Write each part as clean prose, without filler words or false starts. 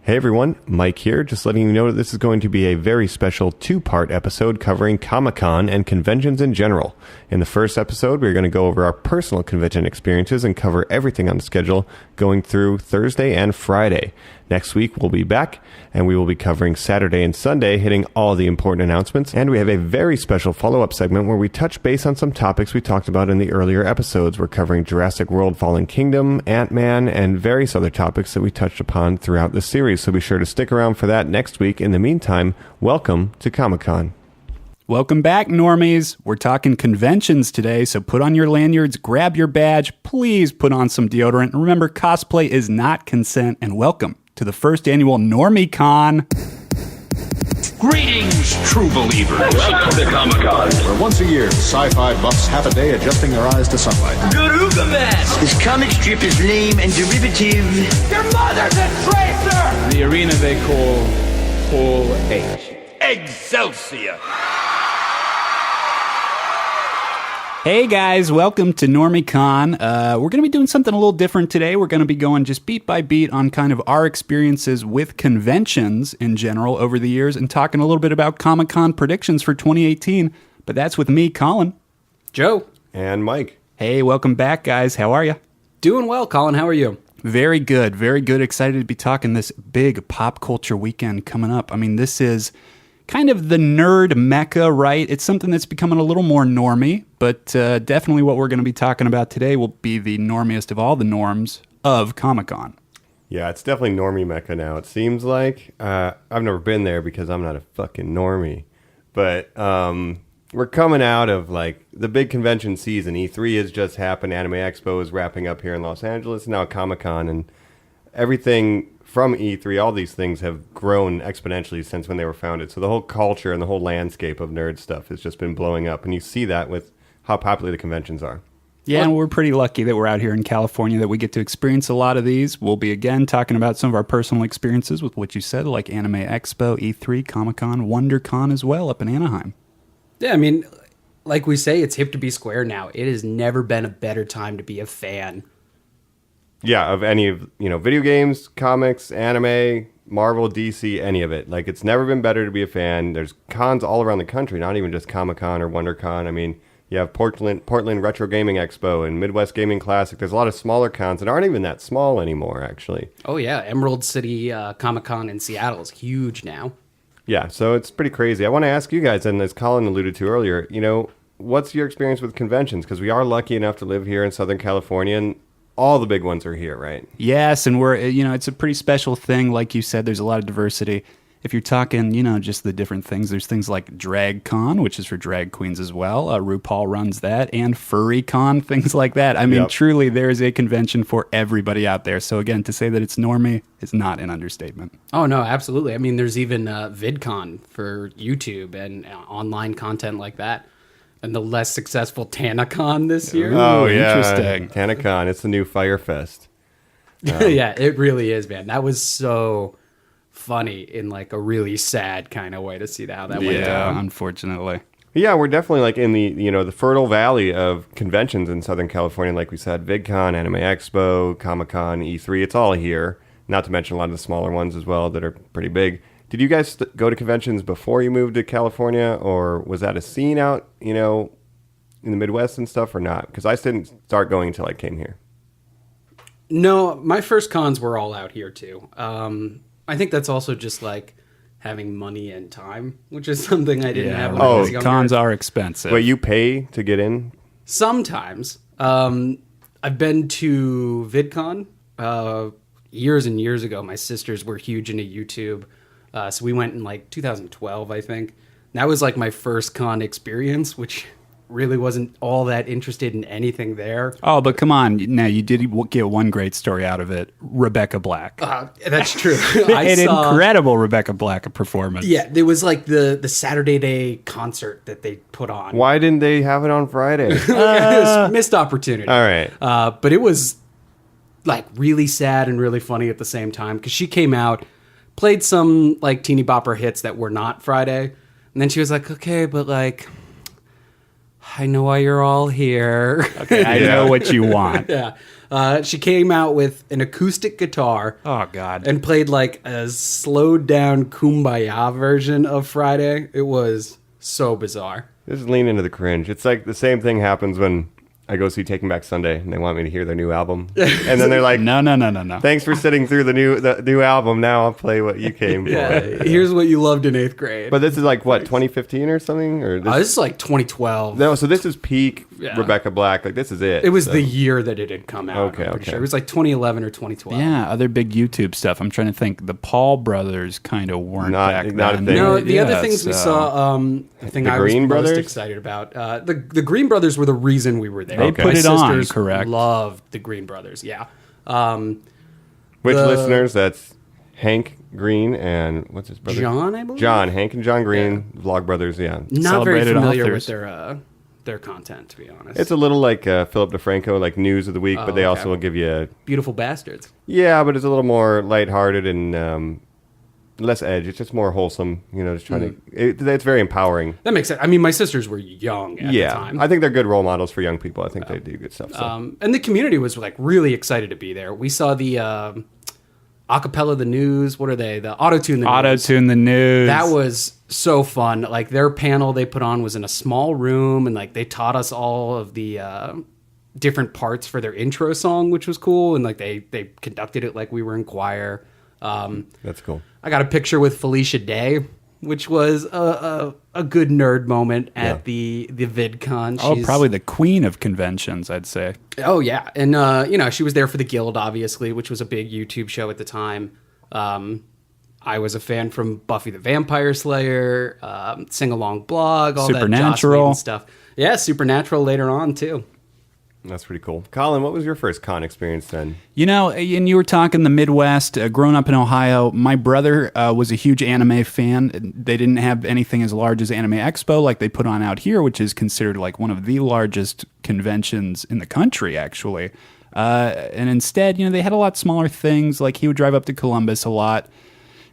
Hey everyone, Mike here, just letting you know that this is going to be a very special two-part episode covering Comic-Con and conventions in general. In the first episode, we're going to go over our personal convention experiences and cover everything on the schedule going through Thursday and Friday. Next week, we'll be back, and we will be covering Saturday and Sunday, hitting all the important announcements. And we have a very special follow-up segment where we touch base on some topics we talked about in the earlier episodes. We're covering Jurassic World Fallen Kingdom, Ant-Man, and various other topics that we touched upon throughout the series. So be sure to stick around for that next week. In the meantime, welcome to Comic-Con. Welcome back, normies. We're talking conventions today, so put on your lanyards, grab your badge, please put on some deodorant. And remember, cosplay is not consent, and welcome to the first annual NORMIE CON. Greetings, true believers. Welcome to Comic-Con. Where once a year, sci-fi buffs have a day adjusting their eyes to sunlight. Garuga Mask. This comic strip is lame and derivative. Your mother's a traitor. The arena they call Hall H. Excelsior. Hey guys, welcome to NORMIE CON. We're going to be doing something a little different today. We're going to be going just beat by beat on kind of our experiences with conventions in general over the years and talking a little bit about Comic-Con predictions for 2018. But that's with me, Colin. Joe. And Mike. Hey, welcome back, guys. How are you? Doing well, Colin. How are you? Very good, very good. Excited to be talking this big pop culture weekend coming up. I mean, this is kind of the nerd mecca, right? It's something that's becoming a little more normie, but definitely what we're going to be talking about today will be the normiest of all the norms of Comic-Con. Yeah, it's definitely normie mecca now, it seems like. I've never been there because I'm not a fucking normie. But we're coming out of, like, the big convention season. E3 has just happened. Anime Expo is wrapping up here in Los Angeles. Now Comic-Con, and everything from E3, all these things have grown exponentially since when they were founded. So the whole culture and the whole landscape of nerd stuff has just been blowing up. And you see that with how popular the conventions are. Yeah, and we're pretty lucky that we're out here in California that we get to experience a lot of these. We'll be, again, talking about some of our personal experiences with what you said, like Anime Expo, E3, Comic-Con, WonderCon as well up in Anaheim. Yeah, I mean, like we say, it's hip to be square now. It has never been a better time to be a fan. Yeah, of any of, video games, comics, anime, Marvel, DC, any of it. Like, it's never been better to be a fan. There's cons all around the country, not even just Comic-Con or WonderCon. I mean, you have Portland Retro Gaming Expo and Midwest Gaming Classic. There's a lot of smaller cons that aren't even that small anymore, actually. Oh, yeah. Emerald City Comic-Con in Seattle is huge now. Yeah, so it's pretty crazy. I want to ask you guys, and as Colin alluded to earlier, what's your experience with conventions? Because we are lucky enough to live here in Southern California, and all the big ones are here, right? Yes, and we're, it's a pretty special thing. Like you said, there's a lot of diversity. If you're talking, just the different things, there's things like Drag Con, which is for drag queens as well. RuPaul runs that, and Furry Con, things like that. I mean, Truly, there is a convention for everybody out there. So again, to say that it's normie is not an understatement. Oh, no, absolutely. I mean, there's even VidCon for YouTube and online content like that. And the less successful TanaCon this year. Oh, yeah. Interesting. TanaCon, it's the new Firefest. Yeah, it really is, man. That was so funny in like a really sad kind of way to see how that went down. Unfortunately. Yeah, we're definitely like in the, the fertile valley of conventions in Southern California. Like we said, VidCon, Anime Expo, Comic-Con, E3, it's all here. Not to mention a lot of the smaller ones as well that are pretty big. Did you guys go to conventions before you moved to California, or was that a scene out, in the Midwest and stuff, or not? Because I didn't start going until I came here. No, my first cons were all out here too. I think that's also just like having money and time, which is something I didn't have when I was younger. Cons are expensive. Wait, you pay to get in? Sometimes. I've been to VidCon years and years ago. My sisters were huge into YouTube. So we went in like 2012, I think. That was like my first con experience, which really wasn't all that interested in anything there. Oh, but come on. Now, you did get one great story out of it. Rebecca Black. That's true. Incredible Rebecca Black performance. Yeah, it was like the Saturday Day concert that they put on. Why didn't they have it on Friday? It was missed opportunity. All right. But it was like really sad and really funny at the same time because she came out, played some like teeny bopper hits that were not Friday, and then she was like, okay, but like, I know why you're all here. Okay, I know what you want. Yeah. She came out with an acoustic guitar. Oh, God. And played like a slowed down Kumbaya version of Friday. It was so bizarre. This is lean into the cringe. It's like the same thing happens when I go see Taking Back Sunday, and they want me to hear their new album, and then they're like, No. Thanks for sitting through the new album. Now I'll play what you came for." Yeah, here's what you loved in 8th grade. But this is like what, 2015 or something, or This is like 2012. no? So this is peak Yeah. Rebecca Black. Like this is it. It was So- the year that it had come out. Okay, I'm pretty okay. sure. It was like 2011 or 2012. Yeah, other big YouTube stuff. I'm trying to think. The Paul brothers kind of weren't Not- back not a then. thing. No, the other Yeah, things we so- saw, the thing The I was Green most Brothers? excited about, the Green Brothers were the reason we were there. They Okay. put My it on, sisters correct. loved the Green Brothers, yeah. Which the- listeners? That's Hank Green and what's his brother? John, I believe? John, Hank and John Green, Vlog Brothers. Yeah, Not very Celebrated familiar authors. with their content, to be honest. it's a little like Philip DeFranco, like news of the week, but they okay. also will give you Beautiful Bastards. yeah, but it's a little more lighthearted and less edge. It's just more wholesome. You know, just trying to. It's very empowering. That makes sense. I mean, my sisters were young at the Yeah, time. I think they're good role models for young people. I think they do good stuff. So. And the community was like really excited to be there. We saw the acapella the news. What are they? The auto-tune the news. Auto-tune the news. That was so fun. Like their panel they put on was in a small room, and like they taught us all of the different parts for their intro song, which was cool. And like they conducted it like we were in choir. That's cool. I got a picture with Felicia Day, which was a good nerd moment at the VidCon. Oh, probably the queen of conventions, I'd say. Oh yeah, and she was there for the Guild, obviously, which was a big YouTube show at the time. I was a fan from Buffy the Vampire Slayer, Sing Along Blog, all Supernatural. that Joss Whedon stuff. Yeah, Supernatural later on too. That's pretty cool. Colin, what was your first con experience then? You know, and you were talking the Midwest, growing up in Ohio, my brother was a huge anime fan. They didn't have anything as large as Anime Expo like they put on out here, which is considered like one of the largest conventions in the country, actually. And instead, they had a lot smaller things. Like he would drive up to Columbus a lot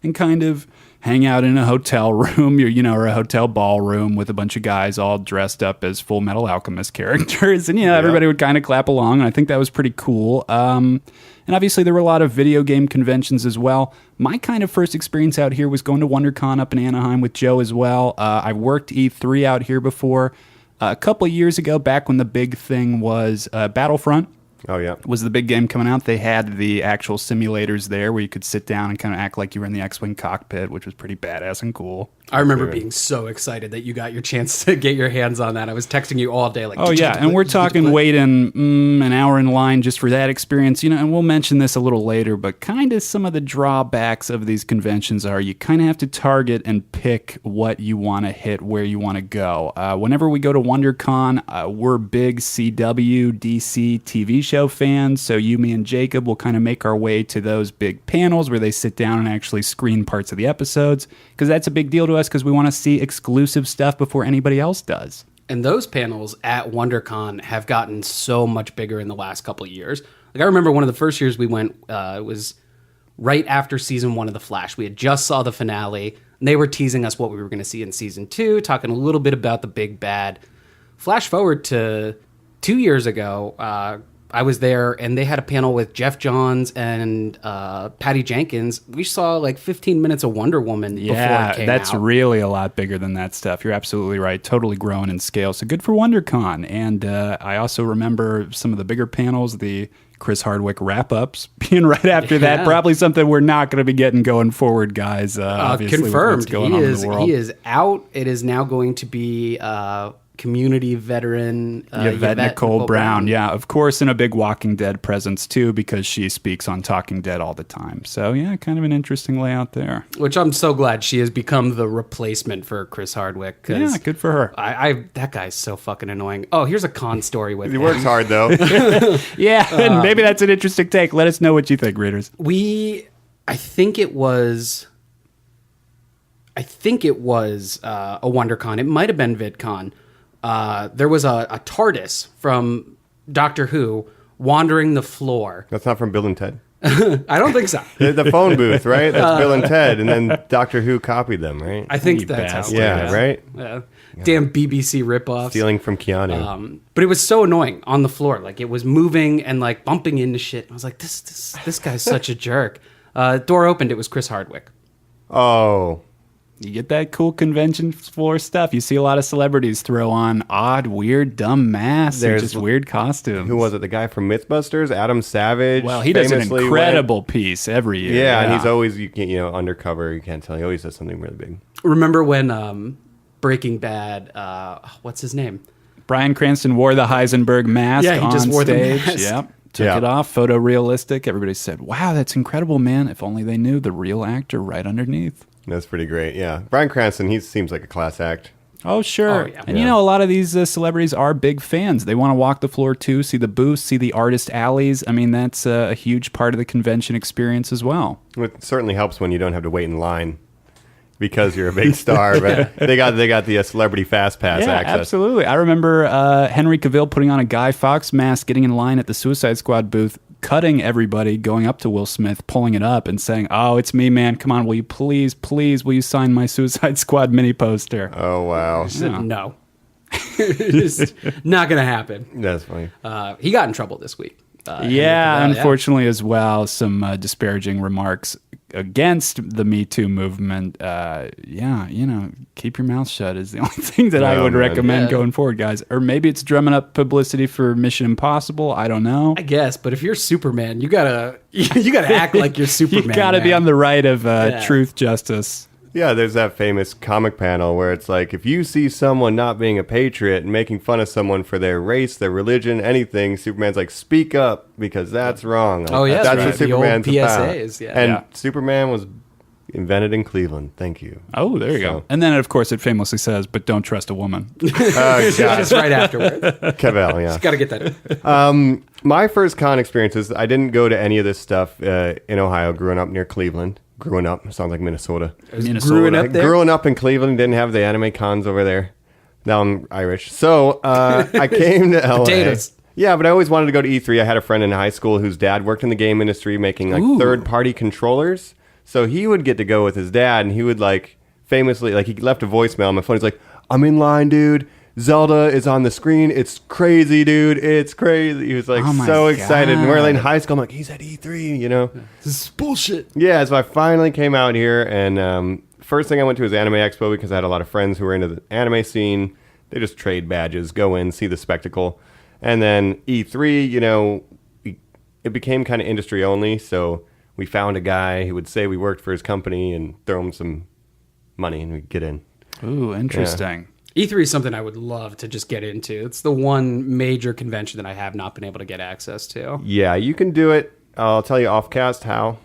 and kind of hang out in a hotel room, or a hotel ballroom with a bunch of guys all dressed up as Full Metal Alchemist characters. And, everybody would kind of clap along. And I think that was pretty cool. And obviously there were a lot of video game conventions as well. My kind of first experience out here was going to WonderCon up in Anaheim with Joe as well. I worked E3 out here before. A couple of years ago, back when the big thing was Battlefront. Oh, yeah. Was the big game coming out. They had the actual simulators there where you could sit down and kind of act like you were in the X-Wing cockpit, which was pretty badass and cool. I remember being so excited that you got your chance to get your hands on that. I was texting you all day like, Oh, yeah, and we're talking waiting an hour in line just for that experience. And we'll mention this a little later, but kind of some of the drawbacks of these conventions are you kind of have to target and pick what you want to hit, where you want to go. Whenever we go to WonderCon, we're big CW, DC TV show fans, so you, me, and Jacob will kind of make our way to those big panels where they sit down and actually screen parts of the episodes, because that's a big deal to us because we want to see exclusive stuff before anybody else does. And those panels at WonderCon have gotten so much bigger in the last couple of years. Like I remember one of the first years we went, it was right after season 1 of The Flash. We had just saw the finale, and they were teasing us what we were going to see in season 2, talking a little bit about the big bad. Flash forward to 2 years ago, I was there, and they had a panel with Jeff Johns and Patty Jenkins. We saw like 15 minutes of Wonder Woman before it came that's out. really a lot bigger than that stuff. You're absolutely right. Totally growing in scale. So good for WonderCon. And I also remember some of the bigger panels, the Chris Hardwick wrap-ups being right after that. Probably something we're not going to be getting going forward, guys. Obviously, with confirmed. what's going on in the world. He is out. It is now going to be community veteran Yvette Nicole Brown. Yeah, of course, in a big Walking Dead presence, too, because she speaks on Talking Dead all the time. So, yeah, kind of an interesting layout there. Which I'm so glad she has become the replacement for Chris Hardwick. Yeah, good for her. That guy's so fucking annoying. Oh, here's a con story with He him. works hard, though. Yeah, and maybe that's an interesting take. Let us know what you think, readers. I think it was a WonderCon. It might have been VidCon. There was a TARDIS from Doctor Who wandering the floor. That's not from Bill and Ted. I don't think so. The phone booth, right? That's Bill and Ted, and then Doctor Who copied them, right? I think You that's how. bastard. Yeah, right? Yeah. Damn BBC ripoffs. Stealing from Keanu. But it was so annoying on the floor. Like it was moving and like bumping into shit. I was like, this guy's such a jerk. Door opened. It was Chris Hardwick. Oh, You get that cool convention floor stuff. You see a lot of celebrities throw on odd, weird, dumb masks or There's- just weird costumes. who was it? The guy from MythBusters, Adam Savage. Well, he does an famously incredible piece every year. Yeah, and he's always undercover. You can't tell. He always does something really big. Remember when Breaking Bad? What's his name? Bryan Cranston wore the Heisenberg mask Yeah, he on just wore the stage. mask. Yep. Took Yeah. it off, photorealistic. Everybody said, wow, that's incredible, man. If only they knew the real actor right underneath. That's pretty great. Yeah, Bryan Cranston. He seems like a class act. Oh, sure. Oh, yeah. And you know, a lot of these celebrities are big fans. They want to walk the floor too, see the booths, see the artist alleys. I mean, that's a huge part of the convention experience as well. It certainly helps when you don't have to wait in line because you're a big star. But they got the celebrity fast pass Yeah, access. absolutely. I remember Henry Cavill putting on a Guy Fawkes mask, getting in line at the Suicide Squad booth, cutting everybody, going up to Will Smith, pulling it up and saying, oh, it's me, man. Come on, will you please, will you sign my Suicide Squad mini poster? Oh wow, He said, no. Just not going to happen. that's funny. He got in trouble this week. Yeah, Henry Cavill, unfortunately as well, some disparaging remarks against the Me Too movement. Keep your mouth shut is the only thing that I Oh, would man. recommend Yeah. going forward, guys. Or maybe it's drumming up publicity for Mission Impossible. I don't know. I guess, but if you're Superman, you gotta act like you're Superman. You got to be man. on the right of truth, justice. Yeah, there's that famous comic panel where it's like, if you see someone not being a patriot and making fun of someone for their race, their religion, anything, Superman's like, speak up because that's wrong. Like, Oh, yeah, that's right. what The old Superman's about. PSAs, yeah. And Yeah. Superman was invented in Cleveland. Thank you. Oh, there you So- go. And then, of course, it famously says, but don't trust a woman. Oh, Just right afterwards. Cavell, yeah. Got to get that in. My first con experiences, I didn't go to any of this stuff in Ohio, growing up near Cleveland. Growing up, sounds like Minnesota. Growing up there? Growing up in Cleveland, didn't have the anime cons over there. Now I'm Irish. So I came to LA. Potatoes. Yeah, but I always wanted to go to E3. I had a friend in high school whose dad worked in the game industry making like third-party controllers. So he would get to go with his dad, and he would like famously, like he left a voicemail on my phone. He's like, I'm in line, dude. Zelda is on the screen. It's crazy, dude. It's crazy. He was like Oh my so excited. And we're God. like in high school. I'm like, he's at E3, you know? This is bullshit. Yeah, so I finally came out here, and first thing I went to was Anime Expo because I had a lot of friends who were into the anime scene. They just trade badges, go in, see the spectacle. And then E3, you know, it became kind of industry only, so we found a guy who would say we worked for his company and throw him some money, and we'd get in. Ooh, interesting. E3 is something I would love to just get into. It's the one major convention that I have not been able to get access to. Yeah, you can do it. I'll tell you off-cast how,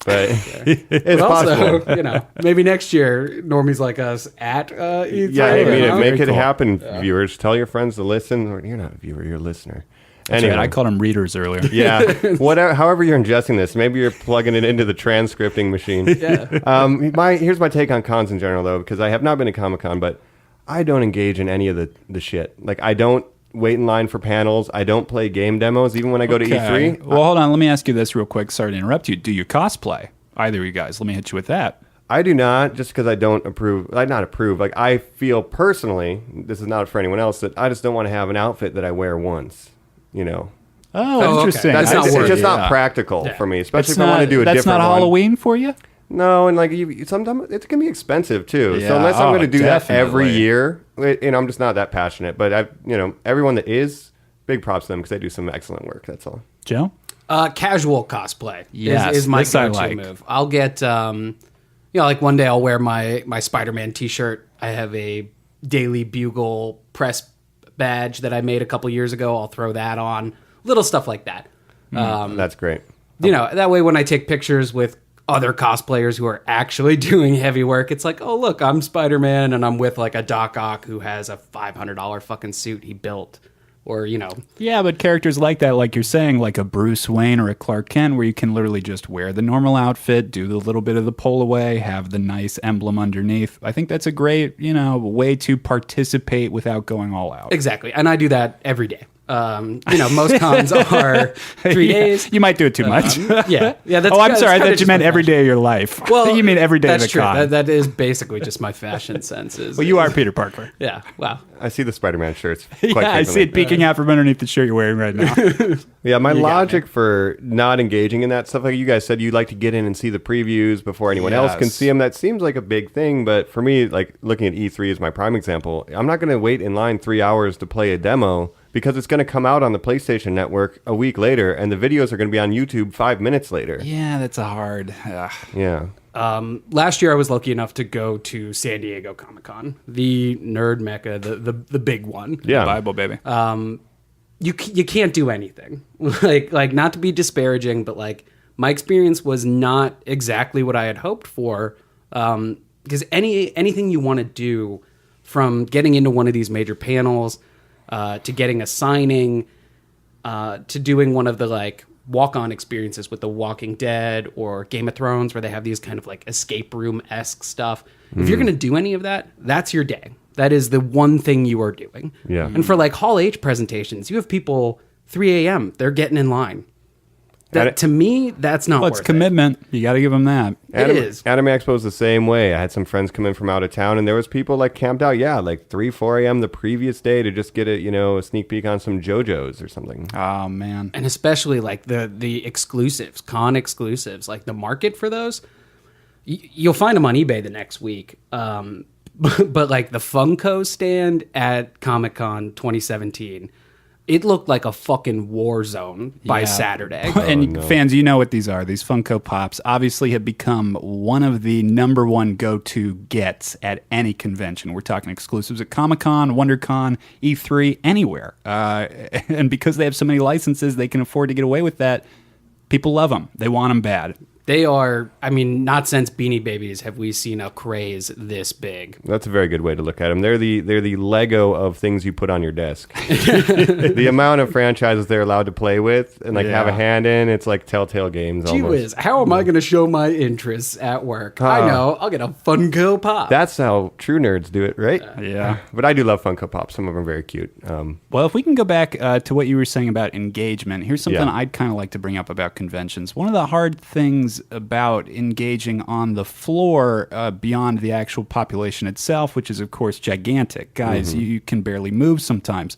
but it's But also, possible. maybe next year, Normies Like Us at E3. Yeah, I mean, you know? make it cool. happen, viewers. Tell your friends to listen. Or you're not a viewer, you're a listener. That's Anyway. right. I called them readers earlier. Yeah, whatever. However you're ingesting this, maybe you're plugging it into the transcripting machine. Yeah. Here's my take on cons in general, though, because I have not been to Comic-Con, but I don't engage in any of the shit. Like, I don't wait in line for panels. I don't play game demos, even when I go to E3. Well, hold on. Let me ask you this real quick. Sorry to interrupt you. Do you cosplay? Either of you guys. Let me hit you with that. I do not, just because I don't approve. Like, not approve. Like, I feel personally, this is not for anyone else, that I just don't want to have an outfit that I wear once. You know, Oh, okay. interesting. That's not it's worth just it. not practical for me, especially It's if I want to not- do a that's different not one. Halloween for you? No, and like sometimes it's gonna be expensive too. Yeah, So unless I'm oh, gonna do that every definitely. year, I'm just not that passionate. But everyone that is, big props to them because they do some excellent work. That's all. Joe? Casual cosplay Yes, is my this I go-to like. move. I'll get, like one day I'll wear my Spider-Man t-shirt. I have a Daily Bugle press badge that I made a couple years ago. I'll throw that on. Little stuff like that. That's great. That way when I take pictures with other cosplayers who are actually doing heavy work, it's like, oh, look, I'm Spider-Man and I'm with like a Doc Ock who has a $500 fucking suit he built. Or, Yeah, but characters like that, like you're saying, like a Bruce Wayne or a Clark Kent, where you can literally just wear the normal outfit, do the little bit of the pull away, have the nice emblem underneath. I think that's a great, way to participate without going all out. exactly. And I do that every day. Most cons are 3 days. You might do it too much. Yeah. That's I'm that's sorry. I kinda thought you just meant my every fashion. day of your life. Well, you mean every day of that's the true. con. That is basically just my fashion senses. Well, you are Peter Parker. Yeah. Wow. I see the Spider-Man shirts quite Yeah, I see frequently. it peeking out from underneath the shirt you're wearing right now. Yeah, my You got logic for not engaging in that stuff, like you guys said, you like to get in and see the previews before anyone else can Yes. see them. That seems like a big thing, but for me, like looking at E3 is my prime example. I'm not going to wait in line 3 hours to play a demo because it's going to come out on the PlayStation Network a week later, and the videos are going to be on YouTube 5 minutes later. Yeah, that's a hard. Yeah. Last year, I was lucky enough to go to San Diego Comic-Con, the nerd mecca, the big one. Yeah. Bible, baby. You can't do anything. like not to be disparaging, but like my experience was not exactly what I had hoped for. Because anything you want to do, from getting into one of these major panels, to getting a signing, to doing one of the like walk-on experiences with The Walking Dead or Game of Thrones, where they have these kind of like escape room-esque stuff. If you're going to do any of that, that's your day. That is the one thing you are doing. Yeah. And for like Hall H presentations, you have people 3 a.m. They're getting in line. That, to me, that's not Well, worth it's commitment. You got to give them that. It is. Anime Expo's the same way. I had some friends come in from out of town, and there was people like camped out, like 3, 4 a.m. the previous day to just get a sneak peek on some JoJo's or something. Oh, man. And especially like the exclusives, con exclusives, like the market for those, you'll find them on eBay the next week. But like the Funko stand at Comic-Con 2017, it looked like a fucking war zone by Yeah. Saturday. And fans, you know what these are. These Funko Pops obviously have become one of the number one go-to gets at any convention. We're talking exclusives at Comic-Con, WonderCon, E3, anywhere. And because they have so many licenses, they can afford to get away with that. People love them. They want them bad. They are, I mean, not since Beanie Babies have we seen a craze this big. That's a very good way to look at them. They're the Lego of things you put on your desk. The amount of franchises they're allowed to play with and have a hand in, it's like Telltale Games Gee almost. whiz, how am I going to show my interests at work? I know, I'll get a Funko Pop. That's how true nerds do it, right? Yeah. But I do love Funko Pops. Some of them are very cute. Well, if we can go back to what you were saying about engagement, here's something Yeah. I'd kind of like to bring up about conventions. One of the hard things about engaging on the floor beyond the actual population itself, which is, of course, gigantic. Guys, you can barely move sometimes.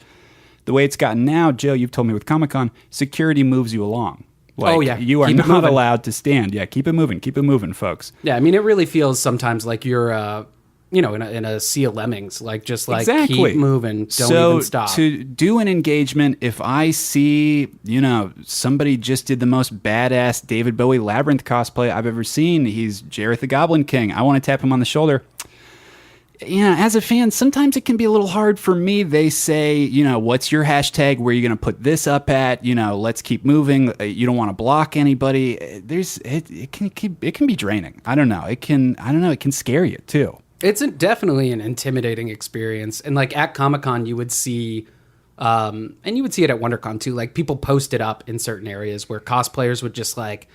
The way it's gotten now, Joe, you've told me with Comic-Con, security moves you along. Like, Oh, yeah. You are Keep it not moving. allowed to stand. Yeah, keep it moving, folks. Yeah, I mean, it really feels sometimes like you're, in a sea of lemmings. Like, just like Exactly. keep moving, don't so even stop. To do an engagement, if I see, somebody just did the most badass David Bowie Labyrinth cosplay I've ever seen. He's Jareth the Goblin King. I want to tap him on the shoulder. As a fan, sometimes it can be a little hard for me. They say, what's your hashtag? Where are you going to put this up at? Let's keep moving. You don't want to block anybody. It can be draining. I don't know. It can scare you too. It's definitely an intimidating experience. And like at Comic-Con, you would see, and you would see it at WonderCon too, like people posted up in certain areas where cosplayers would just like,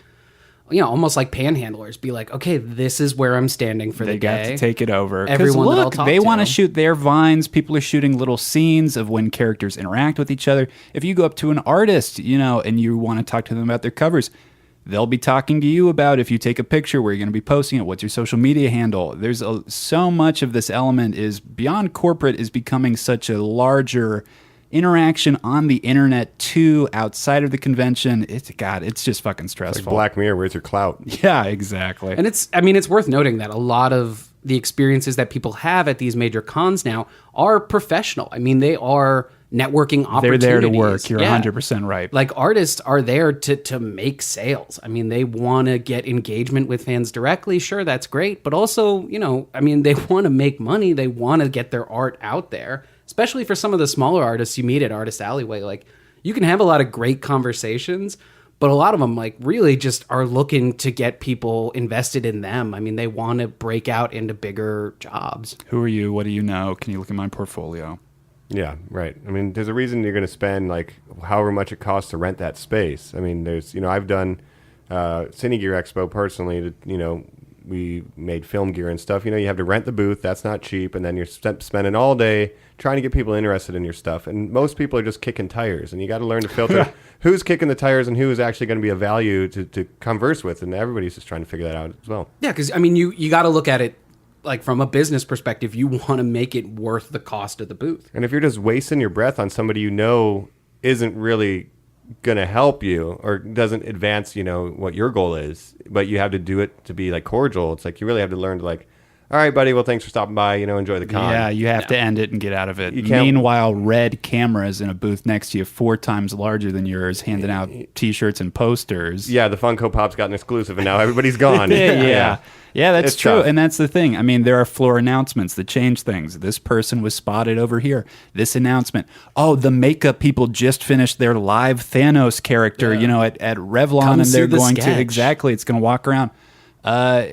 almost like panhandlers be like, okay, this is where I'm standing for They the got day. to take it over. 'Cause Everyone that I'll look, talk they to. want to shoot their vines. People are shooting little scenes of when characters interact with each other. If you go up to an artist, and you want to talk to them about their covers, they'll be talking to you about if you take a picture, where you're going to be posting it, what's your social media handle. There's so much of this element is beyond corporate is becoming such a larger interaction on the internet too, outside of the convention. It's just fucking like stressful. Black Mirror, where's your clout? Yeah, exactly. And it's worth noting that a lot of the experiences that people have at these major cons now are professional. I mean, they are networking They're opportunities. there to work. You're Yeah. 100% right. Like artists are there to make sales. I mean, they want to get engagement with fans directly. Sure, that's great. But also, they want to make money. They want to get their art out there, especially for some of the smaller artists you meet at Artist Alleyway. Like, you can have a lot of great conversations, but a lot of them like really just are looking to get people invested in them. I mean, they want to break out into bigger jobs. Who are you? What do you know? Can you look at my portfolio? Yeah, right. I mean, there's a reason you're going to spend like however much it costs to rent that space. I mean, there's, I've done Cine Gear Expo personally to, we made film gear and stuff, you have to rent the booth. That's not cheap. And then you're spending all day trying to get people interested in your stuff. And most people are just kicking tires. And you got to learn to filter who's kicking the tires and who is actually going to be a value to converse with. And everybody's just trying to figure that out as well. Yeah, because, you got to look at it like from a business perspective. You want to make it worth the cost of the booth. And if you're just wasting your breath on somebody isn't really going to help you or doesn't advance, what your goal is, but you have to do it to be like cordial. It's like you really have to learn to like, all right, buddy, well, thanks for stopping by, enjoy the con. Yeah, you have to end it and get out of it. Meanwhile, red cameras in a booth next to you 4 times larger than yours handing out T-shirts and posters. Yeah, the Funko Pop's got an exclusive and now everybody's gone. Yeah, that's it's true. tough. And that's the thing. I mean, there are floor announcements that change things. This person was spotted over here. This announcement. Oh, the makeup people just finished their live Thanos character, at Revlon. Come and they're see the going sketch. to, exactly, it's going to walk around.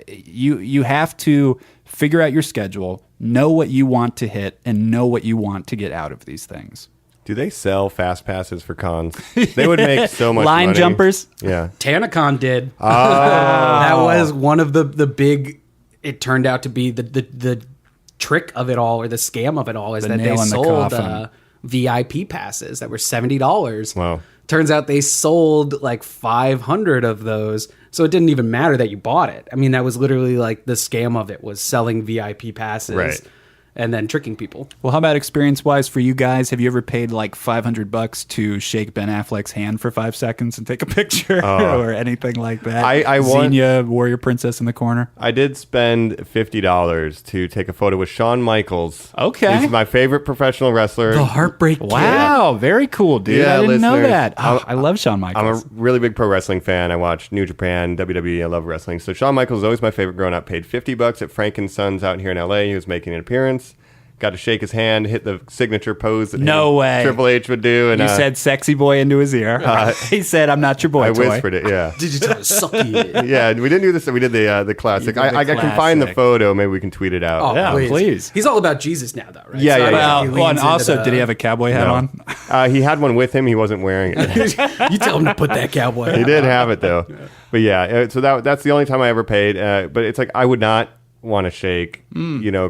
You have to figure out your schedule, know what you want to hit, and know what you want to get out of these things. Do they sell fast passes for cons? They would make so much Line money. jumpers? Yeah. TanaCon did. Oh. That was one of the big. It turned out to be the trick of it all, or the scam of it all, is The that they nail in the sold coffin. VIP passes that were $70. Wow. Turns out they sold like 500 of those, so it didn't even matter that you bought it. I mean, that was literally like the scam of it, was selling VIP passes. Right. And then tricking people. Well, how about experience-wise for you guys? Have you ever paid like $500 to shake Ben Affleck's hand for 5 seconds and take a picture or anything like that? I Xenia, Warrior Princess in the corner. I did spend $50 to take a photo with Shawn Michaels. Okay. He's my favorite professional wrestler. The Heartbreak Kid. Wow, very cool, dude. Yeah, I didn't know listeners, that. Oh, I love Shawn I'm Michaels. a really big pro wrestling fan. I watch New Japan, WWE. I love wrestling. So Shawn Michaels is always my favorite growing up. Paid $50 at Frank and Sons out here in LA. He was making an appearance. Got to shake his hand, hit the signature pose that No way. Triple H would do. And You said sexy boy into his ear. He said, I'm not your boy I toy. whispered it, yeah. Did you tell me suck it? Yeah, we didn't do this. We did the classic. You did the I can find the classic. photo. Maybe we can tweet it out. Oh, Yeah, please. He's all about Jesus now, though, right? Yeah, yeah, I don't yeah. think he Well, and leans into also, the- did he have a cowboy hat on? He had one with him. He wasn't wearing it. You tell him to put that cowboy. He did have it though. But yeah, so that's the only time I ever paid. But it's like I would not want to shake,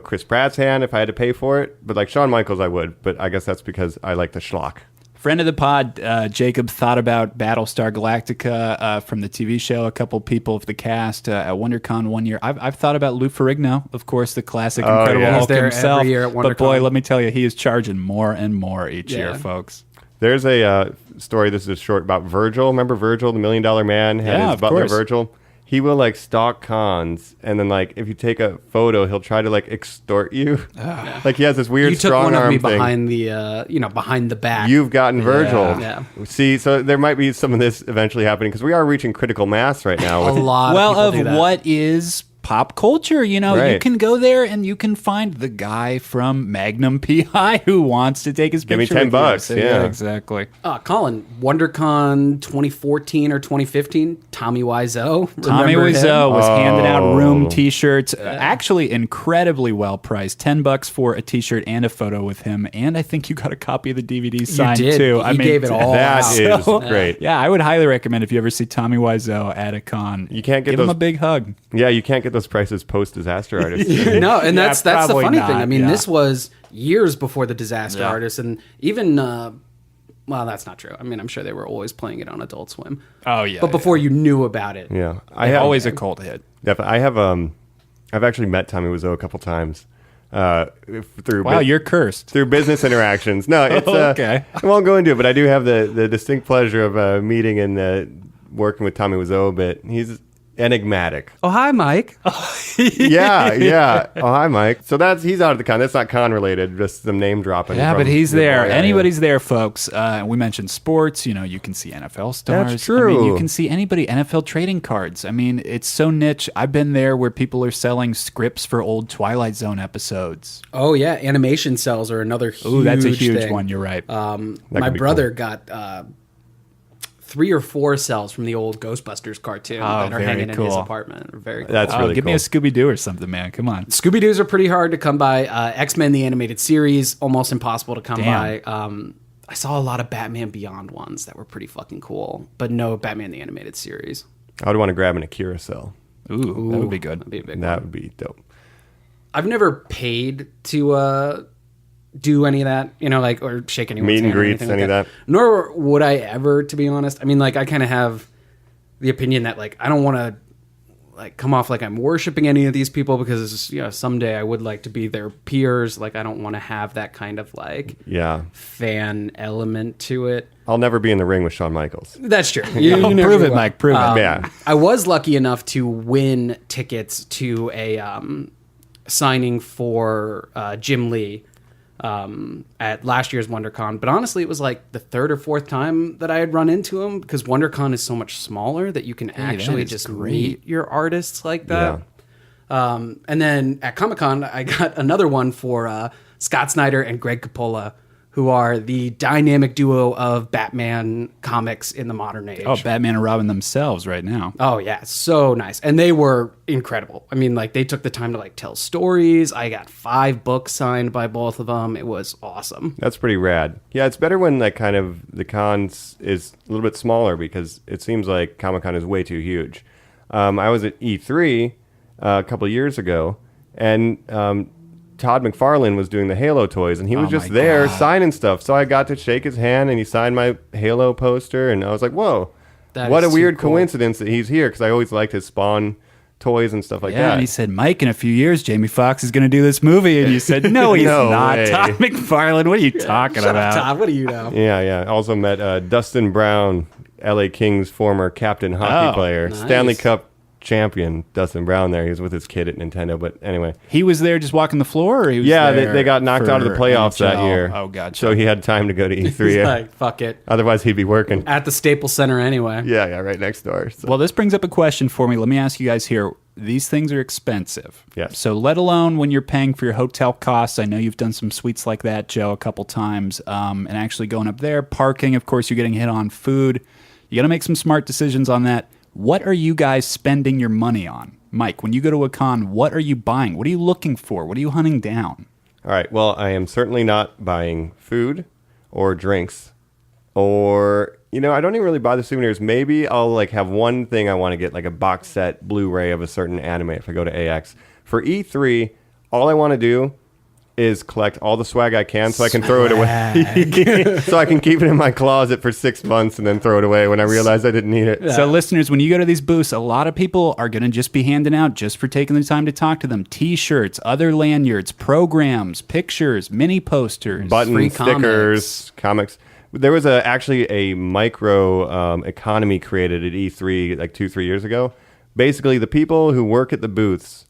Chris Pratt's hand if I had to pay for it. But like Shawn Michaels, I would. But I guess that's because I like the schlock. Friend of the pod, Jacob, thought about Battlestar Galactica from the TV show. A couple people of the cast at WonderCon one year. I've thought about Lou Ferrigno, of course, the classic Incredible yeah. Hulk He's there himself. every year at But boy, WonderCon. let me tell you, he is charging more and more each year, Yeah. folks. There's a story. This is short about Virgil. Remember Virgil, the $1 Million Man? Had Yeah, his of butler course. Virgil. He will like stalk cons, and then like if you take a photo, he'll try to like extort you. Like he has this weird You took strong one of arm me thing. behind the, behind the back. You've gotten Virgil. Yeah. See, so there might be some of this eventually happening because we are reaching critical mass right now. a with- lot. Well, of, people do that. what is pop culture? You Right. can go there and you can find the guy from Magnum PI who wants to take his Give me picture. $10, with you. So, yeah. exactly. Colin, WonderCon 2014 or 2015, Tommy Wiseau. Tommy Remember him? Wiseau was handing out room Oh. T-shirts, actually incredibly well priced. $10 for a T-shirt and a photo with him, and I think you got a copy of the DVD signed did. too. He gave it all that out. is So- great. Yeah, I would highly recommend if you ever see Tommy Wiseau at a con. You can't get give him those- a big hug. Yeah, you can't get those prices post disaster artists. No, and Yeah, that's the probably funny not, thing. I mean, yeah. this was years before the Disaster Yeah. Artist, and even well, that's not true. I mean, I'm sure they were always playing it on Adult Swim. Oh yeah, But before you knew about it, Yeah, always a cult hit. Definitely. I've actually met Tommy Wiseau a couple times. Through Wow, you're cursed. through business interactions. No, it's Okay. I won't go into it, but I do have the distinct pleasure of meeting and working with Tommy Wiseau a bit. He's enigmatic. oh hi, Mike. Yeah. Oh, hi, Mike. So he's out of the con. That's not con related. Just some name dropping. Yeah, from but he's your there. boy. Yeah, Anybody's there, folks. We mentioned sports. You can see NFL stars. That's I mean, true. you can see anybody. NFL trading cards. I mean, it's so niche. I've been there where people are selling scripts for old Twilight Zone episodes. Oh yeah, animation cells are another huge. Ooh, that's a huge thing. one. You're right. My be brother got 3 or 4 cells from the old Ghostbusters cartoon that are very hanging in his cool. apartment. Very cool. That's really give me cool. a Scooby Doo or something, man. Come on. Scooby Doo's are pretty hard to come by. X-Men the animated series, almost impossible to come Damn. by. I saw a lot of Batman Beyond ones that were pretty fucking cool, but no Batman the animated series. I would want to grab an Akira cell. Ooh, that would be good. That'd be a big That one. would be dope. I've never paid to do any of that, like, or shake anyone's Meet and hand or greets, anything any like of that? Nor would I ever, to be honest. I mean, like, I kind of have the opinion that, like, I don't want to, like, come off like I'm worshiping any of these people because, someday I would like to be their peers. Like, I don't want to have that kind of, like, Yeah. fan element to it. I'll never be in the ring with Shawn Michaels. That's true. You never Prove it, will. Mike. Prove it. Yeah. I was lucky enough to win tickets to a signing for Jim Lee at last year's WonderCon. But honestly, it was like the third or fourth time that I had run into him because WonderCon is so much smaller that you can actually is just great. meet your artists like that. Yeah. And then at Comic-Con, I got another one for Scott Snyder and Greg Capullo, who are the dynamic duo of Batman comics in the modern age. Oh, Batman and Robin themselves right now. Oh yeah, so nice. And they were incredible. I mean, like, they took the time to, like, tell stories. I got 5 books signed by both of them. It was awesome. That's pretty rad. Yeah, it's better when, like, kind of the cons is a little bit smaller because it seems like Comic-Con is way too huge. I was at E3 a couple of years ago, and Todd McFarlane was doing the Halo toys, and he was just my there God. signing stuff. So I got to shake his hand, and he signed my Halo poster, and I was like, whoa, That what a is too weird cool. coincidence that he's here, because I always liked his Spawn toys and stuff like Yeah, that. and he said, Mike, in a few years, Jamie Foxx is going to do this movie. And you said, no, he's No not. way. Todd McFarlane, what are you talking Shut about? up, Todd. What do you know? Yeah. Also met Dustin Brown, LA Kings former captain hockey Oh, player, nice. Stanley Cup champion, Dustin Brown there. He was with his kid at Nintendo, but anyway. He was there just walking the floor? Or he was Yeah, there they got knocked out of the for playoffs that NHL? year. Oh, gotcha. So he had time to go to He's E3. like, fuck it. Otherwise, he'd be working. At the Staples Center anyway. Yeah, right next door. So. Well, this brings up a question for me. Let me ask you guys here. These things are expensive. Yes. So let alone when you're paying for your hotel costs. I know you've done some suites like that, Joe, a couple times. And actually going up there, parking, of course, you're getting hit on food. You got to make some smart decisions on that. What are you guys spending your money on? Mike, when you go to a con, what are you buying? What are you looking for? What are you hunting down? All right. Well, I am certainly not buying food or drinks or, I don't even really buy the souvenirs. Maybe I'll, like, have one thing I want to get, like a box set Blu-ray of a certain anime if I go to AX. For E3, all I want to do is collect all the swag I can so I can throw it away. So I can keep it in my closet for 6 months and then throw it away when I realize I didn't need it. So listeners, when you go to these booths, a lot of people are going to just be handing out, just for taking the time to talk to them, T-shirts, other lanyards, programs, pictures, mini posters. Free Buttons, stickers, comics. There was actually a micro economy created at E3 like 2-3 years ago. Basically, the people who work at the booths,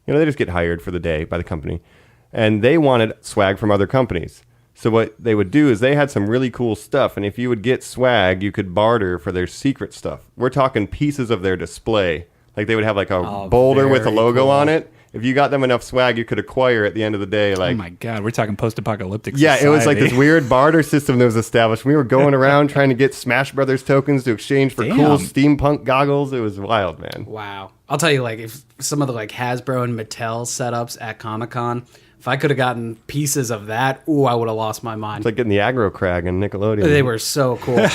they just get hired for the day by the company. And they wanted swag from other companies. So what they would do is they had some really cool stuff. And if you would get swag, you could barter for their secret stuff. We're talking pieces of their display. Like they would have like a boulder with a very logo cool. on it. If you got them enough swag, you could acquire at the end of the day. Like, Oh my God, we're talking post-apocalyptic yeah, it was like society. this weird barter system that was established. We were going around trying to get Smash Brothers tokens to exchange for cool Damn. steampunk goggles. It was wild, man. Wow. I'll tell you, like, if some of the, like, Hasbro and Mattel setups at Comic-Con, if I could have gotten pieces of that, I would have lost my mind. It's like getting the aggro crag and Nickelodeon. They were so cool.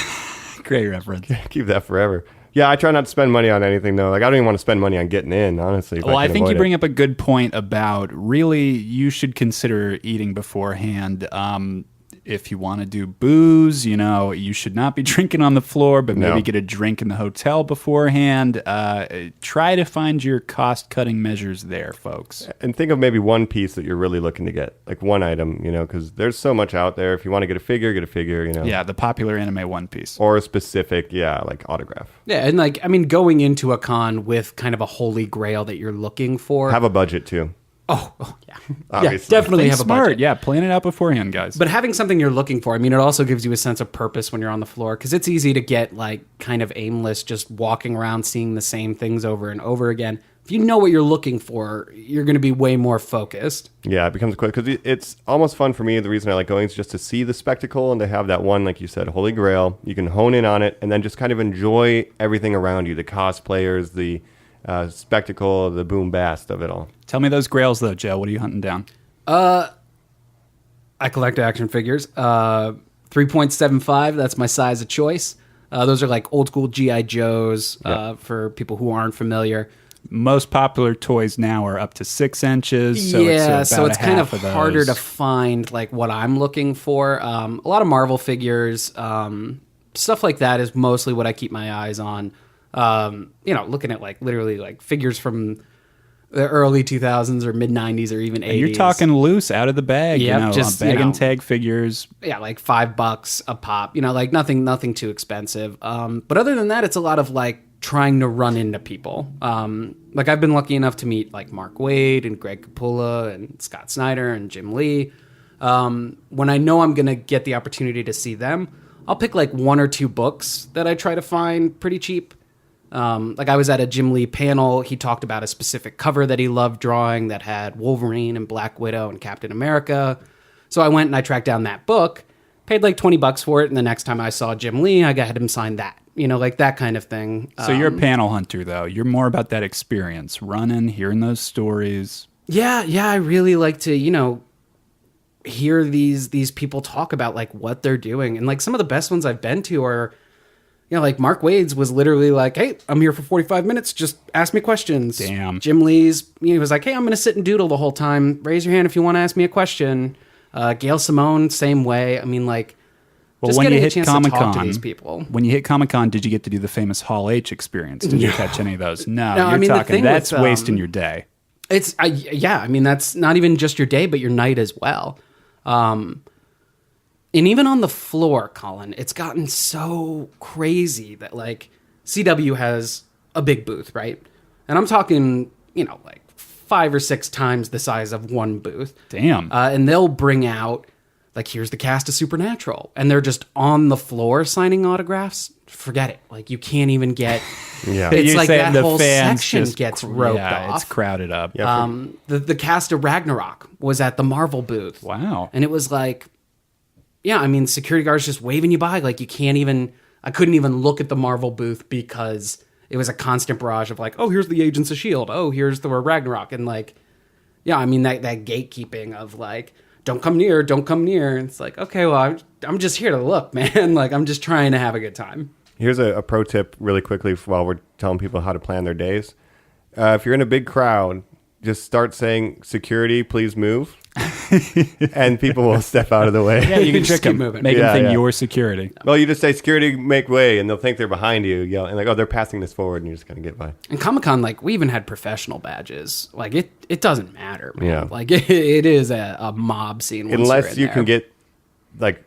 Great reference. Keep that forever. Yeah, I try not to spend money on anything, though. Like, I don't even want to spend money on getting in, honestly. if Well, I can think you avoid bring it. up a good point about really you should consider eating beforehand. If you want to do booze, you should not be drinking on the floor, but maybe No. get a drink in the hotel beforehand. Try to find your cost-cutting measures there, folks. And think of maybe one piece that you're really looking to get. Like, one item, because there's so much out there. If you want to get a figure, Yeah, the popular anime One Piece. Or a specific, like, autograph. Yeah, and, like, I mean, going into a con with kind of a holy grail that you're looking for. Have a budget, too. Oh, yeah. Obviously. Yeah, definitely Think have a smart. budget. Yeah, plan it out beforehand, guys. But having something you're looking for, I mean, it also gives you a sense of purpose when you're on the floor because it's easy to get like kind of aimless, just walking around seeing the same things over and over again. If you know what you're looking for, you're going to be way more focused. Yeah, it becomes quick because it's almost fun for me. The reason I like going is just to see the spectacle and to have that one, like you said, holy grail. You can hone in on it and then just kind of enjoy everything around you, the cosplayers, the spectacle, the boom bast of it all. Tell me those grails, though, Joe. What are you hunting down? I collect action figures. 3.75, that's my size of choice. Those are like old school G.I. Joes for people who aren't familiar. Most popular toys now are up to 6 inches. So it's kind of those. harder to find like what I'm looking for. A lot of Marvel figures, stuff like that is mostly what I keep my eyes on. Looking at like literally like figures from the early 2000s or mid 90s or even 80s. And you're talking loose out of the bag, just bag and tag figures. Yeah, like $5 a pop. Like nothing too expensive. But other than that, it's a lot of like trying to run into people. Like I've been lucky enough to meet like Mark Waid and Greg Capullo and Scott Snyder and Jim Lee. When I know I'm gonna get the opportunity to see them, I'll pick like 1 or 2 books that I try to find pretty cheap. Like I was at a Jim Lee panel. He talked about a specific cover that he loved drawing that had Wolverine and Black Widow and Captain America. So I went and I tracked down that book, paid like $20 for it. And the next time I saw Jim Lee, I had him sign that, like that kind of thing. So you're a panel hunter though. You're more about that experience, running, hearing those stories. Yeah. I really like to, hear these people talk about like what they're doing. And like some of the best ones I've been to are, like Mark Wade's was literally like, hey, I'm here for 45 minutes. Just ask me questions. Damn. Jim Lee's, he was like, hey, I'm going to sit and doodle the whole time. Raise your hand if you want to ask me a question. Gail Simone, same way. I mean, like, just when getting you a hit chance to talk to these people. When you hit Comic-Con, did you get to do the famous Hall H experience? Did you catch any of those? No, No, you're I mean, the talking, thing that's with, wasting your day. That's not even just your day, but your night as well. And even on the floor, Colin, it's gotten so crazy that like CW has a big booth, right? And I'm talking, like 5 or 6 times the size of one booth. Damn. And they'll bring out, like, here's the cast of Supernatural. And they're just on the floor signing autographs. Forget it. Like, you can't even get... Yeah. It's You're like saying that the whole fans section just gets roped off. It's crowded up. The cast of Ragnarok was at the Marvel booth. Wow. And it was like... Yeah, I mean, security guards just waving you by. Like, you can't even... I couldn't even look at the Marvel booth because it was a constant barrage of like, oh, here's the Agents of S.H.I.E.L.D. Oh, here's the Ragnarok. And like, yeah, I mean, that gatekeeping of like, don't come near. And it's like, okay, well, I'm just here to look, man. Like, I'm just trying to have a good time. Here's a pro tip really quickly while we're telling people how to plan their days. If you're in a big crowd, just start saying, security, please move. And people will step out of the way. Yeah, you can Just trick keep them. moving. Make them think Yeah. you're security. Well, you just say, security, make way, and they'll think they're behind you. Yell, and like, oh, they're passing this forward, and you're just going to get by. And Comic-Con, like, we even had professional badges. Like, it doesn't matter, man. Yeah. Like, it is a mob scene once Unless you're you in can there. get, like,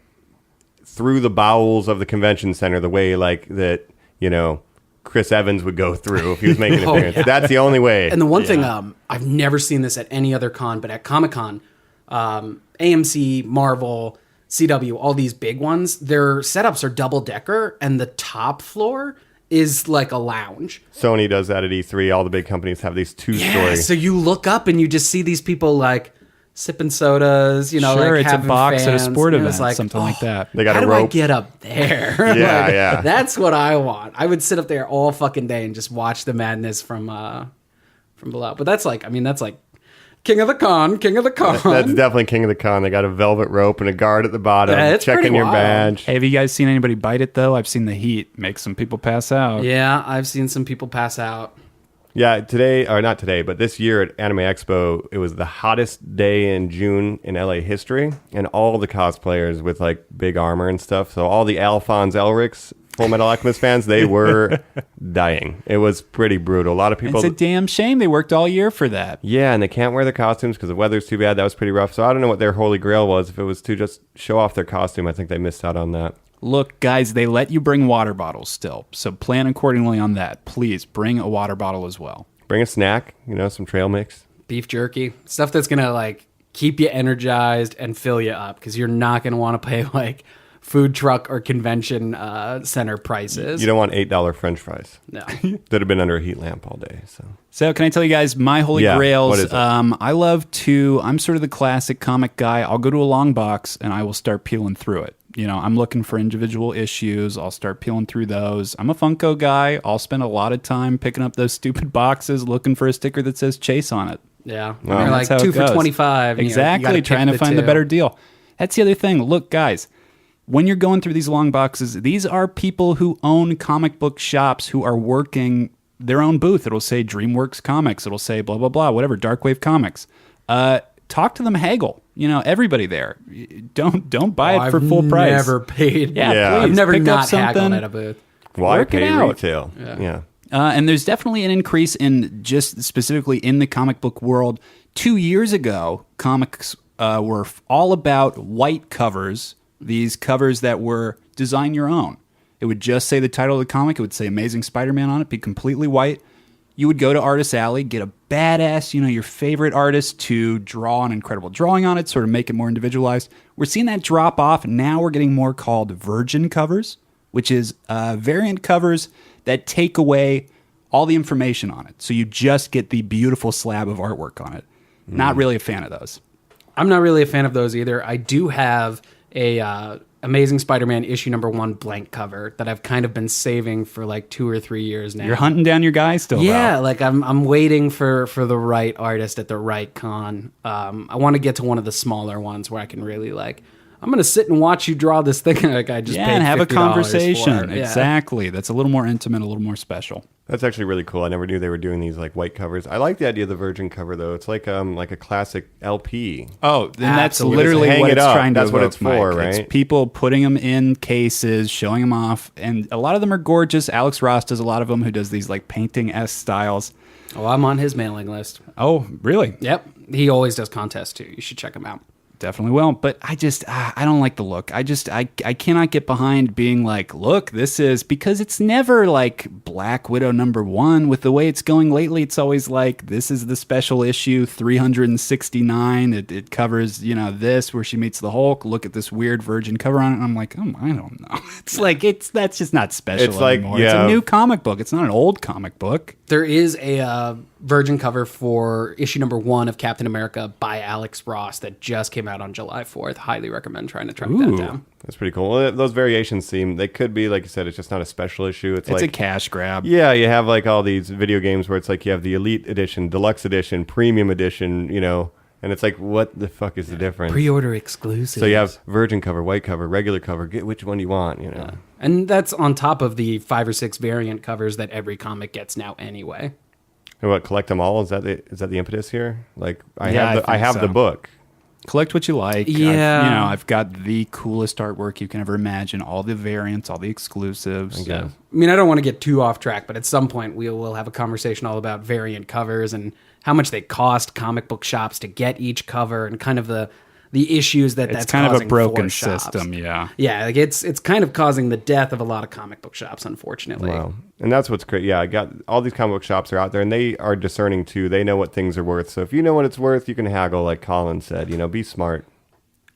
through the bowels of the convention center the way, like, that, Chris Evans would go through if he was making an appearance. yeah. That's the only way. And the one thing, I've never seen this at any other con, but at Comic-Con, AMC, Marvel, CW, all these big ones, their setups are double-decker, and the top floor is like a lounge. Sony does that at E3. All the big companies have these two-story. So you look up and you just see these people like sipping sodas, Sure, like it's a having box at a fans, sport and event, it's like, something like that. They got how a do I rope. get up there? Yeah, yeah. That's what I want. I would sit up there all fucking day and just watch the madness from below. But that's like King of the Con. That's definitely King of the Con. They got a velvet rope and a guard at the bottom, Yeah, it's checking pretty your wild. badge. Hey, have you guys seen anybody bite it, though? I've seen the heat make some people pass out. Yeah, I've seen some people pass out. Yeah, today, or not today, but this year at Anime Expo, it was the hottest day in June in LA history, and all the cosplayers with like big armor and stuff. So all the Alphonse Elrics, Full Metal Alchemist fans, they were dying. It was pretty brutal. A lot of people. It's a damn shame they worked all year for that. Yeah, and they can't wear the costumes because the weather's too bad. That was pretty rough. So I don't know what their holy grail was. If it was to just show off their costume, I think they missed out on that. Look, guys, they let you bring water bottles still, so plan accordingly on that. Please bring a water bottle as well. Bring a snack, some trail mix. Beef jerky, stuff that's gonna like keep you energized and fill you up, because you're not gonna want to pay like food truck or convention center prices. You don't want $8 French fries. No. That have been under a heat lamp all day. So can I tell you guys my holy Yeah, grails? what is it? I'm sort of the classic comic guy. I'll go to a long box and I will start peeling through it. I'm looking for individual issues. I'll start peeling through those. I'm a Funko guy. I'll spend a lot of time picking up those stupid boxes, looking for a sticker that says Chase on it. Yeah. Wow. They're That's like how it 2 for goes. $25. Exactly, trying to find the better deal. That's the other thing. Look, guys, when you're going through these long boxes, these are people who own comic book shops who are working their own booth. It'll say DreamWorks Comics. It'll say blah, blah, blah, whatever, Darkwave Comics. Talk to them, haggle. Everybody there. Don't buy it for full price. I've never paid. Yeah, I've never pick up not something. haggled at a booth. Why Work it pay out. retail? Yeah. And there's definitely an increase in just specifically in the comic book world. 2 years ago, comics were all about white covers, these covers that were design your own. It would just say the title of the comic. It would say Amazing Spider-Man on it, be completely white. You would go to Artist Alley, get a badass, your favorite artist to draw an incredible drawing on it, sort of make it more individualized. We're seeing that drop off. Now we're getting more called virgin covers, which is variant covers that take away all the information on it. So you just get the beautiful slab of artwork on it. Not really a fan of those. I'm not really a fan of those either. I do have a Amazing Spider-Man issue #1 blank cover that I've kind of been saving for like 2 or 3 years now. You're hunting down your guy still, Yeah, though. like I'm waiting for the right artist at the right con. I want to get to one of the smaller ones where I can really I'm going to sit and watch you draw this thing like I just paid and have a $50 conversation. for it. Yeah. Exactly. That's a little more intimate, a little more special. That's actually really cool. I never knew they were doing these white covers. I like the idea of the virgin cover though. It's like a classic LP. Oh, then that's Absolutely. literally Hang what it it's up. trying to That's what evoke, it's for, Mike. right? It's people putting them in cases, showing them off, and a lot of them are gorgeous. Alex Ross does a lot of them, who does these painting-esque styles. Oh, I'm on his mailing list. Oh, really? Yep. He always does contests too. You should check him out. Definitely will. But I don't like the look. I cannot get behind being look, this is, because it's never Black Widow #1. With the way it's going lately, it's always this is the special issue 369. It covers, this where she meets the Hulk. Look at this weird virgin cover on it. And I'm like, I don't know. It's that's just not special It's anymore. It's a new comic book. It's not an old comic book. There is a virgin cover for issue #1 of Captain America by Alex Ross that just came out on July 4th. Highly recommend trying to track that down. That's pretty cool. Well, those variations they could be, like you said, it's just not a special issue. It's a cash grab. Yeah, you have all these video games where it's you have the Elite Edition, Deluxe Edition, Premium Edition, and it's what the fuck is the difference? Pre-order exclusive. So you have virgin cover, white cover, regular cover. Get which one you want, And that's on top of the 5 or 6 variant covers that every comic gets now anyway. And what, collect them all? Is that the impetus here? I think have so. the book. Collect what you like. Yeah. I've got the coolest artwork you can ever imagine. All the variants, all the exclusives. Yeah. I mean, I don't want to get too off track, but at some point we will have a conversation all about variant covers and how much they cost comic book shops to get each cover and kind of the issues that's kind of a causing broken for shops. system, yeah. Yeah, it's kind of causing the death of a lot of comic book shops, unfortunately. Wow. And that's what's great. Yeah, I got all these comic book shops are out there, and they are discerning too. They know what things are worth. So if you know what it's worth, you can haggle, like Colin said. Be smart.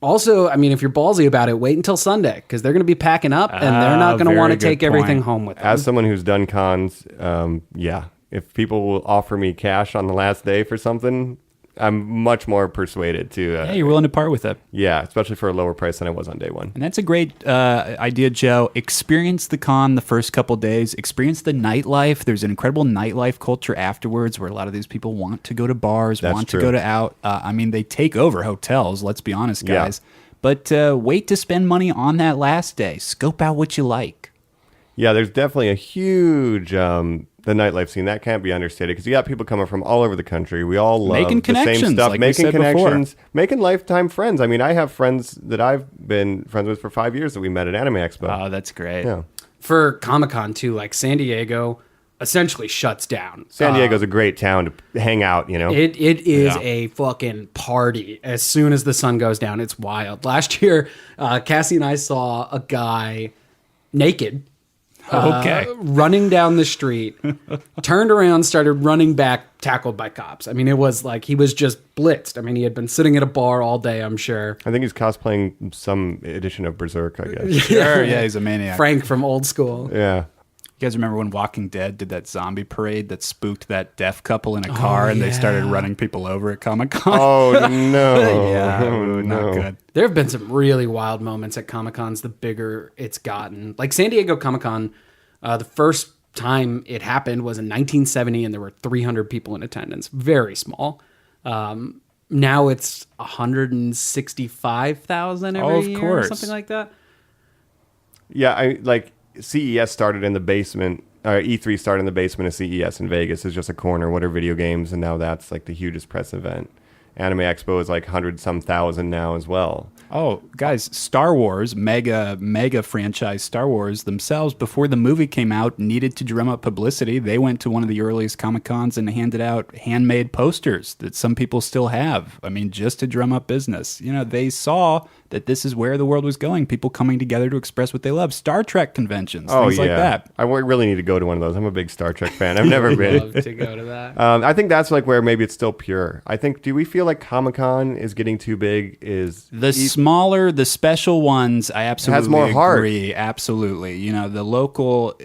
Also, I mean, if you're ballsy about it, wait until Sunday because they're going to be packing up and they're not going to very want to good take everything point. home with them. As someone who's done cons, yeah, if people will offer me cash on the last day for something, I'm much more persuaded to. Yeah, you're willing to part with it. Yeah, especially for a lower price than I was on day one. And that's a great idea, Joe. Experience the con the first couple days. Experience the nightlife. There's an incredible nightlife culture afterwards where a lot of these people want to go to bars, That's want true. to go to out. They take over hotels, let's be honest, Yeah. guys. But wait to spend money on that last day. Scope out what you like. Yeah, there's definitely a huge the nightlife scene that can't be understated because you got people coming from all over the country. We all love Making the same connections, stuff, like we making said before. connections, making lifetime friends. I mean, I have friends that I've been friends with for 5 years that we met at Anime Expo. Oh, that's great. Yeah, For Comic-Con, too, like San Diego essentially shuts down. San Diego's a great town to hang out. It is Yeah. a fucking party as soon as the sun goes down. It's wild. Last year, Cassie and I saw a guy naked Okay. running down the street, turned around, started running back, tackled by cops. I mean, it was like he was just blitzed. I mean, he had been sitting at a bar all day, I'm sure. I think he's cosplaying some edition of Berserk, I guess. Sure, yeah, he's a maniac. Frank from Old School. Yeah. You guys remember when Walking Dead did that zombie parade that spooked that deaf couple in a car and they started running people over at Comic-Con? Oh, no. yeah, Oh, not no. good. There have been some really wild moments at Comic-Cons the bigger it's gotten. Like San Diego Comic-Con, the first time it happened was in 1970 and there were 300 people in attendance. Very small. Now it's 165,000 every Of year course. or something like that. Yeah, CES started in the basement E3 started in the basement of CES in Vegas. It's just a corner. What are video games? And now that's like the hugest press event. Anime Expo is like 100-some thousand now as well. Oh, guys, Star Wars, mega franchise Star Wars themselves, before the movie came out, needed to drum up publicity. They went to one of the earliest Comic-Cons and handed out handmade posters that some people still have. I mean, just to drum up business. You know, they saw that this is where the world was going, people coming together to express what they love. Star Trek conventions, things like that. I really need to go to one of those. I'm a big Star Trek fan. I've never been. Love to go to that. I think that's like where maybe it's still pure. I think, do we feel like Comic-Con is getting too big? Smaller, the special ones, I absolutely has more agree. heart. Absolutely. You know, the local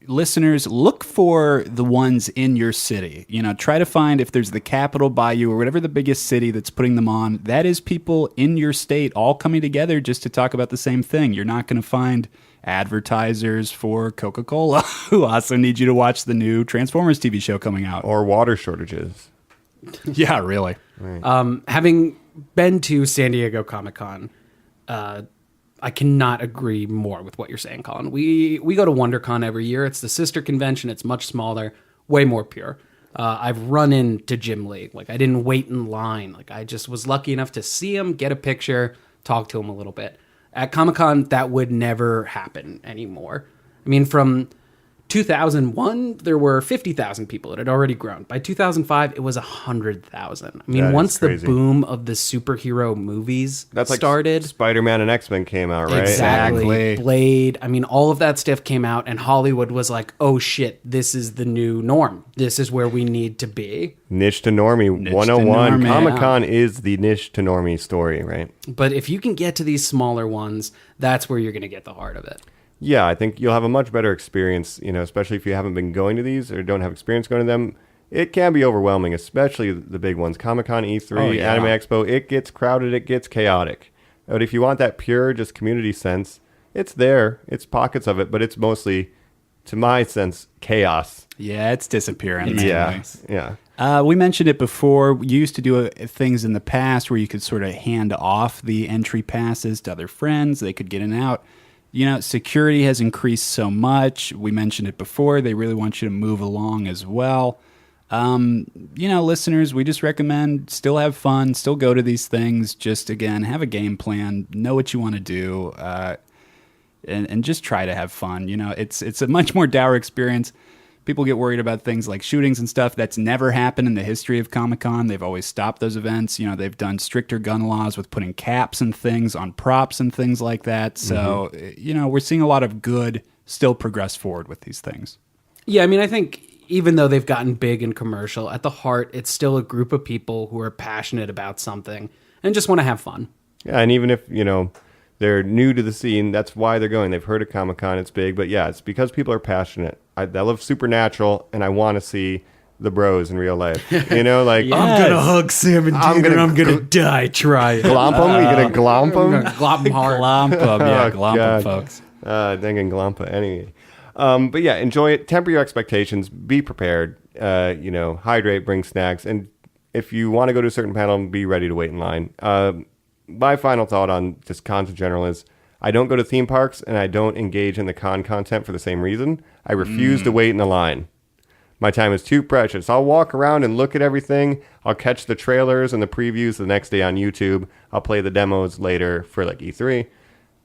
listeners, look for the ones in your city. You know, try to find if there's the Capitol by you or whatever the biggest city that's putting them on. That is people in your state all coming together just to talk about the same thing. You're not going to find advertisers for Coca-Cola who also need you to watch the new Transformers TV show coming out. Or water shortages. Yeah, really. Right. Having been to San Diego Comic-Con, I cannot agree more with what you're saying, Colin. We go to WonderCon every year. It's the sister convention. It's much smaller, way more pure. I've run into Jim Lee. Like, I didn't wait in line. Like, I just was lucky enough to see him, get a picture, talk to him a little bit. At Comic-Con, that would never happen anymore. I mean, from 2001, there were 50,000 people. It had already grown. By 2005, it was 100,000. I mean, once the boom of the superhero movies started, like Spider-Man and X-Men came out, right? Exactly. Blade. I mean, all of that stuff came out, and Hollywood was like, oh shit, this is the new norm. This is where we need to be. Niche to Normie 101. Comic-Con is the niche to Normie story, right? But if you can get to these smaller ones, that's where you're going to get the heart of it. Yeah, I think you'll have a much better experience, you know, especially if you haven't been going to these or don't have experience going to them. It can be overwhelming, especially the big ones. Comic-Con, E3, Anime Expo, it gets crowded, it gets chaotic. But if you want that pure, just community sense, it's there. It's pockets of it, but it's mostly, to my sense, chaos. Yeah, it's disappearing. Yeah. We mentioned it before. You used to do things in the past where you could sort of hand off the entry passes to other friends. They could get in and out. You know, security has increased so much. We mentioned it before. They really want you to move along as well. You know, listeners, we just recommend still have fun, still go to these things. Just, again, have a game plan, know what you want to do, and just try to have fun. You know, it's a much more dour experience. People get worried about things like shootings and stuff. That's never happened in the history of Comic-Con. They've always stopped those events. You know, they've done stricter gun laws with putting caps and things on props and things like that. So, you know, we're seeing a lot of good still progress forward with these things. Yeah, I mean, I think even though they've gotten big and commercial, at the heart, it's still a group of people who are passionate about something and just want to have fun. Yeah, and even if, you know, they're new to the scene, that's why they're going. They've heard of Comic-Con, it's big, but yeah, it's because people are passionate. I love Supernatural, and I want to see the bros in real life. You know, like... Yes. I'm going to hug Sam and Dean, and I'm going to die trying. Glomp them? You going to glomp them? Glomp them hard. Glomp them, yeah, glomp them, folks. Dang and glompa, anyway. But yeah, enjoy it. Temper your expectations. Be prepared. You know, hydrate, bring snacks, and if you want to go to a certain panel, be ready to wait in line. My final thought on just cons in general is I don't go to theme parks and I don't engage in the con content for the same reason. I refuse to wait in the line. My time is too precious. I'll walk around and look at everything. I'll catch the trailers and the previews the next day on YouTube. I'll play the demos later for like E3.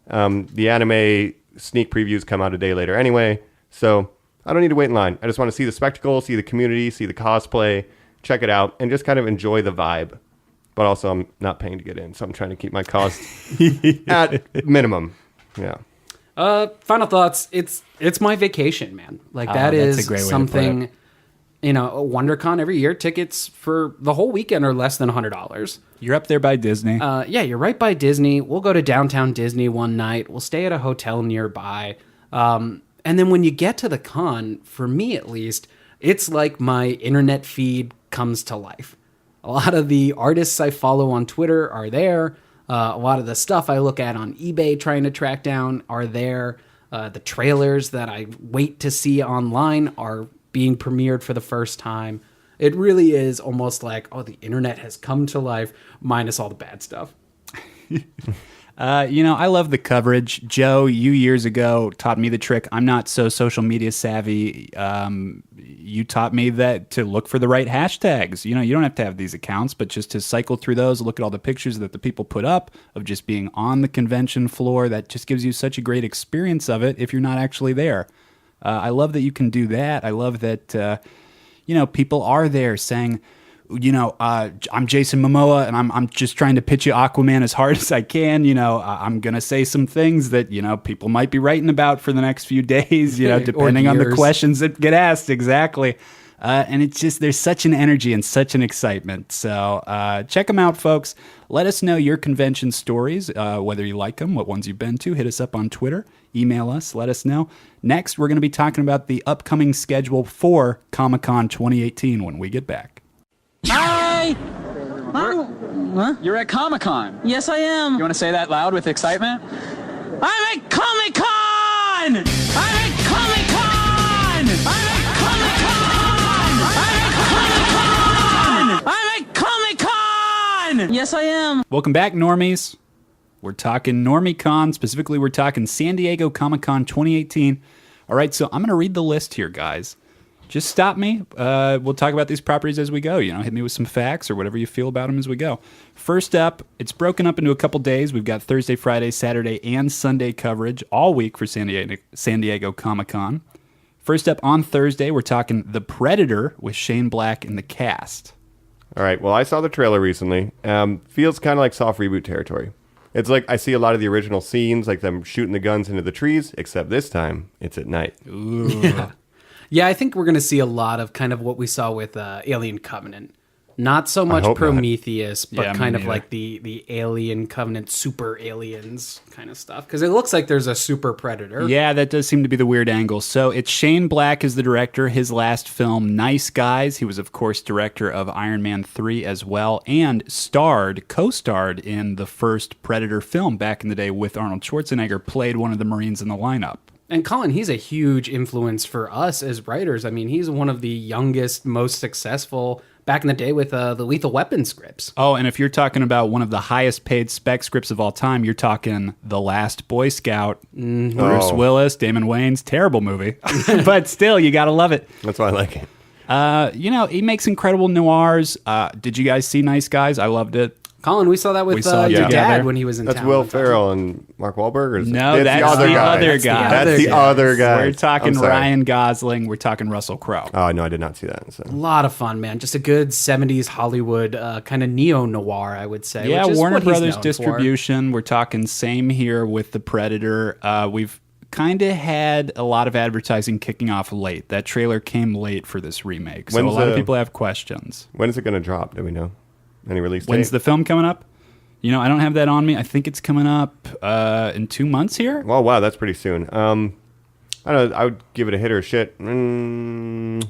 The anime sneak previews come out a day later anyway. So I don't need to wait in line. I just want to see the spectacle, see the community, see the cosplay, check it out, and just kind of enjoy the vibe. But also, I'm not paying to get in, so I'm trying to keep my costs at minimum. Yeah. Final thoughts. It's my vacation, man. Like that is something. You know, WonderCon every year. Tickets for the whole weekend are less than $100. You're up there by Disney. Yeah, you're right by Disney. We'll go to downtown Disney one night. We'll stay at a hotel nearby. And then when you get to the con, for me at least, it's like my internet feed comes to life. A lot of the artists I follow on Twitter are there. A lot of the stuff I look at on eBay trying to track down are there. The trailers that I wait to see online are being premiered for the first time. It really is almost like, oh, the internet has come to life, minus all the bad stuff. I love the coverage. Joe, you years ago taught me the trick. I'm not so social media savvy. You taught me that to look for the right hashtags. You don't have to have these accounts, but just to cycle through those, look at all the pictures that the people put up of just being on the convention floor. That just gives you such a great experience of it if you're not actually there. I love that you can do that. I love that, people are there saying, I'm Jason Momoa, and I'm just trying to pitch you Aquaman as hard as I can. I'm going to say some things that, people might be writing about for the next few days, depending on the questions that get asked. Exactly. And it's just, there's such an energy and such an excitement. So check them out, folks. Let us know your convention stories, whether you like them, what ones you've been to. Hit us up on Twitter. Email us. Let us know. Next, we're going to be talking about the upcoming schedule for Comic-Con 2018 when we get back. Hi! Huh? You're at Comic-Con. Yes, I am. You want to say that loud with excitement? I'm at Comic-Con! I'm at Comic-Con! I'm at Comic-Con! I'm at Comic-Con! I'm at Comic-Con! Yes, I am. Welcome back, Normies. We're talking NORMIE CON. Specifically, we're talking San Diego Comic-Con 2018. All right, so I'm going to read the list here, guys. Just stop me. We'll talk about these properties as we go. Hit me with some facts or whatever you feel about them as we go. First up, it's broken up into a couple days. We've got Thursday, Friday, Saturday, and Sunday coverage all week for San Diego Comic-Con. First up on Thursday, we're talking The Predator with Shane Black in the cast. All right. Well, I saw the trailer recently. Feels kind of like soft reboot territory. It's like I see a lot of the original scenes, like them shooting the guns into the trees, except this time it's at night. Ooh. Yeah, I think we're going to see a lot of kind of what we saw with Alien Covenant. Not so much Prometheus, but kind of like the Alien Covenant super aliens kind of stuff. Because it looks like there's a super predator. Yeah, that does seem to be the weird angle. So it's Shane Black as the director. His last film, Nice Guys. He was, of course, director of Iron Man 3 as well, and co-starred in the first Predator film back in the day with Arnold Schwarzenegger, played one of the Marines in the lineup. And Colin, he's a huge influence for us as writers. I mean, he's one of the youngest, most successful back in the day with the Lethal Weapon scripts. Oh, and if you're talking about one of the highest paid spec scripts of all time, you're talking The Last Boy Scout, Bruce Willis, Damon Wayans. Terrible movie. But still, you got to love it. That's why I like it. He makes incredible noirs. Did you guys see Nice Guys? I loved it. Colin, we saw that with your dad when he was in town. That's Will Ferrell and Mark Wahlberg? Or is no, that's the other guy. That's the other guy. We're talking Ryan Gosling. We're talking Russell Crowe. Oh, no, I did not see that. So. A lot of fun, man. Just a good 70s Hollywood kind of neo-noir, I would say. Yeah, which is Warner what he's Brothers known distribution. We're talking same here with The Predator. We've kind of had a lot of advertising kicking off late. That trailer came late for this remake. So a lot of people have questions. When is it going to drop? Do we know? Any release date? When's the film coming up? I don't have that on me. I think it's coming up in 2 months here. Oh, wow, that's pretty soon. I don't know. I would give it a hit or a shit. Because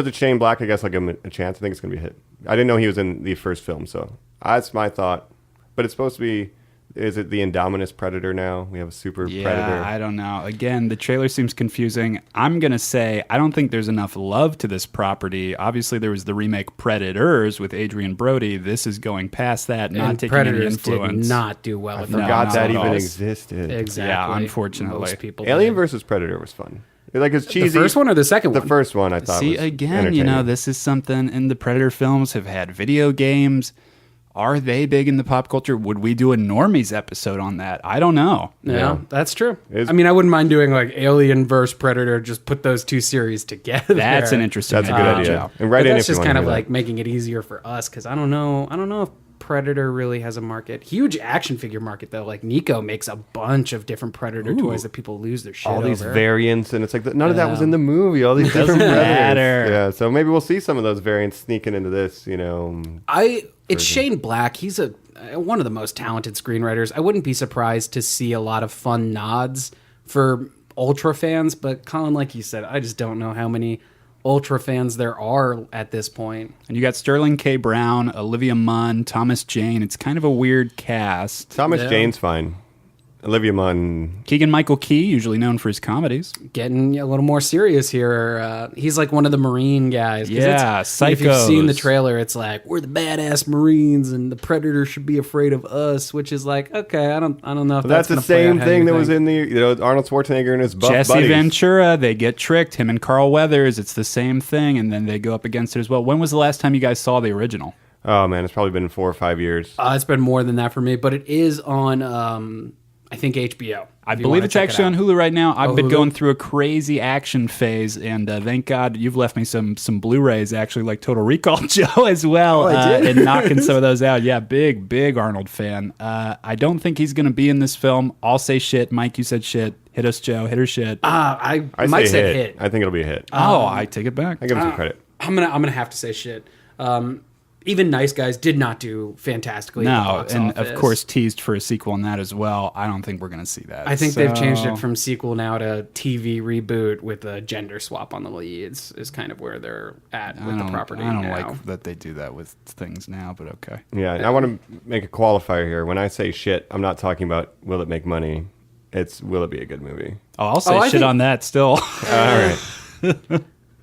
it's Shane Black, I guess I'll give him a chance. I think it's going to be a hit. I didn't know he was in the first film, so that's my thought. But it's supposed to be... Is it the Indominus Predator now? We have a super predator. I don't know. Again, the trailer seems confusing. I'm going to say I don't think there's enough love to this property. Obviously, there was the remake Predators with Adrian Brody. This is going past that, not taking any influence. Did not do well. I forgot that even existed. Exactly. Yeah, unfortunately. Most people Alien versus Predator was fun. Like it's cheesy. The first one or the second one? The first one I thought was again, this is something, and the Predator films have had video games. Are they big in the pop culture? Would we do a Normies episode on that? I don't know. Yeah, that's true. I mean, I wouldn't mind doing like Alien versus Predator. Just put those two series together. That's an interesting. That's a good idea. And right in that's if just you kind of like making it easier for us because I don't know if Predator really has a market. Huge action figure market though. Like Nico makes a bunch of different Predator toys that people lose their shit all these over. variants, and it's like none of that was in the movie. All these different Predators. Yeah, so maybe we'll see some of those variants sneaking into this. It's Shane Black. He's one of the most talented screenwriters. I wouldn't be surprised to see a lot of fun nods for Ultra fans, but Colin, like you said, I just don't know how many Ultra fans there are at this point. And you got Sterling K. Brown, Olivia Munn, Thomas Jane. It's kind of a weird cast. Thomas Jane's fine. Olivia Munn. Keegan-Michael Key, usually known for his comedies. Getting a little more serious here. He's like one of the Marine guys. 'Cause Yeah, if you've seen the psychos. trailer, it's like we're the badass Marines, and the Predator should be afraid of us. Which is like, okay, I don't know if That's the gonna play same out how thing you that was think. in the Arnold Schwarzenegger and his buff Jesse buddies. Ventura, they get tricked. Him and Carl Weathers, it's the same thing, and then they go up against it as well. When was the last time you guys saw the original? Oh man, it's probably been 4 or 5 years. It's been more than that for me, but it is on, I think, HBO. I believe it's actually on Hulu right now. I've been Hulu? going through a crazy action phase, and thank God you've left me some Blu-rays, actually, like Total Recall Joe as well, and knocking some of those out. Yeah, big Arnold fan. I don't think he's going to be in this film. I'll say shit. Mike, you said shit. Hit us, Joe. Hit her shit. I I might say say hit. I think it'll be a hit. I take it back. I give him some credit. I'm gonna have to say shit. Even Nice Guys did not do fantastically. at the No, box and office. of course teased for a sequel in that as well. I don't think we're going to see that. I think they've changed So- it from sequel now to TV reboot with a gender swap on the leads. Is kind of where they're at with the property. I don't now. like that they do that with things now, but okay. Yeah, and I want to make a qualifier here. When I say shit, I'm not talking about will it make money. It's will it be a good movie. Oh, I'll say I shit think- on that still. All right.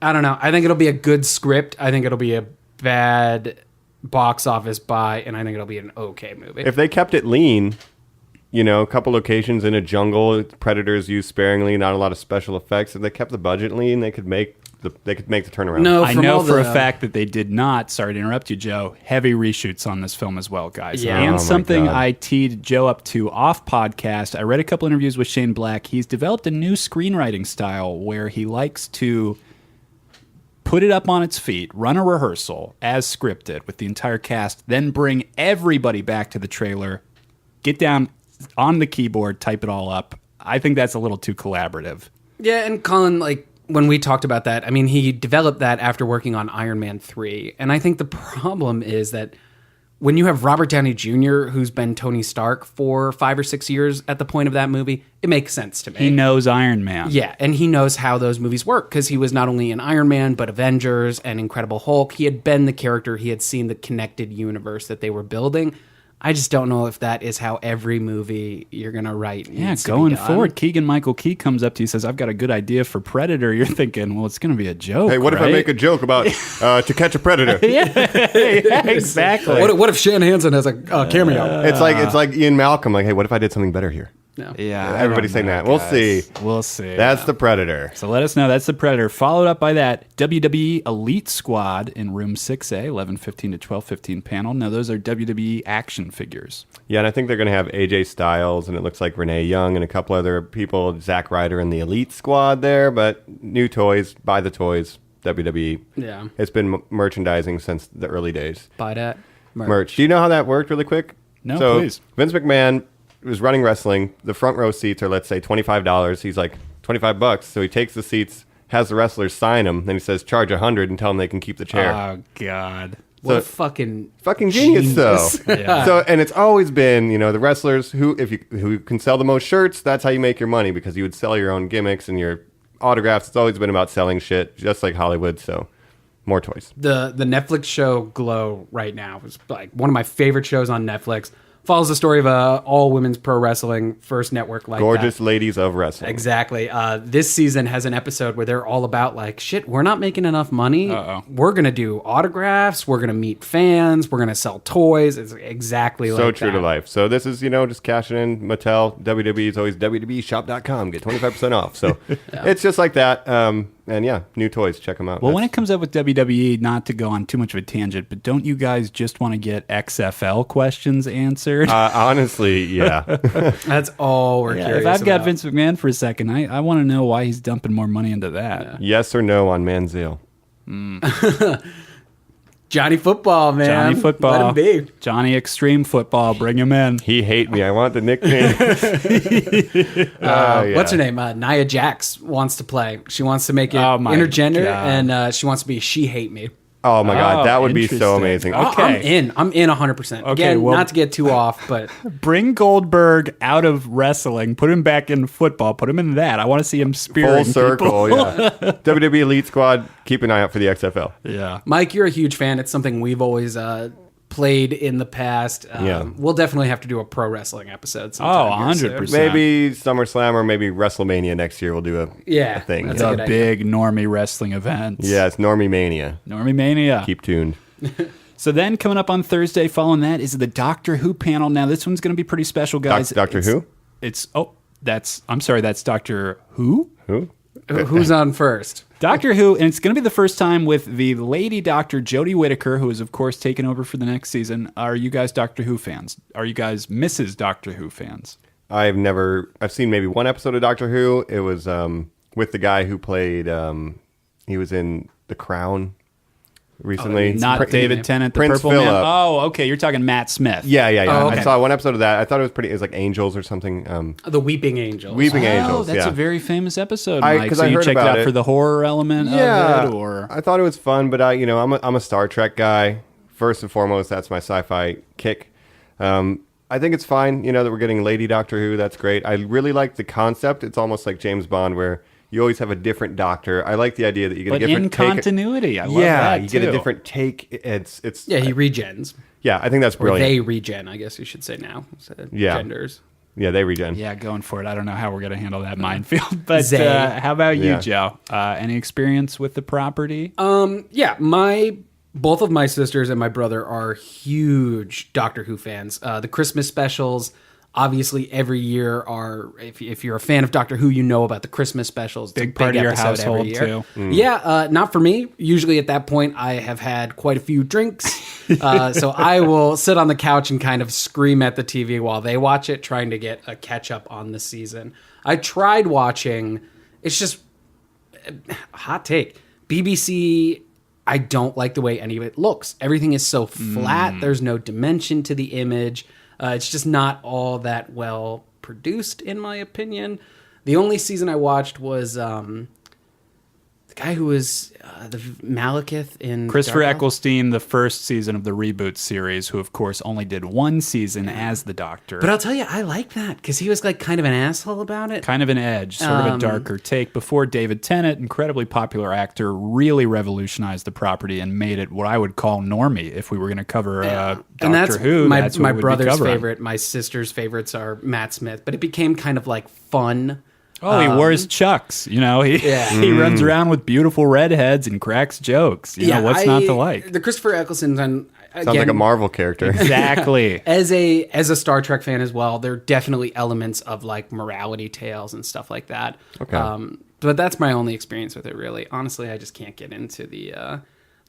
I don't know. I think it'll be a good script. I think it'll be a bad box office buy, and I think it'll be an okay movie. If they kept it lean, a couple locations in a jungle, predators used sparingly, not a lot of special effects. If they kept the budget lean, they could make the turnaround. No, I from know all for the- a fact that they did not, sorry to interrupt you, Joe, heavy reshoots on this film as well, guys. Yeah. And Oh, my something God. I teed Joe up to off podcast, I read a couple interviews with Shane Black. He's developed a new screenwriting style where he likes to put it up on its feet, run a rehearsal as scripted with the entire cast, then bring everybody back to the trailer, get down on the keyboard, type it all up. I think that's a little too collaborative. Yeah, and Colin, like, when we talked about that, I mean, he developed that after working on Iron Man 3. And I think the problem is that when you have Robert Downey Jr., who's been Tony Stark for 5 or 6 years at the point of that movie, it makes sense to me. He knows Iron Man. Yeah, and he knows how those movies work because he was not only in Iron Man, but Avengers and Incredible Hulk. He had been the character. He had seen the connected universe that they were building. I just don't know if that is how every movie you're going to write Yeah, needs to be going done. forward, Keegan-Michael Key comes up to you and says, I've got a good idea for Predator. You're thinking, well, it's going to be a joke, Hey, what if I right? make a joke about To Catch a Predator? Yeah, exactly. What if Shan Hansen has a cameo? It's like Ian Malcolm. Like, hey, what if I did something better here? Yeah, I Everybody's don't saying know, that. We'll guys. see. We'll see. That's the Predator. So let us know. That's the Predator. Followed up by that WWE Elite Squad in room 6A, 11:15 to 12:15 panel. Now, those are WWE action figures. Yeah, and I think they're going to have AJ Styles, and it looks like Renee Young and a couple other people, Zack Ryder and the Elite Squad there, but new toys, buy the toys, WWE. Yeah. It's been merchandising since the early days. Buy that. Merch. Do you know how that worked really quick? No, so please. Vince McMahon was running wrestling. The front row seats are, let's say, $25. He's like, $25. So he takes the seats, has the wrestlers sign them, then he says, charge $100 and tell them they can keep the chair. Oh, God. What a So- fucking Fucking genius, though. Yeah. So, and it's always been, the wrestlers who can sell the most shirts, that's how you make your money, because you would sell your own gimmicks and your autographs. It's always been about selling shit, just like Hollywood. So, more toys. the Netflix show Glow right now is like one of my favorite shows on Netflix. Follows the story of all women's pro wrestling, first network like Gorgeous that. ladies of wrestling. Exactly. This season has an episode where they're all about like, shit, we're not making enough money. We're going to do autographs. We're going to meet fans. We're going to sell toys. It's exactly So like true that. to life. So this is, just cashing in. Mattel, WWE is always WWEshop.com. Get 25% off. So it's just like that. And yeah, new toys. Check them out. Well, when it comes up with WWE, not to go on too much of a tangent, but don't you guys just want to get XFL questions answered? honestly, yeah. That's all we're Yeah, curious if I've got about. Vince McMahon for a second, I want to know why he's dumping more money into that. Yes or no on Manziel? Johnny Football, man. Johnny Football. Let him be. Johnny Extreme Football. Bring him in. He hate me. I want the nickname. Yeah. What's her name? Nia Jax wants to play. She wants to make it Oh, my intergender, God. and she wants to be She Hate Me. Oh my God, that would be so interesting. amazing. Okay. I'm in 100%. Okay, Again, well- not to get too off, but Bring Goldberg out of wrestling. Put him back in football. Put him in that. I want to see him spearing Full circle, people. yeah. WWE Elite Squad. Keep an eye out for the XFL. Yeah. Mike, you're a huge fan. It's something we've always played in the past. We'll definitely have to do a pro wrestling episode sometime. 100%. Maybe SummerSlam or maybe WrestleMania next year. We'll do a thing. That's The a good big normie wrestling events. Yeah, it's Normie Mania. Normie Mania. Keep tuned. So then coming up on Thursday following that is the Doctor Who panel. Now this one's going to be pretty special, guys. Doctor Who? I'm sorry, that's Doctor Who? Who? Who's on first? Doctor Who, and it's going to be the first time with the lady Doctor Jodie Whittaker, who is, of course, taken over for the next season. Are you guys Doctor Who fans? Are you guys Mrs. Doctor Who fans? I've seen maybe one episode of Doctor Who. It was with the guy who played, he was in The Crown recently. Not David Tennant, the Prince Purple Philip. Man? Oh, okay, you're talking Matt Smith. Yeah. Oh, okay. I saw one episode of that. I thought it was like Angels or something. The Weeping Angels. Weeping Oh, Angels, that's yeah. a very famous episode, Mike. 'cause So I you heard checked it about out it. for the horror element of it, or I thought it was fun, but I'm a Star Trek guy. First and foremost, that's my sci-fi kick. I think it's fine, that we're getting Lady Doctor Who. That's great. I really like the concept. It's almost like James Bond, where you always have a different doctor. I like the idea that you get but a different in take. continuity. I love that you too. get a different take. It's He regens. yeah. I think that's Or brilliant. they regen, I guess you should say now. Instead of genders. Yeah, they regen. Yeah, going for it. I don't know how we're going to handle that minefield. But Zay. how about you, Yeah. Joe? Any experience with the property? Both of my sisters and my brother are huge Doctor Who fans. The Christmas specials, obviously, every year are. If you're a fan of Doctor Who, you know about the Christmas specials. It's a Big part of your episode household, every year. too. Yeah, not for me. Usually at that point, I have had quite a few drinks, so I will sit on the couch and kind of scream at the TV while they watch it, trying to get a catch up on the season. I tried watching. It's just hot take. BBC. I don't like the way any of it looks. Everything is so flat. There's no dimension to the image. It's just not all that well produced, in my opinion. The only season I watched was the guy who was the Malekith in Christopher Dark Elf. Eccleston, the first season of the reboot series, who, of course, only did one season as the Doctor. But I'll tell you, I like that because he was like kind of an asshole about it. Kind of an edge, sort of a darker take. Before David Tennant, incredibly popular actor, really revolutionized the property and made it what I would call normie. If we were going to cover Doctor And that's Who, my, that's what my we'd be brother's covering. favorite. My sister's favorites are Matt Smith, but it became kind of like fun. Oh, he wears chucks. He he runs around with beautiful redheads and cracks jokes. What's not to like? The Christopher Eccleston, and Sounds like a Marvel character. Exactly. as a Star Trek fan as well, there are definitely elements of like morality tales and stuff like that. Okay. But that's my only experience with it, really. Honestly, I just can't get into the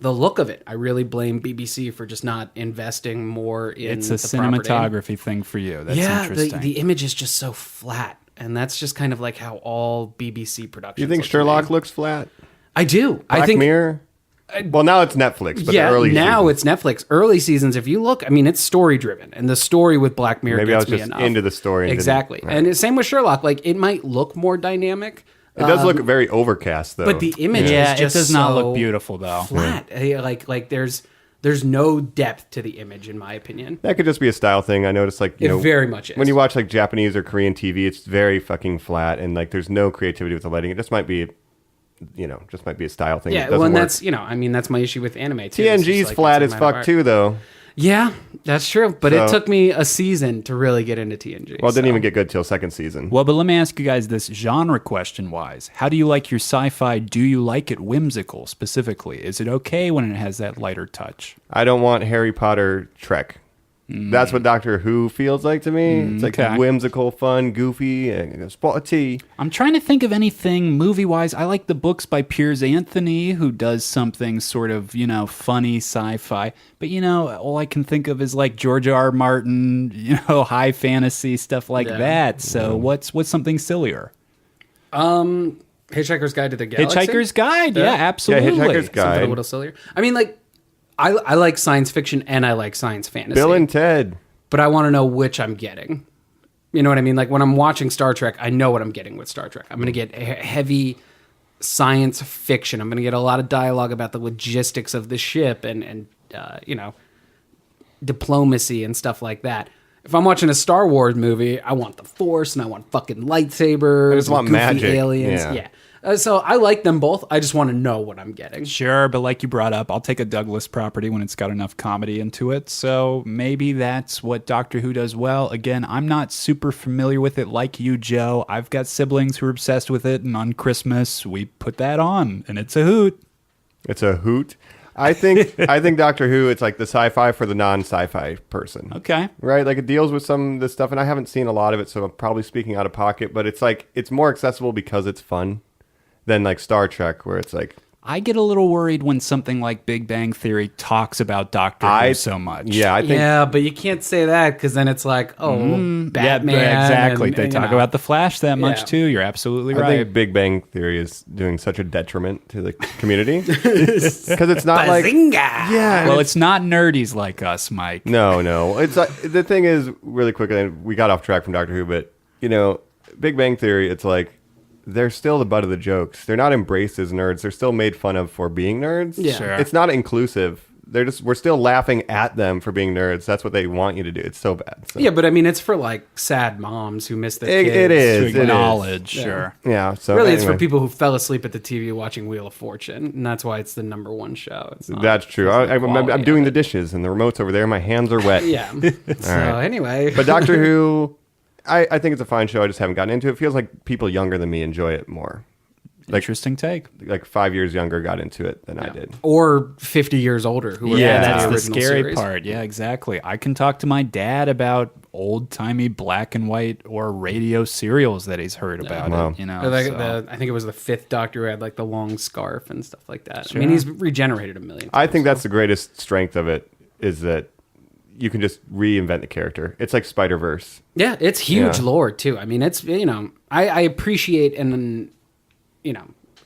look of it. I really blame BBC for just not investing more in It's a the property. cinematography thing for you. That's interesting. the image is just so flat. And that's just kind of like how all BBC productions. You think look Sherlock to me. looks flat? I do. Black I think Mirror? Well, now it's Netflix, but yeah, the early now seasons. it's Netflix. Early seasons, if you look, I mean, it's story driven, and the story with Black Mirror Maybe I gets was me just enough. into the story. And Exactly, didn't- right. and the same with Sherlock. Like, it might look more dynamic. It does look very overcast, though. But the image Yeah, is it just does not so look beautiful, though. Flat. Like there's no depth to the image, in my opinion. That could just be a style thing. I noticed, like, It very much is. When you watch, like, Japanese or Korean TV, it's very fucking flat, and, like, there's no creativity with the lighting. It just might be, a style thing. Yeah, that doesn't well, and work. that's that's my issue with anime too. It's just TNG's like, flat it's as a matter of fuck, art. too, though. Yeah, that's true. But So- it took me a season to really get into TNG. Well, it didn't so. even get good till second season. Well, but let me ask you guys this genre question wise. How do you like your sci-fi? Do you like it whimsical specifically? Is it okay when it has that lighter touch? I don't want Harry Potter Trek. That's what Doctor Who feels like to me. It's like okay. whimsical, fun, goofy, a spot of tea. I'm trying to think of anything movie-wise. I like the books by Piers Anthony, who does something sort of, funny sci-fi. But, all I can think of is like George R. R. Martin, high fantasy, stuff like that. So what's something sillier? Hitchhiker's Guide to the Galaxy. Hitchhiker's Guide. Yeah, absolutely. Hitchhiker's Guide. Something a little sillier. I mean, like, I like science fiction and I like science fantasy. Bill and Ted. but I want to know which I'm getting. You know what I mean? Like when I'm watching Star Trek, I know what I'm getting with Star Trek. I'm going to get heavy science fiction. I'm going to get a lot of dialogue about the logistics of the ship and diplomacy and stuff like that. If I'm watching a Star Wars movie, I want the Force and I want fucking lightsabers. I just want and goofy magic. aliens. Yeah. Yeah. So I like them both. I just want to know what I'm getting. Sure, but like you brought up, I'll take a Douglas property when it's got enough comedy into it. So maybe that's what Doctor Who does well. Again, I'm not super familiar with it like you, Joe. I've got siblings who are obsessed with it, and on Christmas we put that on, and it's a hoot. It's a hoot. I think Doctor Who, it's like the sci-fi for the non-sci-fi person. Okay. Right? Like it deals with some of this stuff, and I haven't seen a lot of it, so I'm probably speaking out of pocket, but it's like it's more accessible because it's fun than like Star Trek, where it's like I get a little worried when something like Big Bang Theory talks about Doctor Who so much. Yeah, I think but you can't say that because then it's like, Batman. Yeah, exactly. and, They you talk know. about the Flash that much Yeah. too. You're absolutely I right. think Big Bang Theory is doing such a detriment to the community because it's not like yeah. Well, it's not nerdies like us, Mike. No. It's the thing is really quickly. And we got off track from Doctor Who, but Big Bang Theory. It's like they're still the butt of the jokes. They're not embraced as nerds. They're still made fun of for being nerds. Yeah. Sure. It's not inclusive. We're still laughing at them for being nerds. That's what they want you to do. It's so bad. So. Yeah, but I mean, it's for like sad moms who miss their kids. It is. To acknowledge, sure. Yeah. So Really, it's for anyway. people who fell asleep at the TV watching Wheel of Fortune, and that's why it's the #1 show. It's not, That's true. it's not the I'm quality doing of the it. dishes and the remote's over there. My hands are wet. Yeah. So anyway, But Doctor Who, I think it's a fine show. I just haven't gotten into it. It feels like people younger than me enjoy it more. Interesting take. Like 5 years younger got into it than I did. or 50 years older who were Yeah, fans of that's the original scary series. part. Yeah, exactly. I can talk to my dad about old-timey black and white or radio serials that he's heard about Wow. it, Or like so. I think it was the 5th Doctor who had like the long scarf and stuff like that. I mean, he's regenerated a million times. I think that's the greatest strength of it is that you can just reinvent the character. It's like Spider-Verse. Yeah, it's huge Yeah. lore too. I mean, it's I appreciate and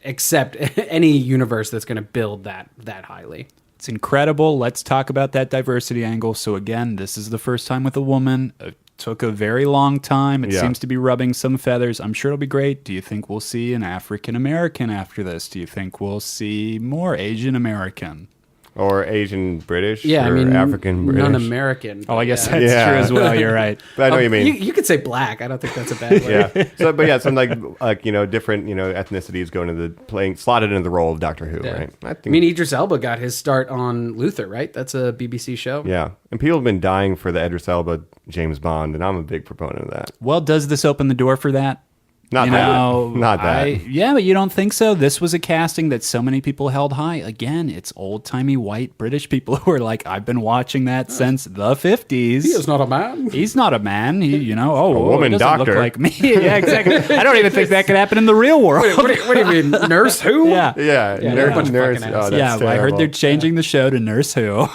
accept any universe that's going to build that highly. It's incredible. Let's talk about that diversity angle. So again, this is the first time with a woman. It took a very long time. It Yeah. seems to be rubbing some feathers. I'm sure it'll be great. Do you think we'll see an African American after this? Do you think we'll see more Asian American? Or Asian British. Yeah, I or mean, African British. non-American. Oh, I guess yeah. that's Yeah. true as well. You're right. But I know what you mean. You could say black. I don't think that's a bad word. Yeah. So, but yeah, some different ethnicities going into slotted into the role of Doctor Who, Yeah. right? I mean, Idris Elba got his start on Luther, right? That's a BBC show. yeah, and people have been dying for the Idris Elba James Bond, and I'm a big proponent of that. Well, does this open the door for that? Not that. Not that. Yeah, but you don't think so? This was a casting that so many people held high. Again, it's old-timey white British people who are like, I've been watching that since the 50s. He is not a man. He's not a man. He, woman he doesn't doctor. look like me. Yeah, exactly. I don't even think that could happen in the real world. What do you mean, Nurse Who? Yeah. Yeah, they're a bunch of nurse. fucking Oh, assholes. that's Yeah, well, I heard terrible. they're changing the show to Nurse Who.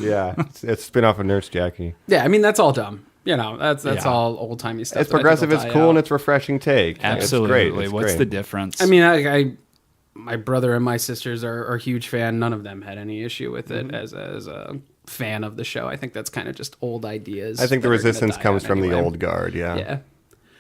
Yeah, it's a spin-off of Nurse Jackie. Yeah, I mean, that's all dumb. That's Yeah. all old timey stuff. It's that I think progressive, will it's die cool, out. and it's refreshing take. Absolutely. It's great. It's What's great. the difference? I mean, my brother and my sisters are huge fan. None of them had any issue with it Mm-hmm. as a fan of the show. I think that's kind of just old ideas. I think the that are gonna resistance die comes out from the anyway. old guard, yeah. Yeah.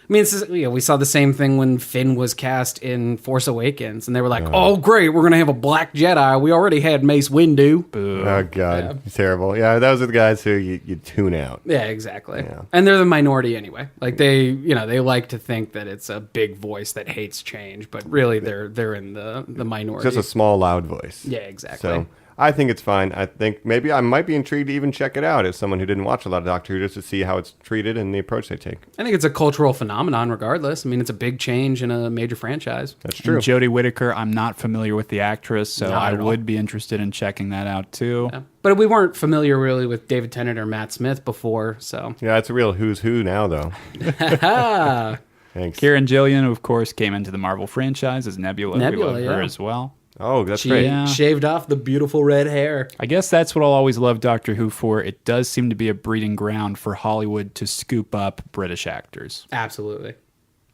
I mean, we saw the same thing when Finn was cast in Force Awakens, and they were like, "Oh, great, we're gonna have a black Jedi. We already had Mace Windu." Oh, God. It's terrible. Yeah, those are the guys who you tune out. Yeah, exactly. Yeah. And they're the minority anyway. Like they like to think that it's a big voice that hates change, but really they're in the minority. Just a small, loud voice. Yeah, exactly. So I think it's fine. I think maybe I might be intrigued to even check it out as someone who didn't watch a lot of Doctor Who just to see how it's treated and the approach they take. I think it's a cultural phenomenon regardless. I mean, it's a big change in a major franchise. That's true. And Jodie Whittaker, I'm not familiar with the actress, so Not I at all. would be interested in checking that out too. Yeah. But we weren't familiar really with David Tennant or Matt Smith before, so. Yeah, it's a real who's who now, though. Ah, Thanks. Kieran Gillian, of course, came into the Marvel franchise as Nebula. Nebula, We love her yeah. as well. Oh, that's she great. Yeah. shaved off the beautiful red hair. I guess that's what I'll always love Doctor Who for. It does seem to be a breeding ground for Hollywood to scoop up British actors. Absolutely.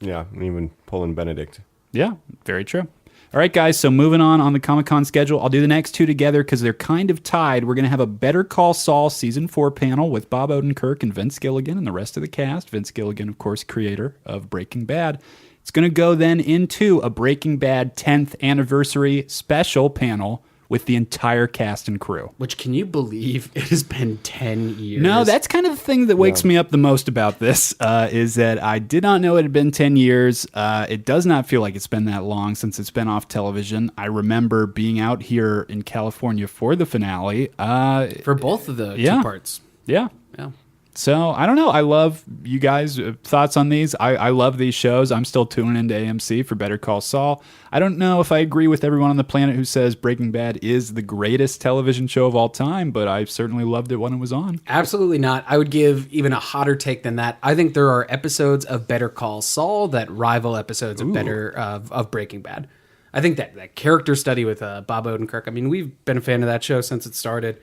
Yeah, and even pulling Benedict. Yeah, very true. All right, guys, so moving on the Comic-Con schedule. I'll do the next two together because they're kind of tied. We're going to have a Better Call Saul Season 4 panel with Bob Odenkirk and Vince Gilligan and the rest of the cast. Vince Gilligan, of course, creator of Breaking Bad. It's going to go then into a Breaking Bad 10th anniversary special panel with the entire cast and crew. Which, can you believe it has been 10 years? No, that's kind of the thing that wakes me up the most about this, is that I did not know it had been 10 years. It does not feel like it's been that long since it's been off television. I remember being out here in California for the finale. For both of the two parts. Yeah. Yeah. So, I don't know. I love you guys' thoughts on these. I love these shows. I'm still tuning into AMC for Better Call Saul. I don't know if I agree with everyone on the planet who says Breaking Bad is the greatest television show of all time, but I certainly loved it when it was on. Absolutely not. I would give even a hotter take than that. I think there are episodes of Better Call Saul that rival episodes of Breaking Bad. I think that character study with Bob Odenkirk, I mean, we've been a fan of that show since it started.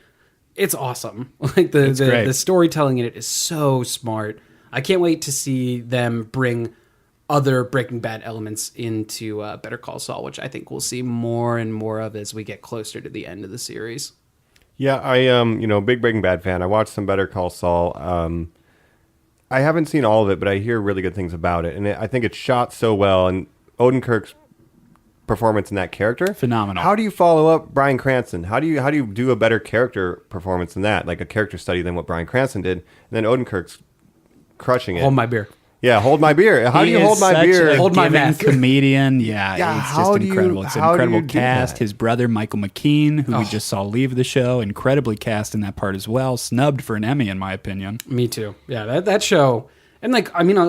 It's awesome. Like the storytelling in it is so smart. I can't wait to see them bring other Breaking Bad elements into Better Call Saul, which I think we'll see more and more of as we get closer to the end of the series. Yeah, I big Breaking Bad fan. I watched some Better Call Saul. I haven't seen all of it, but I hear really good things about it, and I think it's shot so well. And Odenkirk's performance in that character, phenomenal. How do you follow up Bryan Cranston? How do you do a better character performance than that, like a character study than what Bryan Cranston did? And then Odenkirk's crushing it. Hold my beer. Yeah, hold my beer. How do you hold my beer? Hold my mouth. Comedian. Yeah, it's just incredible. It's an incredible cast. His brother Michael McKean, who we just saw leave the show, incredibly cast in that part as well. Snubbed for an Emmy, in my opinion. Me too. Yeah, that show. And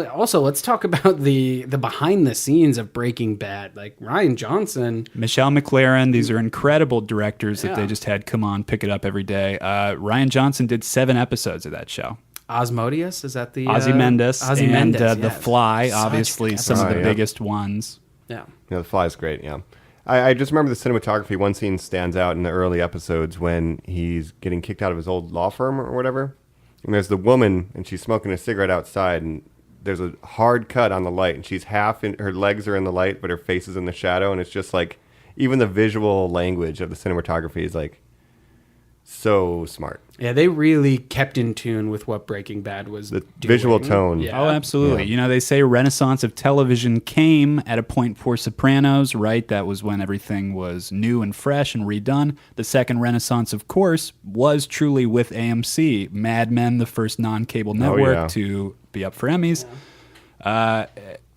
also let's talk about the behind the scenes of Breaking Bad. Like Rian Johnson, Michelle MacLaren, these are incredible directors that they just had come on, pick it up every day. Rian Johnson did 7 episodes of that show. Osmodeus, is that the Ozymandias and The Fly, Such obviously some of the biggest ones. Yeah, The Fly is great. Yeah, I just remember the cinematography. One scene stands out in the early episodes when he's getting kicked out of his old law firm or whatever. And there's the woman, and she's smoking a cigarette outside, and there's a hard cut on the light, and she's her legs are in the light, but her face is in the shadow, and it's just like, even the visual language of the cinematography is like so smart. Yeah, they really kept in tune with what Breaking Bad was doing. Visual tone. Yeah. Oh, absolutely. Yeah. They say renaissance of television came at a point for Sopranos, right? That was when everything was new and fresh and redone. The second renaissance, of course, was truly with AMC. Mad Men, the first non-cable network to be up for Emmys. Yeah.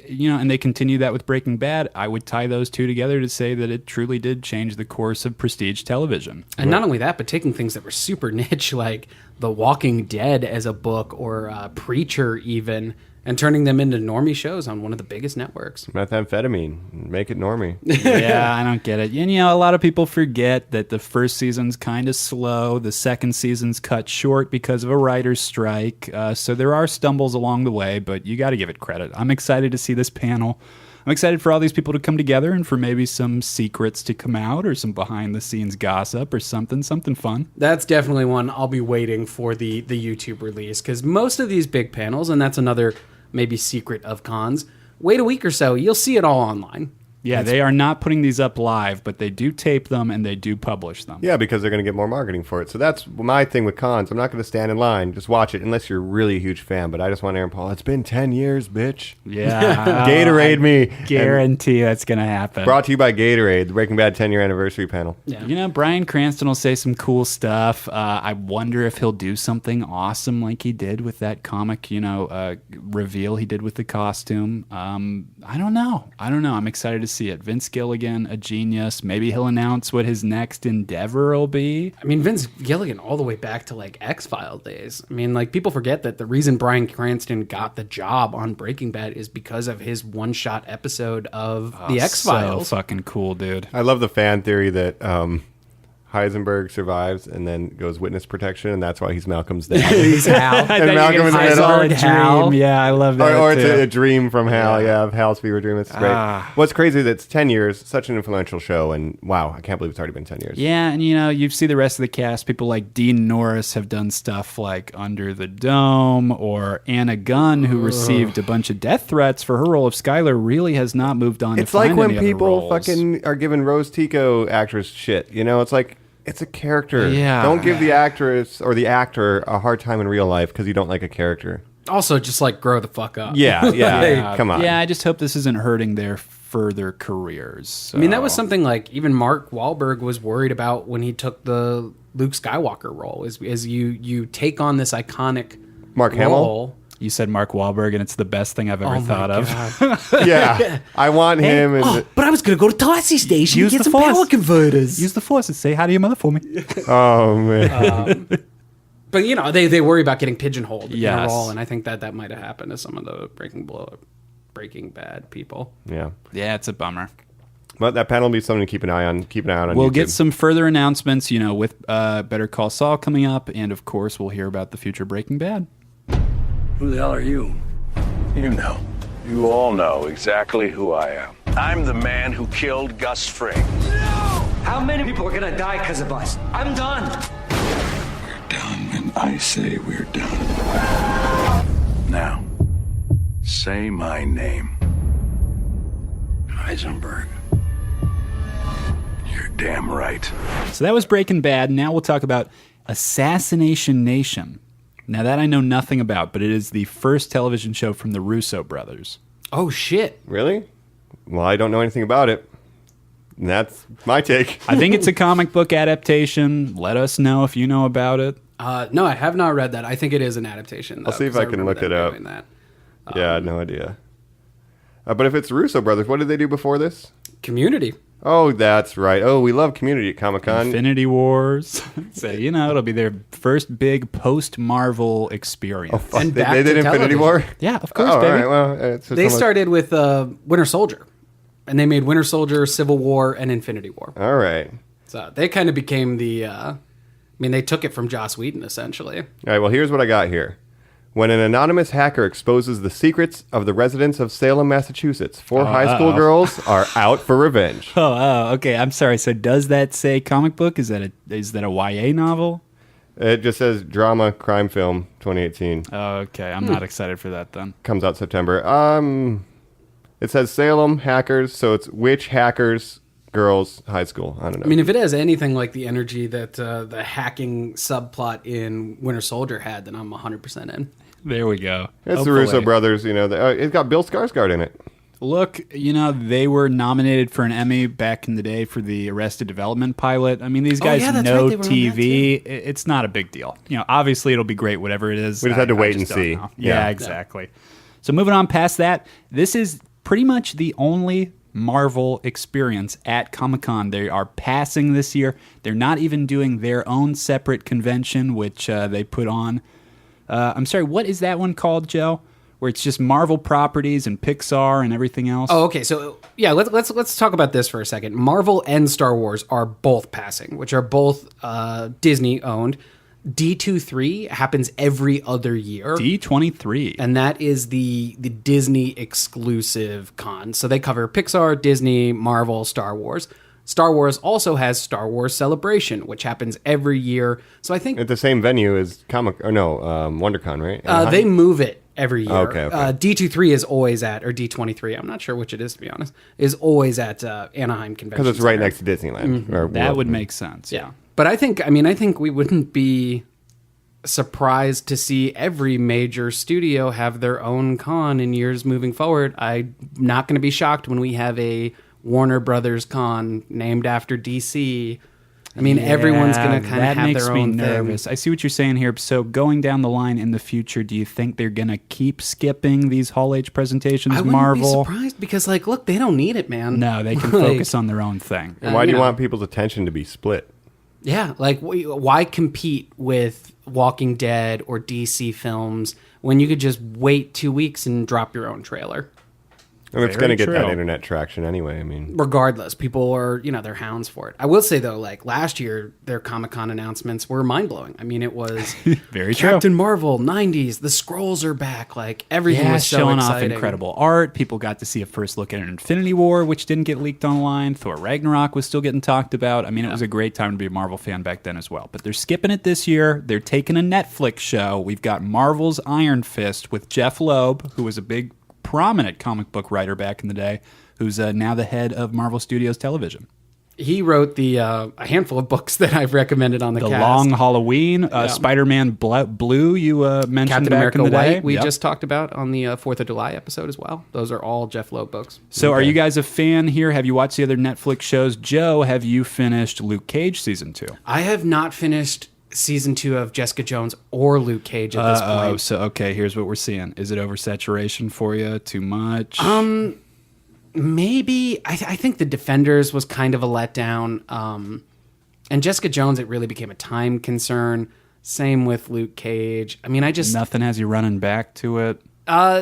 And they continue that with Breaking Bad. I would tie those two together to say that it truly did change the course of prestige television. And not only that, but taking things that were super niche, like The Walking Dead as a book or Preacher even, and turning them into normie shows on one of the biggest networks. Methamphetamine. Make it normie. Yeah, I don't get it. And, a lot of people forget that the first season's kind of slow. The second season's cut short because of a writer's strike. So there are stumbles along the way, but you got to give it credit. I'm excited to see this panel. I'm excited for all these people to come together and for maybe some secrets to come out or some behind-the-scenes gossip or something fun. That's definitely one I'll be waiting for the YouTube release, because most of these big panels, and that's another maybe secret of cons, wait a week or so, you'll see it all online. Yeah, they are not putting these up live, but they do tape them and they do publish them. Yeah, because they're going to get more marketing for it. So that's my thing with cons. I'm not going to stand in line. Just watch it, unless you're really a huge fan. But I just want Aaron Paul. It's been 10 years, bitch. Yeah. Gatorade me. Guarantee that's going to happen. Brought to you by Gatorade, the Breaking Bad 10-year anniversary panel. Yeah. Bryan Cranston will say some cool stuff. I wonder if he'll do something awesome like he did with that comic, reveal he did with the costume. I don't know. I'm excited to see it. Vince Gilligan, a genius. Maybe he'll announce what his next endeavor will be. I mean, Vince Gilligan all the way back to X-Files days. I mean, people forget that the reason Bryan Cranston got the job on Breaking Bad is because of his one-shot episode of the X-Files. So fucking cool, dude. I love the fan theory that Heisenberg survives and then goes witness protection, and that's why he's Malcolm's dad. He's Hal. And Malcolm in the middle. Hal. Yeah, I love that. Or it's a dream from Hal. Yeah, Hal's fever dream. It's great. What's crazy is it's 10 years, such an influential show, and wow, I can't believe it's already been 10 years. Yeah, and you see the rest of the cast. People like Dean Norris have done stuff like Under the Dome, or Anna Gunn, who received a bunch of death threats for her role of Skylar, really has not moved on. It's like when people fucking are giving Rose Tico actress shit. It's like, it's a character. Yeah. Don't give the actress or the actor a hard time in real life because you don't like a character. Also, just grow the fuck up. Yeah. Come on. Yeah, I just hope this isn't hurting their further careers. So. I mean, that was something like even Mark Wahlberg was worried about when he took the Luke Skywalker role. Is you take on this iconic Mark Hamill? You said Mark Wahlberg, and it's the best thing I've ever thought of. Yeah, I want him. But I was going to go to Taxi Station Use and get the some Force. power converters. Use the Force and say hi to your mother for me. Oh man. But you know, they worry about getting pigeonholed in a Yes. role, and I think that might have happened to some of the Breaking Bad people. Yeah. Yeah, it's a bummer. But that panel will be something to keep an eye on. Keep an eye on. We'll YouTube. get some further announcements, with Better Call Saul coming up, and of course, we'll hear about the future Breaking Bad. Who the hell are you? You know. You all know exactly who I am. I'm the man who killed Gus Fring. How many people are gonna die because of us? I'm done. We're done when I say we're done. Now, say my name. Heisenberg. You're damn right. So that was Breaking Bad. Now we'll talk about Assassination Nation. Now that I know nothing about, but it is the first television show from the Russo brothers. Oh shit! Really? Well, I don't know anything about it. And that's my take. I think it's a comic book adaptation. Let us know if you know about it. No, I have not read that. I think it is an adaptation. I'll see if I can look it up. Yeah, no idea. But if it's Russo brothers, what did they do before this? Community. Oh, that's right. Oh, we love Community at Comic-Con. Infinity Wars. So, it'll be their first big post-Marvel experience. Oh, fuck. And They back did to Infinity television. War? Yeah, of course, Oh, baby. all right. Well, They started with Winter Soldier, and they made Winter Soldier, Civil War, and Infinity War. All right. So they kind of became the. They took it from Joss Whedon essentially. All right, well, here's what I got here. When an anonymous hacker exposes the secrets of the residents of Salem, Massachusetts, four high school girls are out for revenge. Oh, okay. I'm sorry. So does that say comic book? Is that a YA novel? It just says drama, crime film, 2018. Oh, okay. I'm not excited for that then. Comes out September. It says Salem hackers, so it's witch hackers, girls, high school. I don't know. I mean, if it has anything like the energy that the hacking subplot in Winter Soldier had, then I'm 100% in. There we go. It's Hopefully. the Russo brothers, it's got Bill Skarsgård in it. Look, they were nominated for an Emmy back in the day for the Arrested Development pilot. I mean, these guys yeah, that's know right, they were on that TV. It's not a big deal. Obviously it'll be great, whatever it is. We just had to wait just and don't see. know. Yeah. Yeah, exactly. So moving on past that, this is pretty much the only Marvel experience at Comic-Con. They are passing this year. They're not even doing their own separate convention, which they put on. I'm sorry, what is that one called, Joe? Where it's just Marvel properties and Pixar and everything else? Oh, okay. So yeah, let's talk about this for a second. Marvel and Star Wars are both passing, which are both Disney owned. D23 happens every other year. D23. And that is the Disney exclusive con. So they cover Pixar, Disney, Marvel, Star Wars. Star Wars also has Star Wars Celebration, which happens every year. So I think At the same venue as WonderCon, right? they move it every year. Okay. D23 is always at, or D23, I'm not sure which it is, to be honest, is always at Anaheim Convention Because it's right Center. next to Disneyland. Or That would make sense. Yeah. But I think we wouldn't be surprised to see every major studio have their own con in years moving forward. I'm not going to be shocked when we have a Warner Brothers con named after DC. I mean, everyone's going to kind of have their own nervous. thing. I see what you're saying here. So going down the line in the future, do you think they're going to keep skipping these Hall H presentations, I wouldn't Marvel? be surprised because, look, they don't need it, man. No, they can Like, focus on their own thing. And why do you you know. want people's attention to be split? Yeah, why compete with Walking Dead or DC films when you could just wait 2 weeks and drop your own trailer? I mean, it's Very going to get that true. internet traction anyway. I mean, Regardless, people are, they're hounds for it. I will say, though, last year, their Comic-Con announcements were mind-blowing. I mean, it was Very true. Captain Marvel, 90s, the Skrulls are back. Everything Yeah, was so showing exciting. off incredible art. People got to see a first look at Infinity War, which didn't get leaked online. Thor Ragnarok was still getting talked about. I mean, it was a great time to be a Marvel fan back then as well. But they're skipping it this year. They're taking a Netflix show. We've got Marvel's Iron Fist with Jeff Loeb, who was a big, prominent comic book writer back in the day, who's now the head of Marvel Studios Television. He wrote a handful of books that I've recommended on the cast. Long Halloween, Spider-Man Blue. You mentioned Captain back America in the day. White. We just talked about on the 4th of July episode as well. Those are all Jeff Loeb books. So, are you guys a fan here? Have you watched the other Netflix shows? Joe, have you finished Luke Cage season 2? I have not finished season 2 of Jessica Jones or Luke Cage at this point. So okay, here's what we're seeing. Is it oversaturation for you? Too much? Maybe. I think The Defenders was kind of a letdown. And Jessica Jones, it really became a time concern. Same with Luke Cage. I mean, nothing has you running back to it.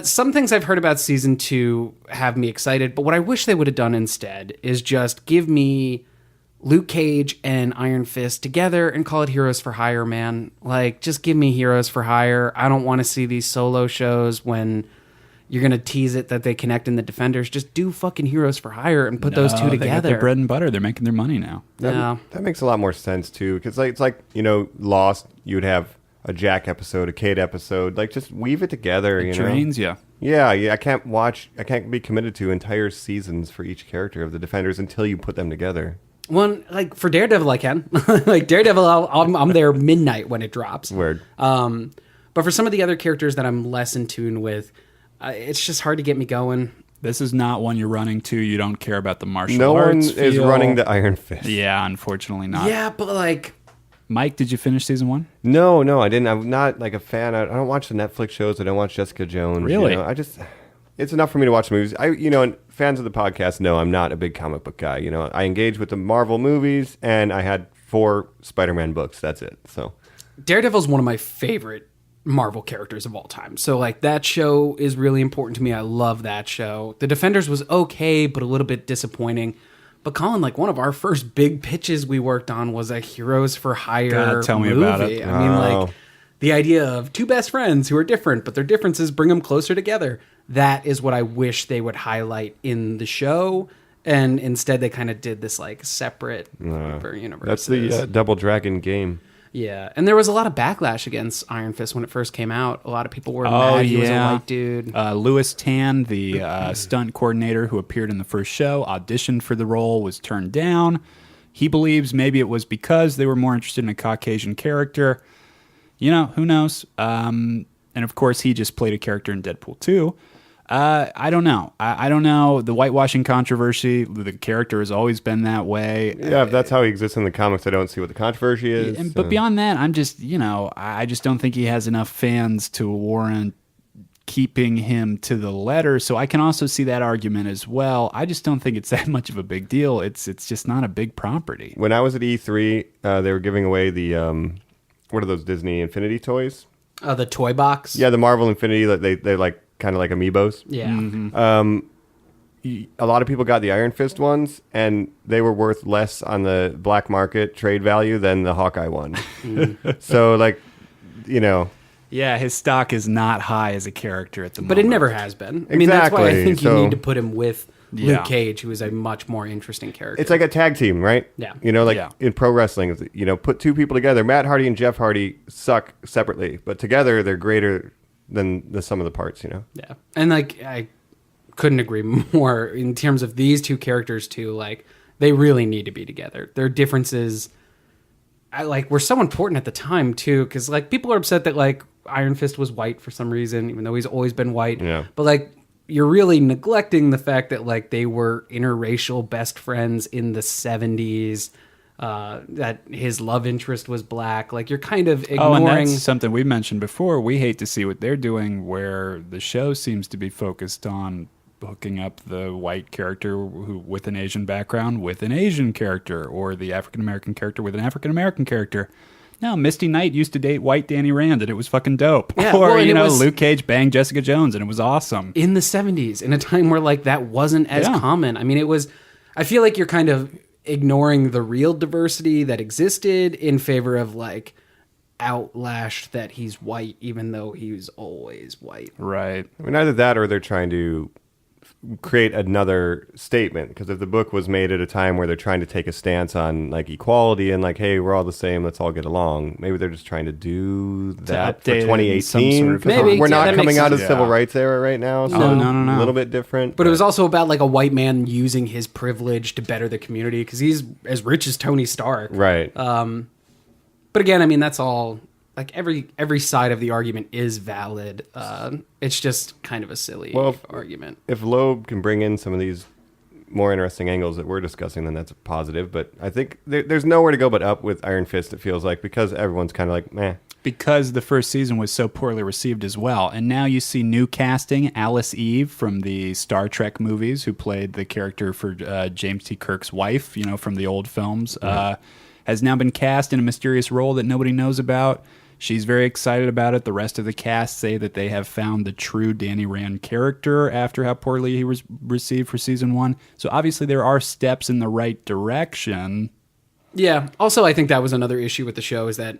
Some things I've heard about season 2 have me excited, but what I wish they would have done instead is just give me Luke Cage and Iron Fist together and call it Heroes for Hire, man. Like, just give me Heroes for Hire. I don't want to see these solo shows when you're going to tease it that they connect in The Defenders. Just do fucking Heroes for Hire and put those two together. They got their bread and butter. They're making their money now. That makes a lot more sense, too. Because it's like, Lost, you would have a Jack episode, a Kate episode. Like, just weave it together, It drains you. Yeah, I can't be committed to entire seasons for each character of The Defenders until you put them together. One, like, for Daredevil, I can. Like, Daredevil, I'm there midnight when it drops. Word. But for some of the other characters that I'm less in tune with, it's just hard to get me going. This is not one you're running to. You don't care about the martial arts. No one is feel. running the Iron Fist. Yeah, unfortunately not. Yeah, but like... Mike, did you finish season 1? No, I didn't. I'm not like a fan. I don't watch the Netflix shows. I don't watch Jessica Jones. Really? It's enough for me to watch movies. And fans of the podcast know I'm not a big comic book guy. I engage with the Marvel movies, and I had 4 Spider-Man books. That's it. So, Daredevil's one of my favorite Marvel characters of all time. So, like, that show is really important to me. I love that show. The Defenders was okay, but a little bit disappointing. But Colin, like, one of our first big pitches we worked on was a Heroes for Hire God, tell movie. me about it. I mean, like, the idea of 2 best friends who are different, but their differences bring them closer together. That is what I wish they would highlight in the show. And instead, they kind of did this, like, separate universes. That's the Double Dragon game. Yeah, and there was a lot of backlash against Iron Fist when it first came out. A lot of people were mad he was a white dude. Louis Tan, the stunt coordinator who appeared in the first show, auditioned for the role, was turned down. He believes maybe it was because they were more interested in a Caucasian character. Who knows? And of course, he just played a character in Deadpool 2. I don't know. I don't know. The whitewashing controversy, the character has always been that way. Yeah, if that's how he exists in the comics, I don't see what the controversy is. But beyond that, I'm just, I just don't think he has enough fans to warrant keeping him to the letter. So I can also see that argument as well. I just don't think it's that much of a big deal. It's just not a big property. When I was at E3, they were giving away the, what are those Disney Infinity toys? The toy box? Yeah, the Marvel Infinity, they're like, kind of like amiibos. Yeah. Mm-hmm. A lot of people got the Iron Fist ones, and they were worth less on the black market trade value than the Hawkeye one. So, like, Yeah, his stock is not high as a character at the moment. But it never has been. I mean, that's why I think you need to put him with Luke Cage, who is a much more interesting character. It's like a tag team, right? Yeah. In pro wrestling, put 2 people together. Matt Hardy and Jeff Hardy suck separately, but together they're greater than the sum of the parts, Yeah. And, like, I couldn't agree more in terms of these 2 characters, too. Like, they really need to be together. Their differences, were so important at the time, too, because, like, people are upset that, like, Iron Fist was white for some reason, even though he's always been white. Yeah. But, like, you're really neglecting the fact that, like, they were interracial best friends in the 70s. That his love interest was black. Like, you're kind of ignoring... Oh, and that's something we mentioned before. We hate to see what they're doing, where the show seems to be focused on hooking up the white character who with an Asian background with an Asian character, or the African-American character with an African-American character. No, Misty Knight used to date white Danny Rand, and it was fucking dope. Yeah, or, Luke Cage banged Jessica Jones, and it was awesome. In the 70s, in a time where, like, that wasn't as common. I mean, it was... I feel like you're kind of ignoring the real diversity that existed in favor of, like, outlash that he's white, even though he was always white. Right. I mean, either that or they're trying to create another statement, because if the book was made at a time where they're trying to take a stance on like equality and like, hey, we're all the same, let's all get along, maybe they're just trying to do that for 2018. Maybe we're not coming out of the sense. civil rights era right now, so No. a little bit different. But it was also about like a white man using his privilege to better the community because he's as rich as Tony Stark. right. But again, I mean, that's all. Like every side of the argument is valid. It's just kind of a silly argument. If Loeb can bring in some of these more interesting angles that we're discussing, then that's a positive. But I think there's nowhere to go but up with Iron Fist, it feels like, because everyone's kind of like, meh. Because the first season was so poorly received as well. And now you see new casting. Alice Eve from the Star Trek movies, who played the character for James T. Kirk's wife, from the old films, has now been cast in a mysterious role that nobody knows about. She's very excited about it. The rest of the cast say that they have found the true Danny Rand character after how poorly he was received for season 1. So obviously there are steps in the right direction. Yeah. Also, I think that was another issue with the show, is that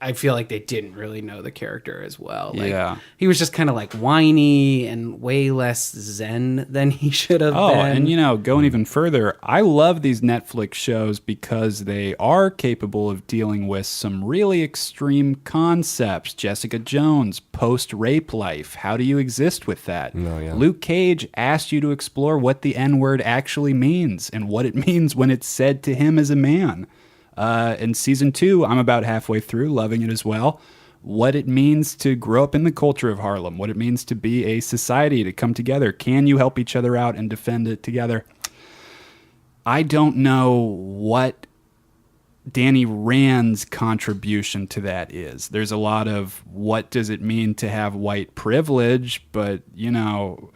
I feel like they didn't really know the character as well. Like, he was just kind of like whiny and way less zen than he should have been. And going even further, I love these Netflix shows because they are capable of dealing with some really extreme concepts. Jessica Jones, post-rape life. How do you exist with that? Luke Cage asked you to explore what the N-word actually means and what it means when it's said to him as a man. In season 2, I'm about halfway through, loving it as well. What it means to grow up in the culture of Harlem, what it means to be a society, to come together. Can you help each other out and defend it together? I don't know what Danny Rand's contribution to that is. There's a lot of what does it mean to have white privilege, but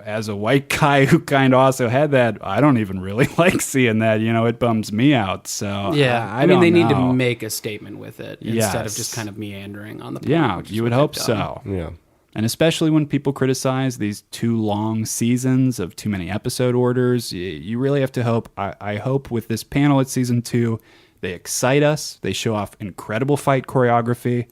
as a white guy who kind of also had that, I don't even really like seeing that. It bums me out. So yeah, I mean, they don't need to know. make a statement with it instead of just kind of meandering on the point. Yeah, you would hope so. Yeah. And especially when people criticize these too long seasons of too many episode orders, you really have to hope. I hope with this panel at season 2, they excite us. They show off incredible fight choreography,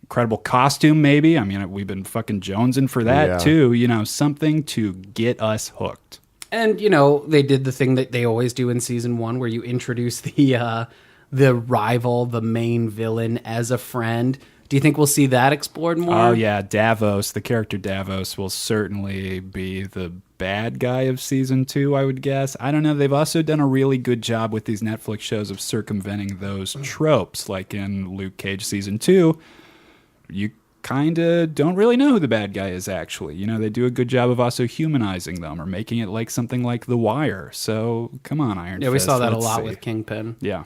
incredible costume, maybe. I mean, we've been fucking jonesing for that too. Something to get us hooked. And they did the thing that they always do in season 1, where you introduce the rival, the main villain, as a friend. Do you think we'll see that explored more? Oh yeah, Davos, the character Davos, will certainly be the bad guy of season 2, I would guess. I don't know. They've also done a really good job with these Netflix shows of circumventing those tropes. Like in Luke Cage season 2, you kind of don't really know who the bad guy is actually. They do a good job of also humanizing them or making it like something like The Wire. So come on, Iron Fist. Yeah, we saw that a let's lot see. with Kingpin. Yeah.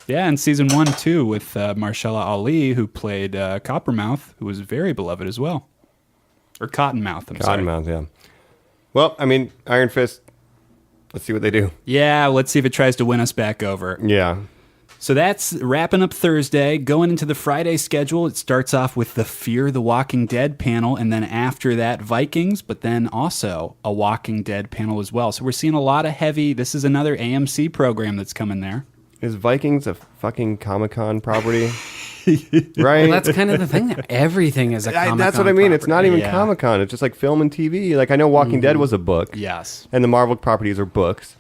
Yeah, in season 1 too, with Marshala Ali, who played Coppermouth, who was very beloved as well. Or Cottonmouth, I'm sorry. Cottonmouth, yeah. Well, I mean, Iron Fist, let's see what they do. Yeah, let's see if it tries to win us back over. Yeah. So that's wrapping up Thursday. Going into the Friday schedule, it starts off with the Fear the Walking Dead panel, and then after that, Vikings, but then also a Walking Dead panel as well. So we're seeing a lot of heavy, this is another AMC program that's coming there. Is Vikings a fucking Comic-Con property? Right? Well, that's kind of the thing. Everything is a Comic-Con That's what I mean. property. It's not even Comic-Con. It's just like film and TV. Like, I know Walking Dead was a book. Yes. And the Marvel properties are books.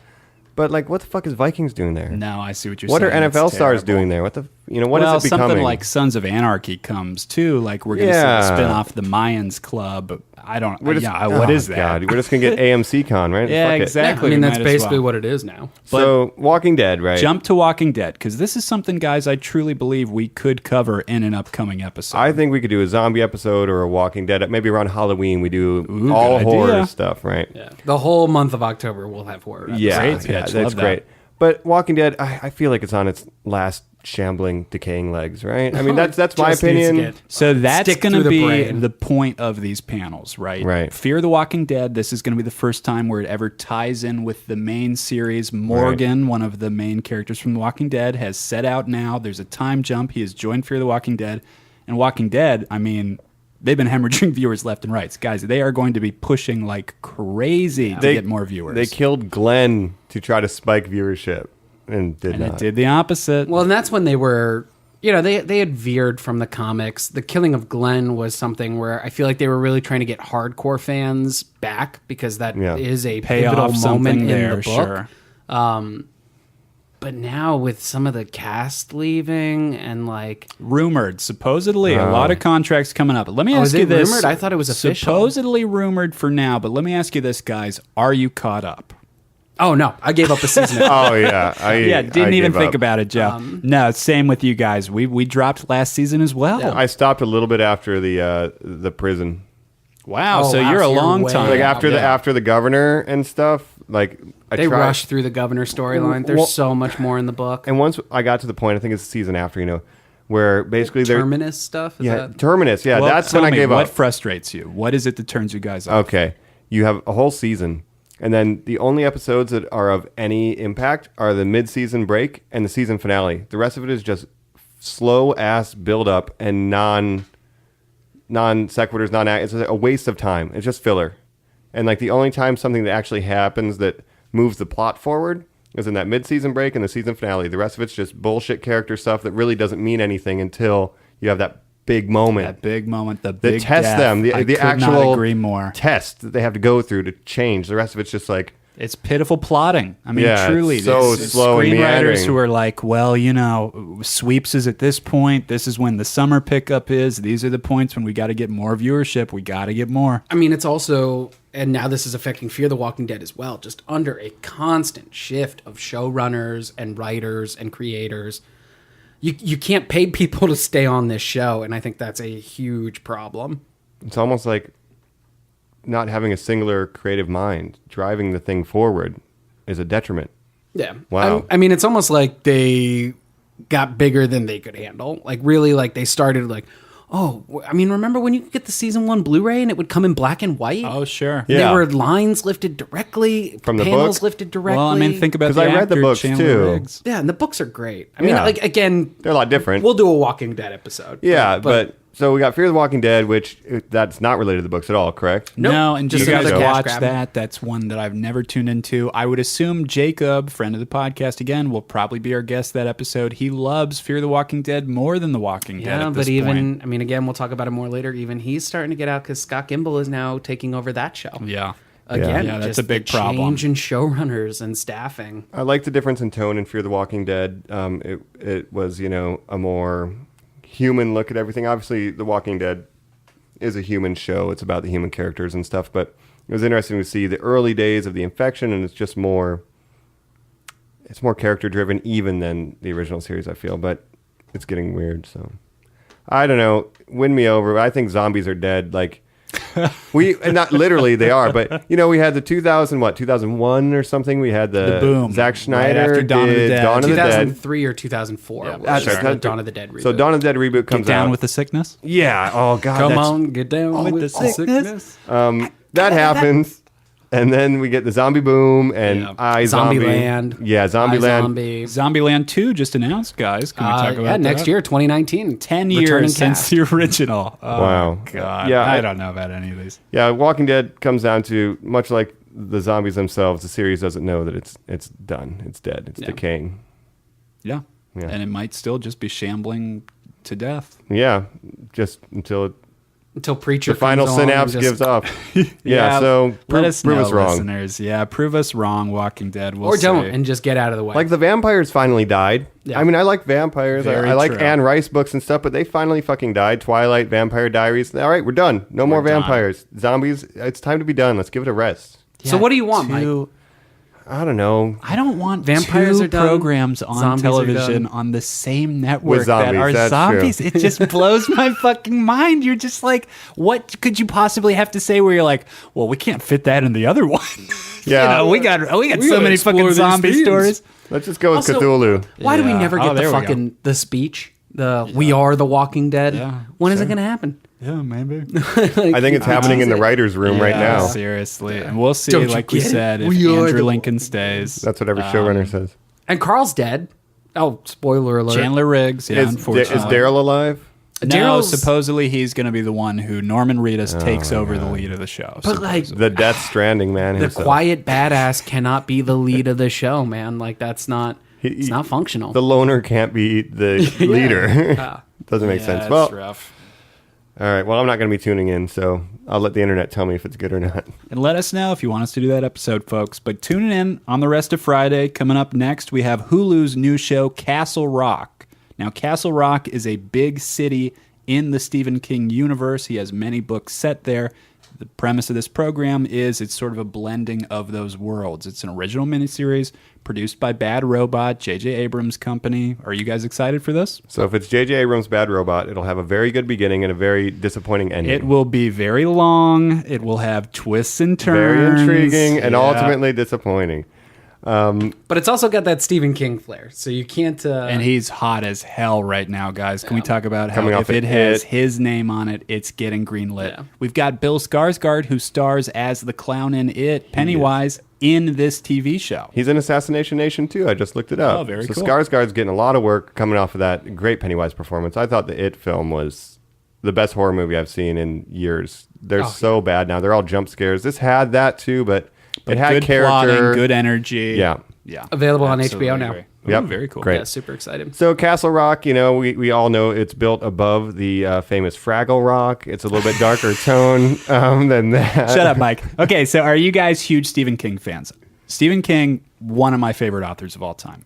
But, like, what the fuck is Vikings doing there? No, I see what you're What saying. are NFL It's stars terrible. doing there? What is it becoming? Something like Sons of Anarchy comes too. Like we're going to spin off the Mayans Club. I don't. What is that? God, we're just going to get AMC Con, right? Yeah, Fuck it. exactly. I mean, We that's might as basically well. what it is now. So, Walking Dead, right? Jump to Walking Dead, because this is something, guys, I truly believe we could cover in an upcoming episode. I think we could do a zombie episode or a Walking Dead. Maybe around Halloween we do all good horror idea. stuff, right? Yeah. The whole month of October we'll have horror episodes. Yeah, Great. yeah, Love that's that. great. But Walking Dead, I feel like it's on its last shambling, decaying legs, right? I mean, that's my Just needs to opinion. get So that's stick going to through the be brain. the point of these panels, right? Right. Fear the Walking Dead. This is going to be the first time where it ever ties in with the main series. Morgan, one of the main characters from The Walking Dead, has set out now. There's a time jump. He has joined Fear the Walking Dead. And Walking Dead, I mean, they've been hemorrhaging viewers left and right. Guys, they are going to be pushing like crazy to get more viewers. They killed Glenn to try to spike viewership and did not. It did the opposite. Well, and that's when they were, they had veered from the comics. The killing of Glenn was something where I feel like they were really trying to get hardcore fans back because that is a pivotal moment in the book. Sure. But now with some of the cast leaving and like rumored, supposedly a lot of contracts coming up. Let me ask you this. Rumored? I thought it was official. Supposedly rumored for now, but let me ask you this, guys. Are you caught up? Oh, no. I gave up the season. Didn't even think about it, Joe. No, same with you guys. We dropped last season as well. Yeah. I stopped a little bit after the prison. Wow, so you're a long time. Like after the governor and stuff, like they rushed through the governor storyline. There's so much more in the book. And once I got to the point, I think it's the season after, where basically Terminus stuff? Terminus, yeah. That's when I gave up. What frustrates you? What is it that turns you guys off? Okay. You have a whole season, and then the only episodes that are of any impact are the mid-season break and the season finale. The rest of it is just slow-ass build-up and non-sequiturs, it's a waste of time. It's just filler. And like the only time something that actually happens that moves the plot forward is in that mid-season break and the season finale. The rest of it's just bullshit character stuff that really doesn't mean anything until you have that big moment. That big moment, the big test death. Them, the actual not agree more. Test that they have to go through to change. The rest of it's just like... It's pitiful plotting. I mean, truly. It's so slow and meandering. Screenwriters who are like, well, sweeps is at this point. This is when the summer pickup is. These are the points when we got to get more viewership. We got to get more. I mean, it's also, and now this is affecting Fear the Walking Dead as well, just under a constant shift of showrunners and writers and creators. You can't pay people to stay on this show, and I think that's a huge problem. It's almost like not having a singular creative mind driving the thing forward is a detriment. Yeah. Wow. I mean, it's almost like they got bigger than they could handle. Like, really, like, they started like, remember when you could get the season 1 Blu-ray and it would come in black and white? Oh, sure. Yeah. There were lines lifted directly, from the panels book? lifted directly. Well, I mean, think about I read the books too. Riggs. Yeah, and the books are great. I mean, like, again, they're a lot different. We'll do a Walking Dead episode. Yeah, but so we got Fear the Walking Dead, which that's not related to the books at all, correct? Nope. No, and just You guys another cash watch grab. that. That's one that I've never tuned into. I would assume Jacob, friend of the podcast again, will probably be our guest that episode. He loves Fear the Walking Dead more than The Walking Dead at this point. I mean, again, we'll talk about it more later. Even he's starting to get out because Scott Gimble is now taking over that show. Yeah. Again, that's just a big the problem. change in showrunners and staffing. I like the difference in tone in Fear the Walking Dead. It was, a more human look at everything. Obviously, The Walking Dead is a human show. It's about the human characters and stuff, but it was interesting to see the early days of the infection, and it's more character driven even than the original series, I feel, but it's getting weird, so I don't know. Win me over. I think zombies are dead. Like, and not literally they are, but we had the 2001 or something. We had the boom. Zack Schneider Right after Dawn of the Dead. Dawn of the Dead. 2003 or 2004. Yeah, was that's right. Dawn of the Dead reboot. So Dawn of the Dead reboot comes Get down out. with the sickness? Yeah. Oh God. Come on, get down with the sickness. That happens. And then we get the zombie boom and Zombieland. Yeah, Zombieland. Zombieland 2 just announced, guys. Can we talk about that? Next year, 2019. 10 Returning years since cast. the original. Oh, Wow. God. Yeah, I don't know about any of these. Yeah, Walking Dead comes down to, much like the zombies themselves, the series doesn't know that it's done. It's dead. It's decaying. Yeah. Yeah. And it might still just be shambling to death. Yeah, just until Preacher the final comes on synapse and gives up. Yeah, so let us prove know, us wrong. listeners. Yeah, prove us wrong, Walking Dead. We'll or don't, see. and just get out of the way. Like the vampires finally died. Yeah. I mean, I like vampires. Very I like true. Anne Rice books and stuff, but they finally fucking died. Twilight, Vampire Diaries. All right, we're done. No more done. vampires. Zombies, it's time to be done. Let's give it a rest. So what do you want, Mike? I don't know. I don't want Vampires two are done. programs on Zombies are television done. on the same network With zombies, that are that's zombies. true. It just blows my fucking mind. You're just like, what could you possibly have to say where you're like, well, we can't fit that in the other one. Yeah. we got so gotta many explore fucking these zombie themes. stories. Let's just go with Also, Cthulhu. Why do we Yeah. never Oh, get the there we go. fucking the speech? We are the Walking Dead. Yeah, When is it going to happen? Yeah, maybe. I think it's happening in the writers' room right Yeah, now. seriously. And we'll see, Don't you like we get it? said, if We are Andrew the Lincoln stays. That's what every showrunner says. And Carl's dead. Oh, spoiler alert. Chandler Riggs, yeah, Is unfortunately. Daryl alive? No, Daryl's- supposedly he's going to be the one who Norman Reedus takes over the lead of the show. But like The Death Stranding man the himself. quiet badass cannot be the lead of the show, man. Like that's not. It's not functional. The loner can't be the leader. Doesn't make sense. That's Well, rough. all right. Well, I'm not going to be tuning in, so I'll let the internet tell me if it's good or not. And let us know if you want us to do that episode, folks. But tune in on the rest of Friday. Coming up next, we have Hulu's new show, Castle Rock. Now, Castle Rock is a big city in the Stephen King universe. He has many books set there. The premise of this program is it's sort of a blending of those worlds. It's an original miniseries produced by Bad Robot, J.J. Abrams' company. Are you guys excited for this? So if it's J.J. Abrams' Bad Robot, it'll have a very good beginning and a very disappointing ending. It will be very long. It will have twists and turns. Very intriguing and ultimately disappointing. But it's also got that Stephen King flair, so you can't... And he's hot as hell right now, guys. Can we talk about how Coming if off it of has It. his name on it, it's getting greenlit? Yeah. We've got Bill Skarsgård, who stars as the clown in It, Pennywise, in this TV show. He's in Assassination Nation, too. I just looked it up. Oh, very cool. Skarsgård's getting a lot of work coming off of that great Pennywise performance. I thought the It film was the best horror movie I've seen in years. They're so bad now. They're all jump scares. This had that, too, but it had good character. plotting, good energy. Yeah. Yeah. Available on Absolutely HBO now. agree. Yep. Ooh, very cool. Great. Yeah, super excited. So Castle Rock, we all know it's built above the famous Fraggle Rock. It's a little bit darker tone than that. Shut up, Mike. Okay, so are you guys huge Stephen King fans? Stephen King, one of my favorite authors of all time.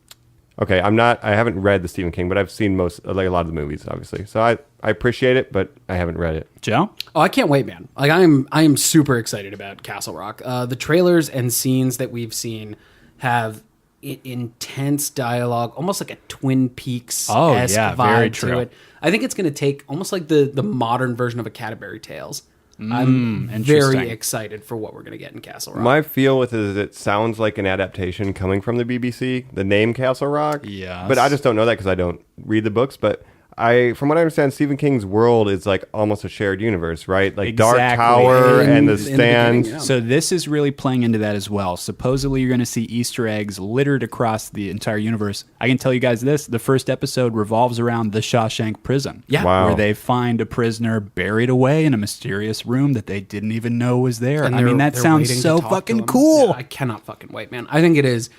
Okay, I haven't read the Stephen King, but I've seen a lot of the movies, obviously. So I appreciate it, but I haven't read it. Joe? Oh, I can't wait, man. Like I am super excited about Castle Rock. The trailers and scenes that we've seen have intense dialogue, almost like a Twin Peaks esque yeah, vibe very to true. it. I think it's going to take almost like the modern version of a Canterbury Tales. I'm interesting. very excited for what we're going to get in Castle Rock. My feel with it is it sounds like an adaptation coming from the BBC, the name Castle Rock. Yes. But I just don't know that because I don't read the books. But from what I understand, Stephen King's world is like almost a shared universe, right? Like Dark Exactly. Tower and the In the stand. beginning, yeah. So this is really playing into that as well. Supposedly you're going to see Easter eggs littered across the entire universe. I can tell you guys this. The first episode revolves around the Shawshank prison. Yeah. Wow. Where they find a prisoner buried away in a mysterious room that they didn't even know was there. And I mean, that they're sounds waiting to so talk to fucking him. cool. Yeah, I cannot fucking wait, man. I think it is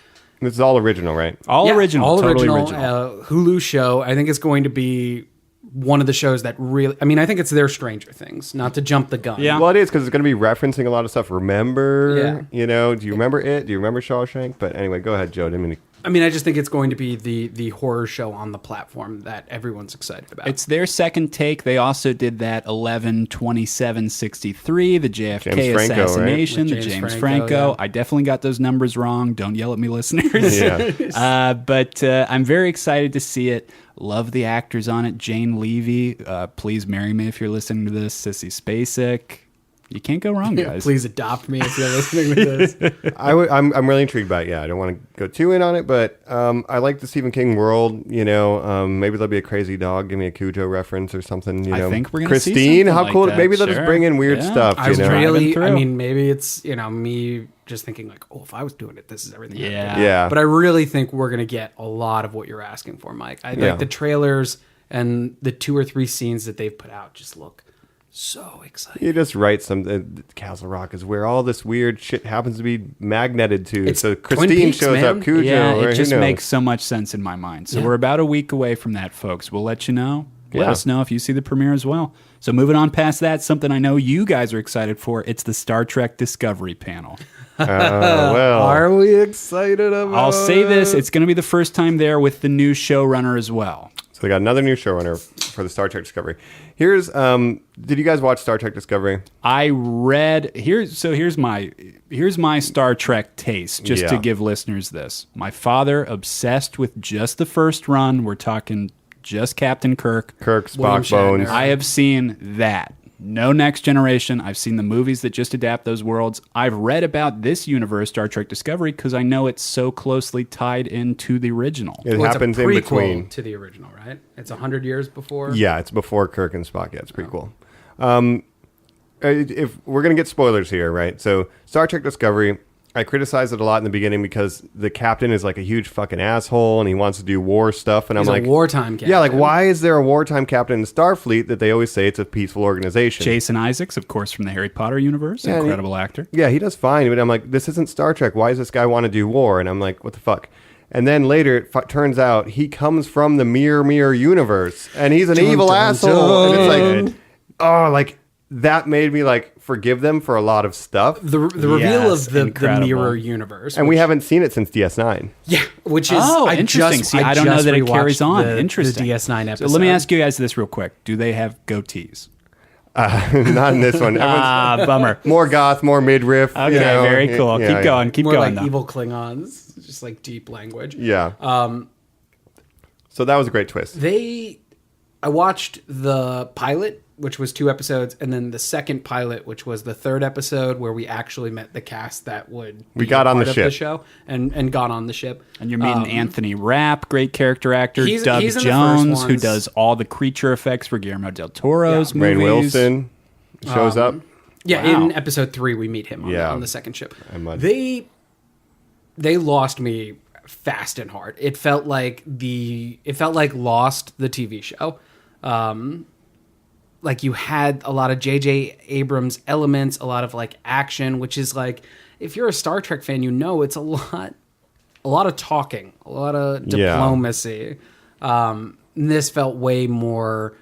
This is all original, right? All Yeah, original. all Totally original. Hulu show. I think it's going to be one of the shows that really... I mean, I think it's their Stranger Things, not to jump the gun. Yeah. Well, it is because it's going to be referencing a lot of stuff. Remember? Yeah. Do you remember it? Do you remember Shawshank? But anyway, go ahead, Joe. I mean, I just think it's going to be the horror show on the platform that everyone's excited about. It's their second take. They also did that 11/27/63, the JFK James Franco, right? assassination, With the James James Franco, Franco. yeah. I definitely got those numbers wrong. Don't yell at me, listeners. Yeah. But I'm very excited to see it. Love the actors on it. Jane Levy, please marry me if you're listening to this. Sissy Spacek. You can't go wrong, guys. Please adopt me if you're listening to this. I'm really intrigued by it. Yeah, I don't want to go too in on it, but I like the Stephen King world. Maybe there'll be a crazy dog. Give me a Cujo reference or something. I think we're gonna see Christine. something How like cool! that, Maybe they'll sure. just bring in weird Yeah. stuff. I Driving through. mean, maybe it's, me just thinking like, oh, if I was doing it, this is everything. I would Yeah. do. Yeah. But I really think we're going to get a lot of what you're asking for, Mike. I Yeah. like the trailers and the 2 or 3 scenes that they've put out just look so exciting. You just write some. Castle Rock is where all this weird shit happens to be magneted to. It's so Twin Christine Peaks, shows man. up. Cujo. Yeah, or it just who knows? makes so much sense in my mind. So Yeah. we're about a week away from that, folks. We'll let you know. Let Yeah. us know if you see the premiere as well. So moving on past that, something I know you guys are excited for. It's the Star Trek Discovery panel. Well, Are we excited about I'll say this. It's going to be the first time there with the new showrunner as well. so they got another new showrunner for the Star Trek Discovery. Here's. Did you guys watch Star Trek Discovery? I read here's my Star Trek taste, just to Yeah. give listeners this. My father obsessed with just the first run. We're talking just Captain Kirk. Kirk, William Spock, Bones. Shatner. I have seen that. No Next Generation. I've seen the movies that just adapt those worlds. I've read about this universe, Star Trek Discovery, because I know it's so closely tied into the original. It Well, it's a happens in prequel between. to the original, right? It's 100 years before. Yeah, it's before Kirk and Spock. Yeah, it's pretty cool. If we're gonna get spoilers here, right? So Star Trek Discovery, I criticized it a lot in the beginning because the captain is like a huge fucking asshole and he wants to do war stuff. And He's I'm a like, wartime captain. yeah, like why is there a wartime captain in Starfleet that they always say it's a peaceful organization? Jason Isaacs, of course, from the Harry Potter universe. Yeah, and Incredible actor. Yeah, he does fine, but I'm like, this isn't Star Trek. Why does this guy want to do war? And I'm like, what the fuck? And then later, it turns out he comes from the mirror universe, and he's an evil asshole. And it's like, oh, like that made me like forgive them for a lot of stuff. The reveal of the mirror universe, and we haven't seen it since DS9. Yeah, which is interesting. I don't know that it carries on. Interesting. The DS9 episode. So let me ask you guys this real quick: do they have goatees? Not in this one. Bummer. More goth, more midriff. Okay, very cool. Keep going. Keep more going. Like evil Klingons. Just like deep language. Yeah. So that was a great twist. I watched the pilot, which was 2 episodes, and then the second pilot, which was the 3rd episode, where we actually met the cast that would we got on the ship, the show, and got on the ship. And you're meeting Anthony Rapp, great character actor. Doug he's Jones, who does all the creature effects for Guillermo del Toro's movies. Rainn Wilson shows up. Yeah, in episode 3, we meet him on the second ship. They lost me fast and hard. It felt like Lost, the TV show. Like you had a lot of J.J. Abrams elements, a lot of like action, which is like, if you're a Star Trek fan, you know it's a lot of talking, a lot of diplomacy. This felt way more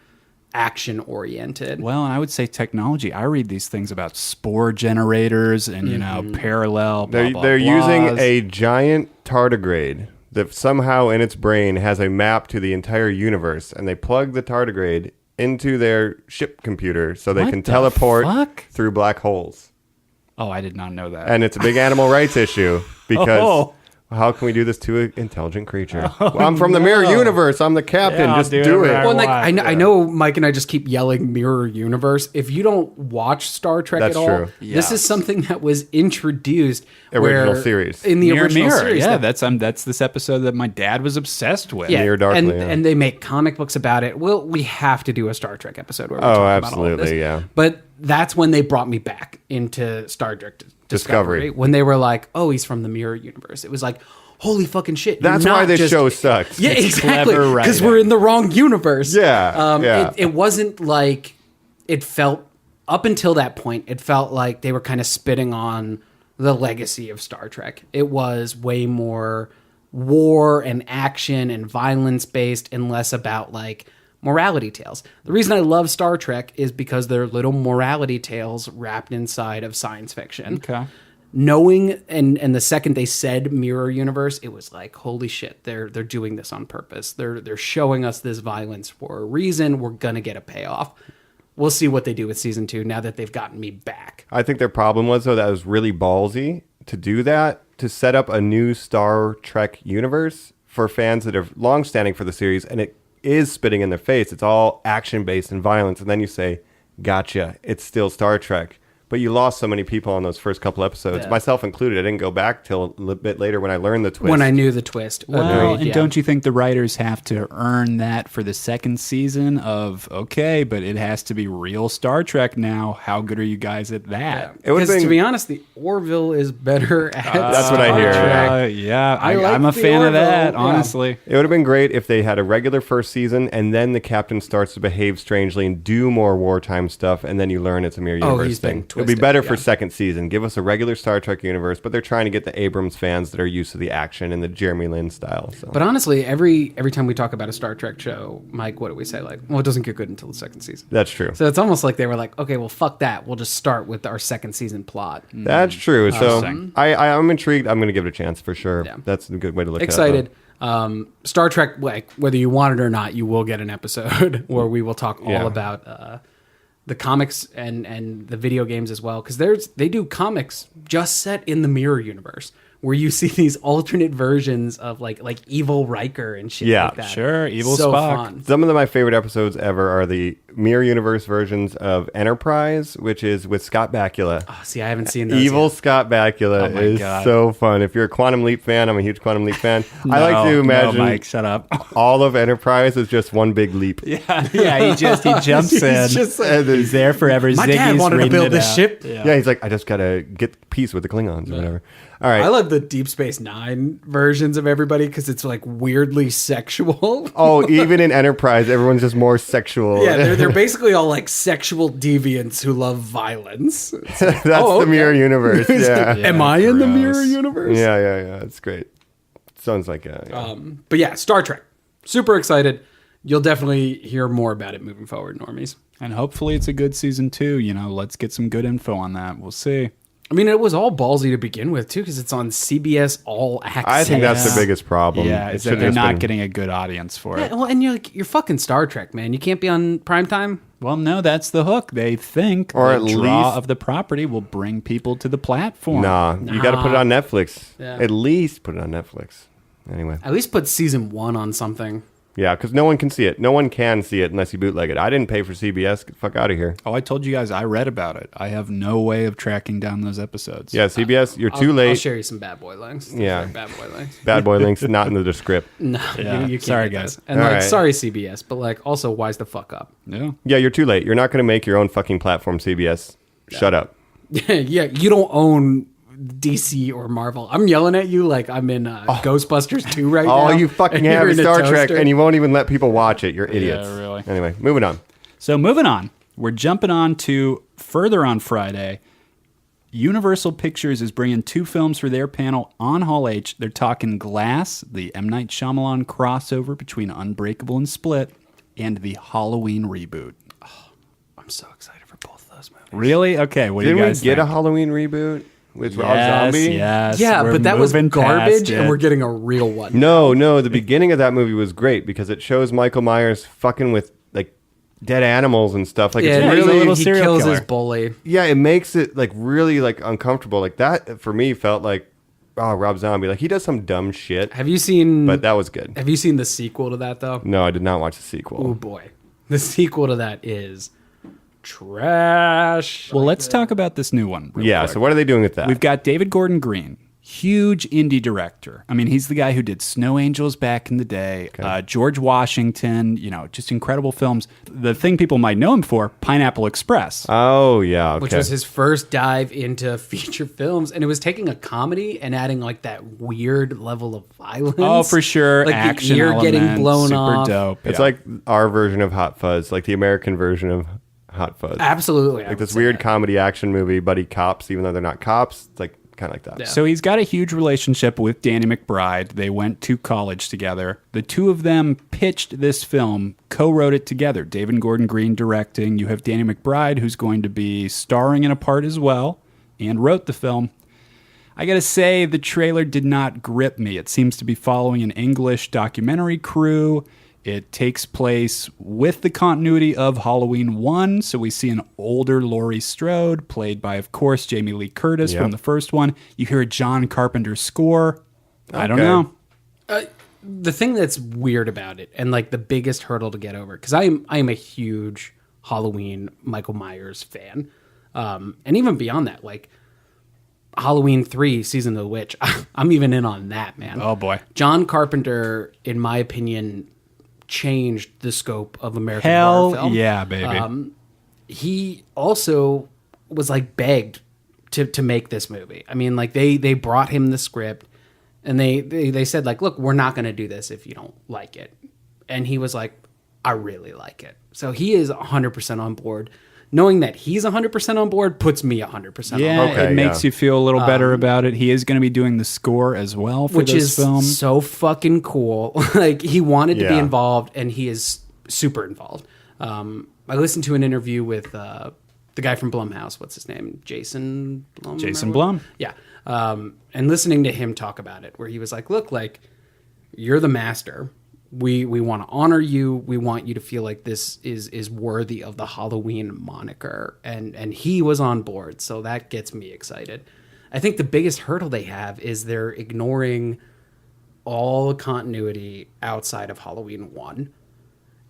action oriented. Well, and I would say technology. I read these things about spore generators and parallel. They're using a giant tardigrade that somehow in its brain has a map to the entire universe, and they plug the tardigrade into their ship computer so they can teleport through black holes. Oh, I did not know that. And it's a big animal rights issue because how can we do this to an intelligent creature? Well, I'm from the mirror universe. I'm the captain. Just do it. Well, like I know Mike and I just keep yelling mirror universe. If you don't watch Star Trek at all, true. This is something that was introduced original series in the original series. Yeah, that's this episode that my dad was obsessed with. Yeah, Mirror Darkly, and they make comic books about it. Well, we have to do a Star Trek episode where we talk about all of this. Yeah. But that's when they brought me back into Star Trek Discovery. When they were like, "Oh, he's from the mirror universe." It was like, holy fucking shit. That's why this show sucks. Yeah, exactly. Because we're in the wrong universe. Yeah. It wasn't like, it felt, up until that point, it felt like they were kind of spitting on the legacy of Star Trek. It was way more war and action and violence based and less about like morality tales. The reason I love Star Trek is because they're little morality tales wrapped inside of science fiction. Okay. Knowing and the second they said mirror universe, it was like, holy shit, they're doing this on purpose. They're showing us this violence for a reason. We're gonna get a payoff. We'll see what they do with season 2 now that they've gotten me back. I think their problem was though that it was really ballsy to do that, to set up a new Star Trek universe for fans that are long-standing for the series, and it is spitting in their face. It's all action-based and violence, and then you say, gotcha, it's still Star Trek. But you lost so many people on those first couple episodes, myself included. I didn't go back till a little bit later when I learned the twist. When I knew the twist. Well, and don't you think the writers have to earn that for the second season of, okay, but it has to be real Star Trek now. How good are you guys at that? Because to be honest, the Orville is better at that's what I hear. I'm a fan of that, honestly. It would have been great if they had a regular first season and then the captain starts to behave strangely and do more wartime stuff, and then you learn it's a mirror universe thing. It'll be better for second season. Give us a regular Star Trek universe, but they're trying to get the Abrams fans that are used to the action and the Jeremy Lin style. So. But honestly, every time we talk about a Star Trek show, Mike, what do we say? Like, well, it doesn't get good until the second season. That's true. So it's almost like they were like, okay, well, fuck that. We'll just start with our second season plot. That's true. So I'm intrigued. I'm going to give it a chance for sure. Yeah. That's a good way to look at it. Excited. Star Trek, like, whether you want it or not, you will get an episode where we will talk all about the comics and the video games as well, because they do comics just set in the mirror universe where you see these alternate versions of like evil Riker and shit like that. Sure, evil so Spock. Fun. Some of my favorite episodes ever are the mirror universe versions of Enterprise, which is with Scott Bakula. Oh, see, I haven't seen those Evil yet. Scott Bakula is so fun. If you're a Quantum Leap fan, I'm a huge Quantum Leap fan. I like to imagine Mike, shut up. all of Enterprise is just one big leap. He jumps in. He's there forever. My Ziggy's dad wanted to build this ship. Yeah, he's like, I just gotta get peace with the Klingons or whatever. All right. I love the Deep Space Nine versions of everybody because it's like weirdly sexual. Oh, even in Enterprise, everyone's just more sexual. Yeah, they're basically all like sexual deviants who love violence. That's the mirror universe. Yeah. Am I in the mirror universe? Yeah. It's great. Sounds like a... But yeah, Star Trek. Super excited. You'll definitely hear more about it moving forward, normies. And hopefully it's a good season 2. You know, let's get some good info on that. We'll see. I mean, it was all ballsy to begin with, too, because it's on CBS All Access. I think that's the biggest problem. Yeah, It is that should've they're just not been- getting a good audience for it. Yeah, well, and you're fucking Star Trek, man. You can't be on primetime. Well, no, that's the hook. They think Or the at draw least- of the property will bring people to the platform. Nah, you got to put it on Netflix. Yeah. At least put it on Netflix. Anyway. At least put season 1 on something. Yeah, because no one can see it. No one can see it unless you bootleg it. I didn't pay for CBS. Get the fuck out of here. Oh, I told you guys I read about it. I have no way of tracking down those episodes. Yeah, CBS, you're too I'll late. share you some bad boy links. Yeah. Bad boy links. Bad boy links not in the script. No, Yeah. you can't Sorry, get guys. that. And All like, right. sorry CBS, but like, also wise the fuck up. Yeah. Yeah, you're too late. You're not going to make your own fucking platform, CBS. Shut up. Yeah, you don't own DC or Marvel. I'm yelling at you like I'm in Ghostbusters 2 right now. All you fucking and you're have is in a Star Trek, toaster. and you won't even let people watch it. You're idiots. really. Anyway, moving on. So moving on, we're jumping on to further on Friday. Universal Pictures is bringing 2 films for their panel on Hall H. They're talking Glass, the M. Night Shyamalan crossover between Unbreakable and Split, and the Halloween reboot. I'm so excited for both of those movies. Really? Okay, what do Didn't you we guys get a think? Halloween reboot with Rob Yes, Zombie? yes. Yeah, we're but that was moving garbage, past and it. we're getting a real one. No, the beginning of that movie was great because it shows Michael Myers fucking with like dead animals and stuff. Like Yeah, it's he's a really little he serial kills killer. his bully. yeah, it makes it like really like uncomfortable. Like that for me felt like Rob Zombie. Like he does some dumb shit, Have you seen? but that was good. Have you seen the sequel to that though? No, I did not watch the sequel. Oh boy, the sequel to that is trash. Well, let's talk about this new one. real Yeah, quick. so what are they doing with that? We've got David Gordon Green, huge indie director. I mean, he's the guy who did Snow Angels back in the day, George Washington, you know, just incredible films. The thing people might know him for, Pineapple Express. Oh yeah, okay. Which was his first dive into feature films, and it was taking a comedy and adding like that weird level of violence. Oh, for sure. Like Action the ear getting element, blown super off. dope. It's Yeah. like our version of Hot Fuzz, like the American version of Hot Fuzz. Absolutely, I Like would this say weird that. comedy action movie, buddy cops, even though they're not cops. It's like kind of like that. Yeah. So he's got a huge relationship with Danny McBride. They went to college together. The two of them pitched this film, co-wrote it together. David Gordon Green directing. You have Danny McBride, who's going to be starring in a part as well, and wrote the film. I gotta say, the trailer did not grip me. It seems to be following an English documentary crew. It takes place with the continuity of Halloween 1, so we see an older Laurie Strode, played by, of course, Jamie Lee Curtis Yep. from the first one. You hear a John Carpenter score. I don't Okay. know. The thing that's weird about it, and like the biggest hurdle to get over, because I am a huge Halloween Michael Myers fan, and even beyond that, like Halloween 3, Season of the Witch, I'm even in on that, man. Oh, boy. John Carpenter, in my opinion, changed the scope of American horror Hell film. yeah, baby. He also was like begged to make this movie. I mean, like they brought him the script and they said like, look, we're not going to do this if you don't like it. And he was like, I really like it. So he is 100% on board. Knowing that he's 100% on board puts me 100% on Yeah, board. Okay, it makes yeah. you feel a little better about it. He is going to be doing the score as well for Which this is film. so fucking cool. Like he wanted to be Yeah. involved, and he is super involved. I listened to an interview with the guy from Blumhouse. What's his name? Jason Blum. Jason Blum. Yeah. And listening to him talk about it, where he was like, "Look, like you're the master. We want to honor you. We want you to feel like this is worthy of the Halloween moniker." And he was on board, so that gets me excited. I think the biggest hurdle they have is they're ignoring all continuity outside of Halloween 1.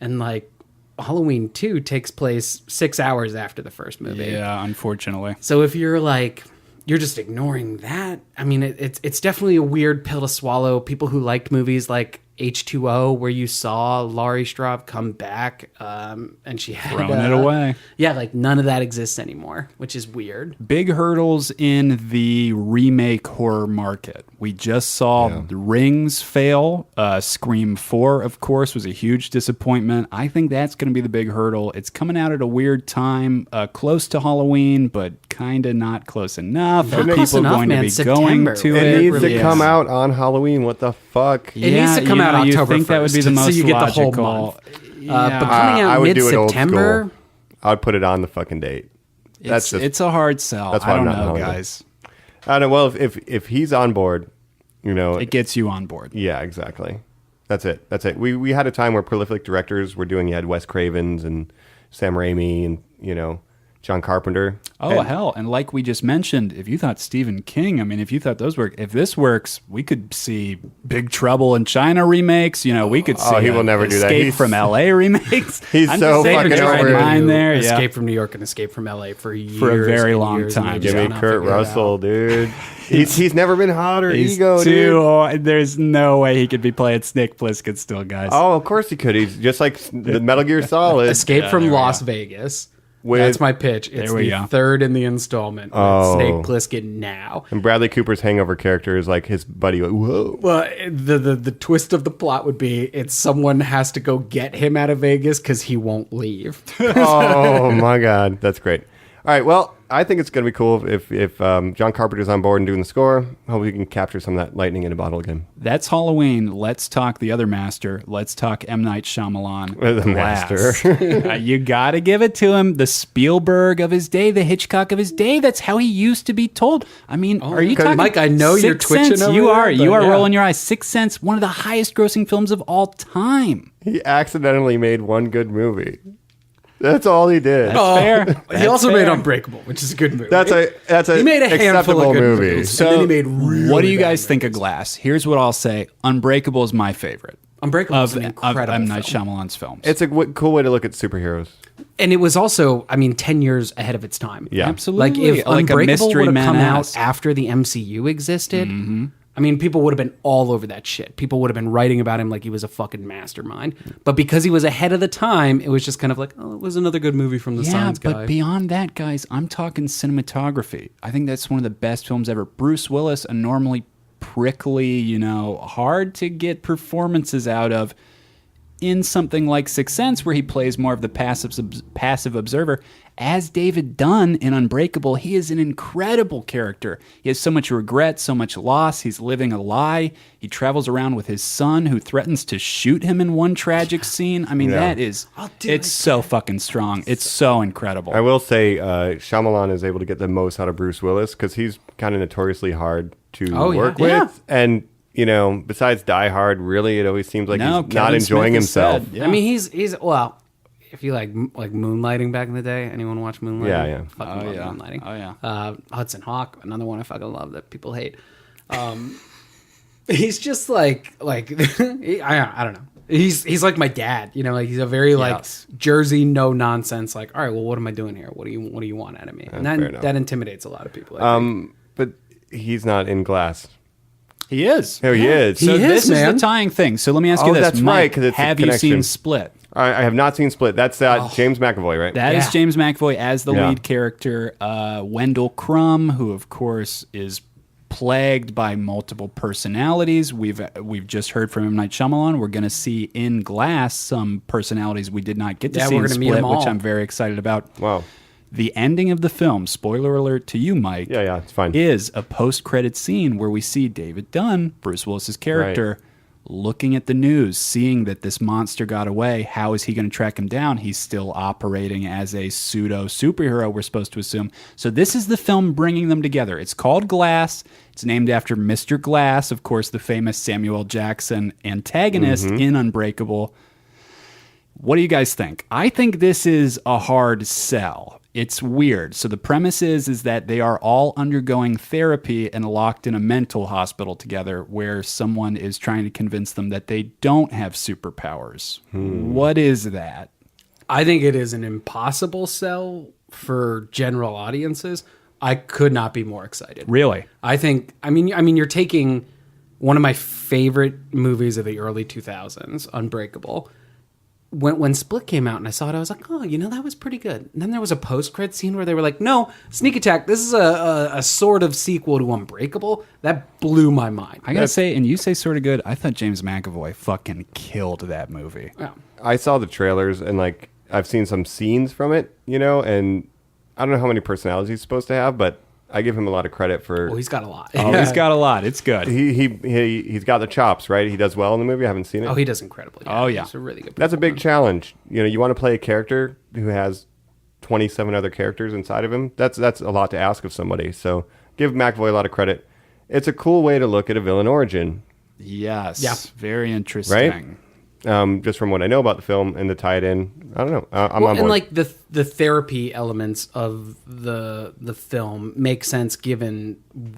And like Halloween 2 takes place 6 hours after the first movie. Yeah, unfortunately. So if you're like, you're just ignoring that, I mean, it's definitely a weird pill to swallow. People who liked movies like H2O, where you saw Laurie Strode come back and she had Throwing it away. Yeah, like none of that exists anymore, which is weird. Big hurdles in the remake horror market. We just saw The Rings fail. Scream 4, of course, was a huge disappointment. I think that's going to be the big hurdle. It's coming out at a weird time, close to Halloween, but kind of not close enough. Are Not close people enough, going man. to be September. going to It it? needs to really come is. out on Halloween. What the fuck? fuck? It needs to come out October 1st. You think that would be the most so you get the whole logical. month. But coming I out would do it old mid-September... school. I would put it on the fucking date. It's a hard sell. That's why I don't I'm not know, Hollywood. guys. I don't know. Well, if he's on board, you know, It gets you on board. yeah, exactly. That's it. That's it. We had a time where prolific directors were doing. You had Wes Cravens and Sam Raimi and John Carpenter. Oh, hell. And like we just mentioned, if you thought Stephen King, I mean, if you thought those work, if this works, we could see Big Trouble in China remakes. We could see he will never do that. Escape from L.A. remakes. He's I'm so just saying, fucking trying over it. mine there. Yeah. Escape from New York and Escape from LA for years. For a very and long years, and time. they just Give me cannot Kurt figure it Russell, out. dude. He's never been hotter. He's Ego, dude. there's no way he could be playing Snake Plissken still, guys. Oh, of course he could. He's just like the Metal Gear Solid. Escape Yeah, from there we Las go. Vegas. With- That's my pitch. It's There we the go. third in the installment. With Oh. Snake Plissken now. And Bradley Cooper's hangover character is like his buddy. Like, whoa. Well, the twist of the plot would be it's someone has to go get him out of Vegas because he won't leave. Oh my god, that's great. All right, well, I think it's going to be cool if John Carpenter's on board and doing the score. Hope we can capture some of that lightning in a bottle again. That's Halloween. Let's talk the other master. Let's talk M. Night Shyamalan. The Glass. master. You got to give it to him. The Spielberg of his day, the Hitchcock of his day. That's how he used to be told. I mean, are you talking... Mike, I know you're Sixth twitching Sense? over You there, are. but You are yeah. rolling your eyes. Sixth Sense, one of the highest grossing films of all time. He accidentally made one good movie. That's all he did. That's fair. He That's also fair. made Unbreakable, which is a good movie. That's a He made a handful acceptable of good movie. movies. And then he made really what do you bad guys think of movies. Glass? Here's what I'll say. Unbreakable is my favorite Unbreakable is of an incredible M. Night film. Shyamalan's films. It's a cool way to look at superheroes. And it was also, 10 years ahead of its time. Yeah. Absolutely. Like if Like a Unbreakable mystery would have come menace. out after the MCU existed, people would have been all over that shit. People would have been writing about him like he was a fucking mastermind. But because he was ahead of the time, it was just kind of like, oh, it was another good movie from the Science guy. But beyond that, guys, I'm talking cinematography. I think that's one of the best films ever. Bruce Willis, a normally prickly, hard to get performances out of, in something like Sixth Sense, where he plays more of the passive observer. As David Dunn in Unbreakable, he is an incredible character. He has so much regret, so much loss. He's living a lie. He travels around with his son, who threatens to shoot him in one tragic scene. I mean, that is, it's so fucking strong. It's so incredible. I will say Shyamalan is able to get the most out of Bruce Willis because he's kind of notoriously hard to work with. Yeah. And, besides Die Hard, really, it always seems like he's not Kevin enjoying Smith has himself. said, yeah. he's well, if you like Moonlighting back in the day, anyone watch Moonlighting? Yeah. Fucking love Moonlighting. Oh, yeah. Hudson Hawk, another one I fucking love that people hate. He's just I don't know. He's like my dad, he's a very Jersey, no nonsense. Like, all right, well, what am I doing here? What do you want out of me? And fair enough. that intimidates a lot of people. I think. But he's not in Glass. He is. Oh, he is. So He is, this is man. the tying thing. So let me ask you this. that's Mike, right, 'cause it's a have you connection. seen Split? I have not seen Split. That's James McAvoy, right? That is Yeah. James McAvoy as the Yeah. lead character. Wendell Crumb, who of course is plagued by multiple personalities. We've just heard from M. Night Shyamalan. We're going to see in Glass some personalities we did not get to see we're in gonna meet Split, them which all. I'm very excited about. Wow. The ending of the film, spoiler alert to you, Mike. Yeah, it's fine. Is a post-credit scene where we see David Dunn, Bruce Willis's character, looking at the news, seeing that this monster got away. How is he going to track him down? He's still operating as a pseudo superhero, we're supposed to assume. So this is the film bringing them together. It's called Glass. It's named after Mr. Glass, of course, the famous Samuel Jackson antagonist in Unbreakable. What do you guys think? I think this is a hard sell. It's weird. So the premise is that they are all undergoing therapy and locked in a mental hospital together where someone is trying to convince them that they don't have superpowers. What is that? I think it is an impossible sell for general audiences. I could not be more excited. Really? I think. I mean, you're taking one of my favorite movies of the early 2000s, Unbreakable. When Split came out and I saw it, I was like, oh, that was pretty good. And then there was a post-credit scene where they were like, no, Sneak Attack, this is a sort of sequel to Unbreakable. That blew my mind. I gotta say, and you say sort of good, I thought James McAvoy fucking killed that movie. Yeah. I saw the trailers and I've seen some scenes from it, and I don't know how many personalities he's supposed to have, but I give him a lot of credit for. Well, he's got a lot. Oh, he's got a lot. It's good. He's got the chops, right? He does well in the movie. I haven't seen it. Oh, he does incredibly. Oh, yeah. He's a really good. That's a big performer. challenge. You want to play a character who has 27 other characters inside of him. That's a lot to ask of somebody. So give McAvoy a lot of credit. It's a cool way to look at a villain origin. Yes. Yeah. Very interesting. Right? Just from what I know about the film and to tie it in, I don't know. I'm on board. And like the therapy elements of the film make sense given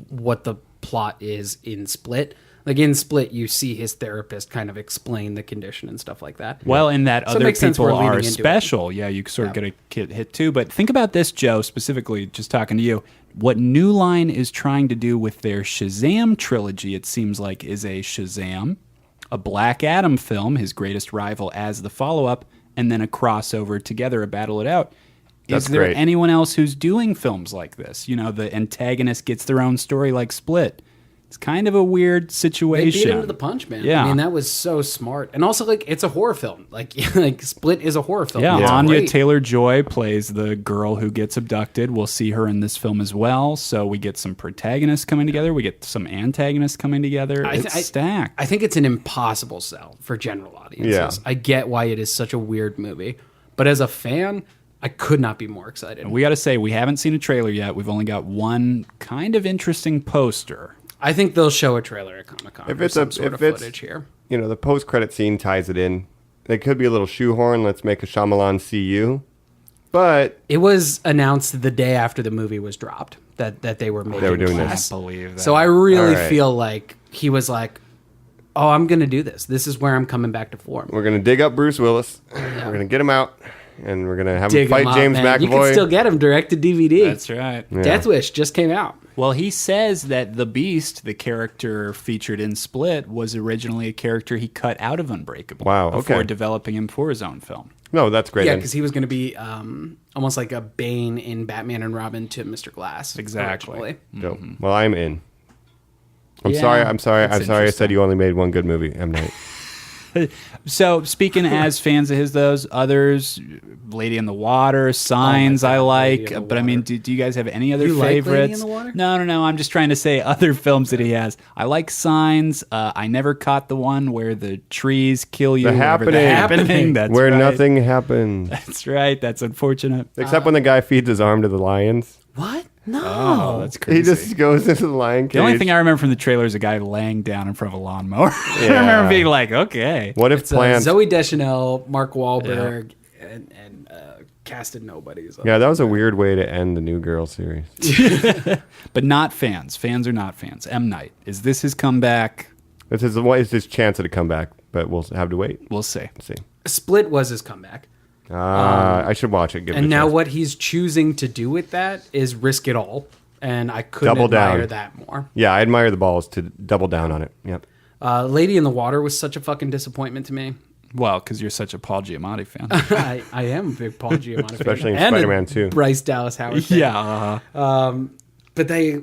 what the plot is in Split. Like in Split, you see his therapist kind of explain the condition and stuff like that. Well, and that So it other makes sense people we're leaning are into it. special. Yeah, you sort of get a hit too. But think about this, Joe, specifically, just talking to you. What New Line is trying to do with their Shazam trilogy, it seems like, is a Shazam, a Black Adam film, his greatest rival, as the follow-up, and then a crossover together, a battle it out. That's is there great. anyone else who's doing films like this? The antagonist gets their own story like Split. It's kind of a weird They situation. beat him to the punch, man. Yeah. I mean, that was so smart. And also, like, it's a horror film. Like Split is a horror film. Yeah, It's Anya great. Taylor-Joy plays the girl who gets abducted. We'll see her in this film as well. So we get some protagonists coming together. We get some antagonists coming together. It's stacked. I think it's an impossible sell for general audiences. Yeah. I get why it is such a weird movie. But as a fan, I could not be more excited. We got to say, we haven't seen a trailer yet. We've only got one kind of interesting poster. I think they'll show a trailer at Comic-Con. If or it's some sort of it's footage here. the post-credit scene ties it in. They could be a little shoehorn. Let's make a Shyamalan CU. But It was announced the day after the movie was dropped that they were making They were doing I this. can't believe that. So I really All right. feel like he was like, oh, I'm going to do this. This is where I'm coming back to form. we're going to dig up Bruce Willis. We're going to get him out. And we're going to have him Dig fight him up, James man. McAvoy. You can still get him direct to DVD. That's right. Death Wish just came out. Well, he says that the Beast, the character featured in Split, was originally a character he cut out of Unbreakable. Wow, Before okay. developing him for his own film. No, that's great. Yeah, then. because he was going to be almost like a Bane in Batman and Robin to Mr. Glass. Exactly. originally. Dope. Well, I'm in. I'm Yeah, sorry. I'm sorry. that's I'm sorry. I said interesting. you only made one good movie, M. Night. So, speaking as fans of his, those others, Lady in the Water, Signs, I God, Lady like. in the But I mean, Water. do you guys have any other You like Lady in favorites? the Water? No. I'm just trying to say other films that he has. I like Signs. I never caught the one where the trees kill you. The whatever. Happening. Happening. That's Where right. nothing happened. That's right. That's unfortunate. Except when the guy feeds his arm to the lions. What? No. Oh, that's crazy. He just goes into the lion cage. The only thing I remember from the trailer is a guy laying down in front of a lawnmower. I Yeah. remember being like, okay. What if It's plants... Zoe Deschanel, Mark Wahlberg, and casted nobodies. Yeah, that was a weird way to end the New Girl series. But not fans. Fans are not fans. M. Night. Is this his comeback? It's his chance at a comeback, but we'll have to wait. We'll see. See. Split was his comeback. I should watch it. Give it And a now chance. what he's choosing to do with that is risk it all. And I couldn't Double admire down. that more. Yeah, I admire the balls to double down on it. Yep. Lady in the Water was such a fucking disappointment to me. Well, because you're such a Paul Giamatti fan. I am a big Paul Giamatti fan. Especially in And a Spider-Man 2. Bryce Dallas Howard fan. yeah. But they...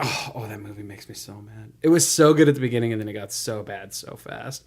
Oh, that movie makes me so mad. It was so good at the beginning, and then it got so bad so fast.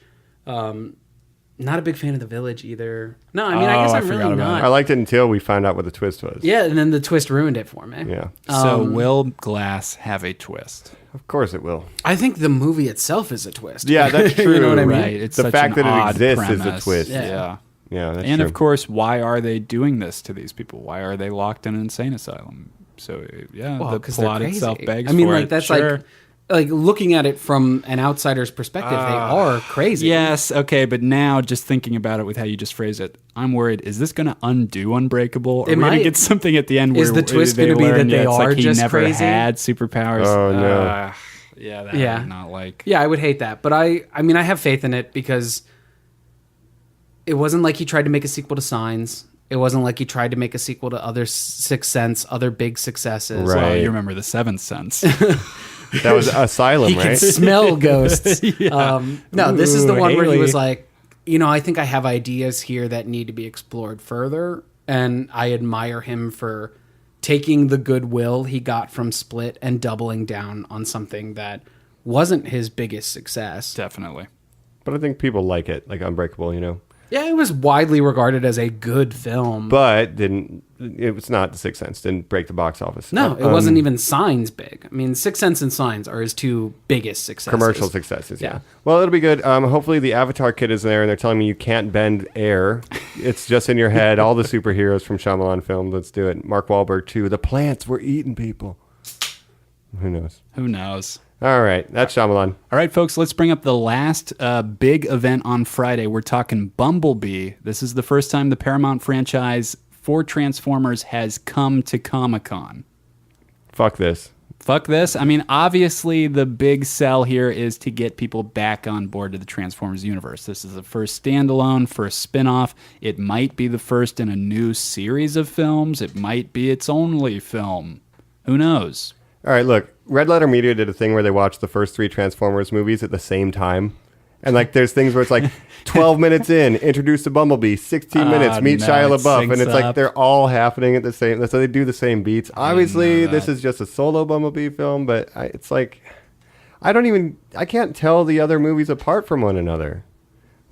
Not a big fan of The Village either. No, I mean, I guess I I'm forgot really about not. I liked it until we found out what the twist was. Yeah, and then the twist ruined it for me. Yeah. So will Glass have a twist? Of course it will. I think the movie itself is a twist. Yeah, that's true. You know what I mean? Right. It's The such fact an that it odd exists is a premise. twist. Yeah. Yeah, that's And true. of course, why are they doing this to these people? Why are they locked in an insane asylum? So yeah, Well, the 'cause they're plot crazy. itself begs I mean, for like it. that's Sure. like looking at it from an outsider's perspective, they are crazy. Yes, okay, but now just thinking about it with how you just phrase it, I'm worried, is this going to undo Unbreakable? Are we going might. to get something at the end Is where the twist they gonna be learn, that they it's are like he just never crazy? had superpowers? Oh, no. Yeah, that Yeah. I would not like. Yeah, I would hate that. But I mean, I have faith in it because it wasn't like he tried to make a sequel to Signs. It wasn't like he tried to make a sequel to other Sixth Sense, other big successes. Right. Well, you remember The Seventh Sense. That was Asylum, He can right? smell ghosts. No, this is the Ooh, one where he Haley. was like, I think I have ideas here that need to be explored further. And I admire him for taking the goodwill he got from Split and doubling down on something that wasn't his biggest success. Definitely. But I think people like it, like Unbreakable, Yeah, it was widely regarded as a good film. but didn't It's not The Sixth Sense. Didn't break the box office. No, it wasn't even Signs big. I mean, Sixth Sense and Signs are his two biggest successes. Commercial successes, yeah. Well, it'll be good. Hopefully the Avatar kit is there, and they're telling me you can't bend air. It's just in your head. All the superheroes from Shyamalan films. Let's do it. Mark Wahlberg, too. The plants were eating people. Who knows? Who knows? All right. That's Shyamalan. All right, folks, let's bring up the last big event on Friday. We're talking Bumblebee. This is the first time the Paramount franchise for Transformers has come to Comic-Con. Fuck this. Fuck this. I mean, obviously, the big sell here is to get people back on board to the Transformers universe. This is the first standalone, first spin-off. It might be the first in a new series of films. It might be its only film. Who knows? All right, look. Red Letter Media did a thing where they watched the first 3 Transformers movies at the same time. And, like, there's things where it's like 12 minutes in, introduce the Bumblebee, 16 minutes, meet Shia LaBeouf. And it's like they're all happening at the same... So they do the same beats. Obviously, this is just a solo Bumblebee film, but it's like... I can't tell the other movies apart from one another.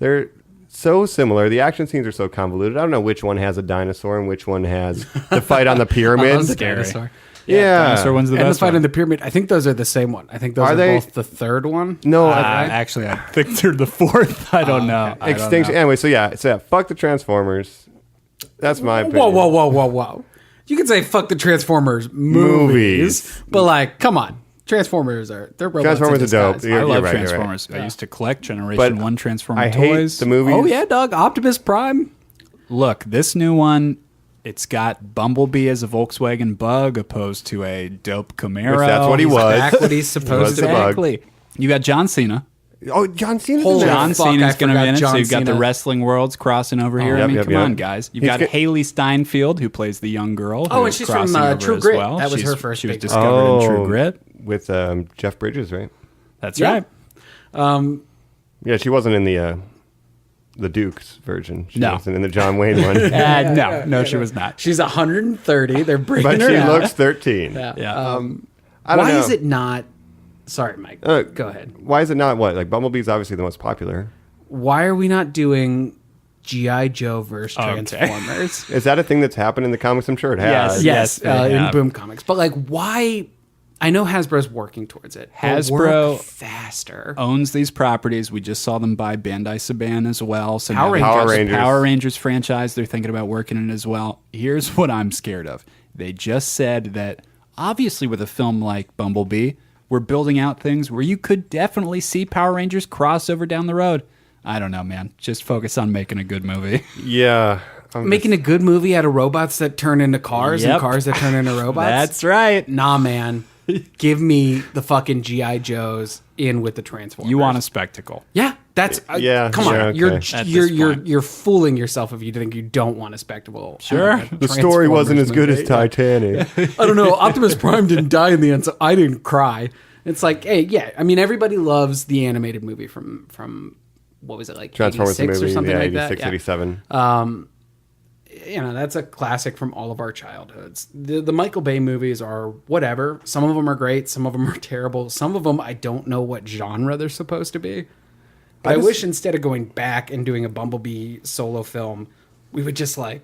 They're so similar. The action scenes are so convoluted. I don't know which one has a dinosaur and which one has the fight on the pyramid. I love the dinosaur. Yeah. Dinosaur one's the and best the fight one. in the pyramid. I think those are the same one. I think those are both the third one. No, actually, I think they're the fourth. I don't know. Okay. Extinction. Anyway, so yeah, fuck the Transformers. That's my opinion. Whoa. You can say fuck the Transformers movies. But like, come on. Transformers are robots. Transformers are dope. I love right, Transformers. Right. I used to collect Generation 1 Transformer I toys. hate the movies. Oh yeah, dog. Optimus Prime. Look, this new one, it's got Bumblebee as a Volkswagen Bug opposed to a dope Camaro. Which that's what he was. Back what he's supposed to be. Exactly. You got John Cena. Oh, John Cena's Holy in there. John fuck, Cena's I going to be in it. forgot So you've got John the wrestling worlds crossing over here. I mean, come on, guys. You've got Haley Steinfeld, who plays the young girl. Oh, and she's from True Grit. That was her first She was big discovered in True Grit. With Jeff Bridges, right? That's right. Yeah, she wasn't in the Duke's version. She No. wasn't in the John Wayne one. No, she was not. She's 130. They're bringing But her she out. looks 13. Yeah. I don't Why know. is it not? Sorry, Mike. Go ahead. Why is it not what? Like Bumblebee's obviously the most popular. Why are we not doing G.I. Joe versus Transformers? Is that a thing that's happened in the comics? I'm sure it has. Yes, they in have. Boom Comics. But like, why? I know Hasbro's working towards it. Hasbro Work faster. owns these properties. We just saw them buy Bandai Saban as well. So Power now they've got Rangers. the Power Rangers franchise. They're thinking about working it as well. Here's what I'm scared of. They just said that obviously with a film like Bumblebee, we're building out things where you could definitely see Power Rangers crossover down the road. I don't know, man. Just focus on making a good movie. Yeah. Making a good movie out of robots that turn into cars and Yep. cars that turn into robots? That's right. Nah, man. Give me the fucking G.I. Joes in with the Transformers. You want a spectacle. Yeah, that's Yeah, come on, yeah, you're okay. At this point. you're fooling yourself if you think you don't want a spectacle. Sure. out of a The story wasn't as good as Transformers movie. Titanic. I don't know. Optimus Prime didn't die in the end, so I didn't cry. It's like, hey, yeah. I mean, everybody loves the animated movie from what was it, like Transformers the 86 movie, or something like 86, that. 87. You know, that's a classic from all of our childhoods. The Michael Bay movies are whatever. Some of them are great. Some of them are terrible. Some of them I don't know what genre they're supposed to be. But I wish instead of going back and doing a Bumblebee solo film, we would just like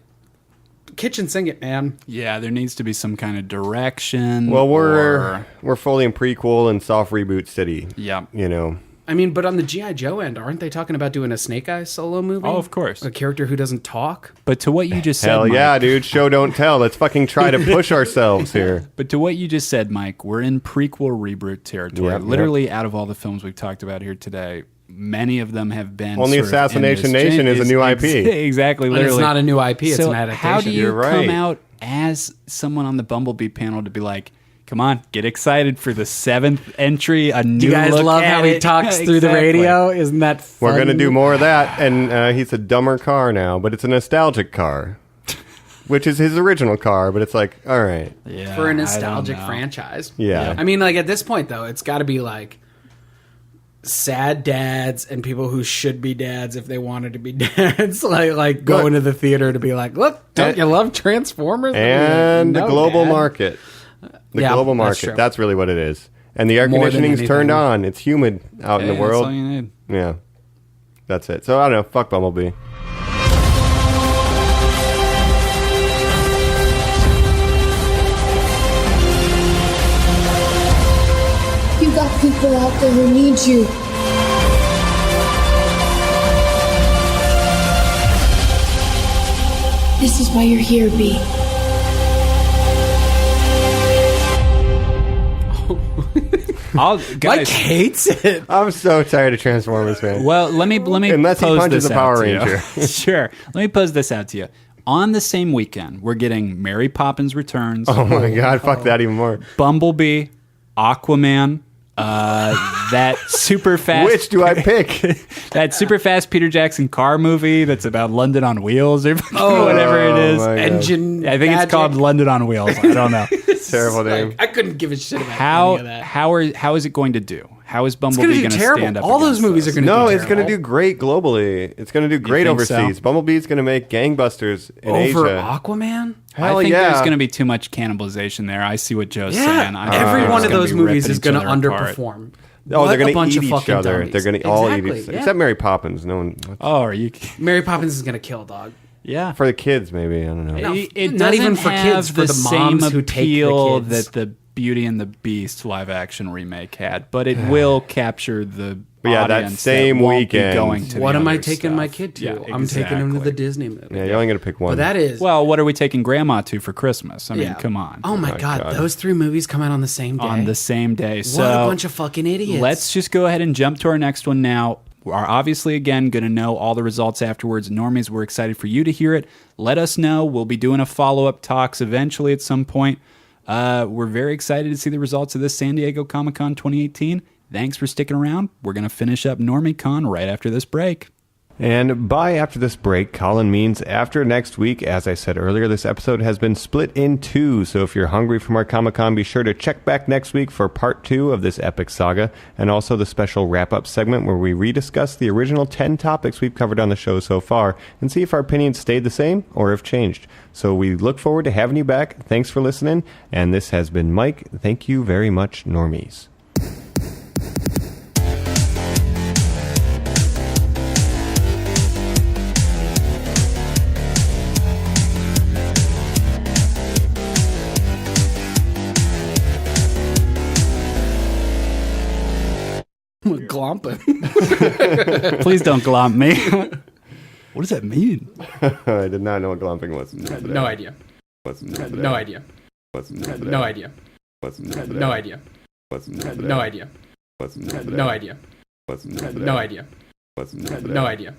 kitchen sink it, man. Yeah, there needs to be some kind of direction. Well, or- we're fully in prequel and soft reboot city. Yeah. You know. I mean, but on the G.I. Joe end, aren't they talking about doing a Snake Eyes solo movie? Oh, of course. A character who doesn't talk? But to what you just said, Hell Mike, yeah, dude. Show don't tell. Let's fucking try to push ourselves here. But to what you just said, Mike, we're in prequel reboot territory. Yep, Literally, out of all the films we've talked about here today, many of them have been Only sort of Assassination in this Nation is a new IP. Exactly, And literally. it's not a new IP, it's So an adaptation. how do you You're right. come out as someone on the Bumblebee panel to be like, come on, get excited for the 7th entry, a new Do you guys look love at how he it? talks through the Exactly. radio? Isn't that fun? We're going to do more of that. And he's a dumber car now, but it's a nostalgic car, which is his original car. But it's like, all right. Yeah, for a I don't nostalgic know. franchise. Yeah. I mean, like at this point though, it's got to be like sad dads and people who should be dads if they wanted to be dads, like going to the theater to be like, look, don't you love Transformers? And No, the global Dad. market. The Yeah, global that's market. true. That's really what it is. And the air More than conditioning's turned anything. on. It's humid out in Hey, the world. That's all you need. Yeah. That's it. So I don't know. Fuck Bumblebee. people out there who need you. This is why you're here, B. Guys, Mike hates it. I'm so tired of Transformers, man. Well, let me Unless he pose punches this a Power out to you. Ranger. Sure. Let me pose this out to you. On the same weekend, we're getting Mary Poppins Returns. Oh my God, fuck that even more. Bumblebee, Aquaman, that super fast. Which do I pick? That super fast Peter Jackson car movie that's about London on Wheels or whatever it is. my God. Engine. I think magic. it's called London on Wheels. I don't know. Terrible name. I couldn't give a shit about any of that. How is it going to do? How is It's going Bumblebee to going do to terrible. stand up? All those against movies this? are going to do No, terrible. it's going to do great globally. It's going to do great think so? overseas. Bumblebee's going to make gangbusters in Over Asia. Aquaman? Hell I think yeah. there's going to be too much cannibalization there. I see what Joe's Yeah. saying. I think Every they're one just of gonna those be movies ripping is each going to other apart. underperform. Oh, What they're a going bunch to of eat each fucking other. dummies. They're going to all eat Exactly, each other. yeah. Except Mary Poppins. No one. Oh, are you? Mary Poppins is going to kill, dog. Yeah. For the kids, maybe. I don't know. No, It not even doesn't for kids, have for the moms same who take the appeal kids. that the Beauty and the Beast live action remake had, but it will capture the But yeah, that audience same that won't weekend. Be going to What the am I other taking stuff. my kid to? Yeah, I'm taking him to the exactly. Disney movie. Yeah, you're only going to pick one. But that is... Well, what are we taking Grandma to for Christmas? I mean, yeah. come on. Oh my God, those three movies come out on the same day. On the same day. So What a bunch of fucking idiots. let's just go ahead and jump to our next one now. We are obviously, again, going to know all the results afterwards. Normies, we're excited for you to hear it. Let us know. We'll be doing a follow-up talks eventually at some point. We're very excited to see the results of this San Diego Comic-Con 2018. Thanks for sticking around. We're going to finish up NORMIE CON right after this break. And by after this break, Colin means after next week. As I said earlier, this episode has been split in two, so if you're hungry for more Comic-Con, be sure to check back next week for part 2 of this epic saga, and also the special wrap-up segment where we rediscuss the original 10 topics we've covered on the show so far, and see if our opinions stayed the same or have changed. So we look forward to having you back. Thanks for listening, and this has been Mike. Thank you very much, Normies. Glomp him. Please don't glomp me. What does that mean? I did not know what glomping was. No idea. No idea. No idea. No idea. No idea. No idea. No idea. No idea.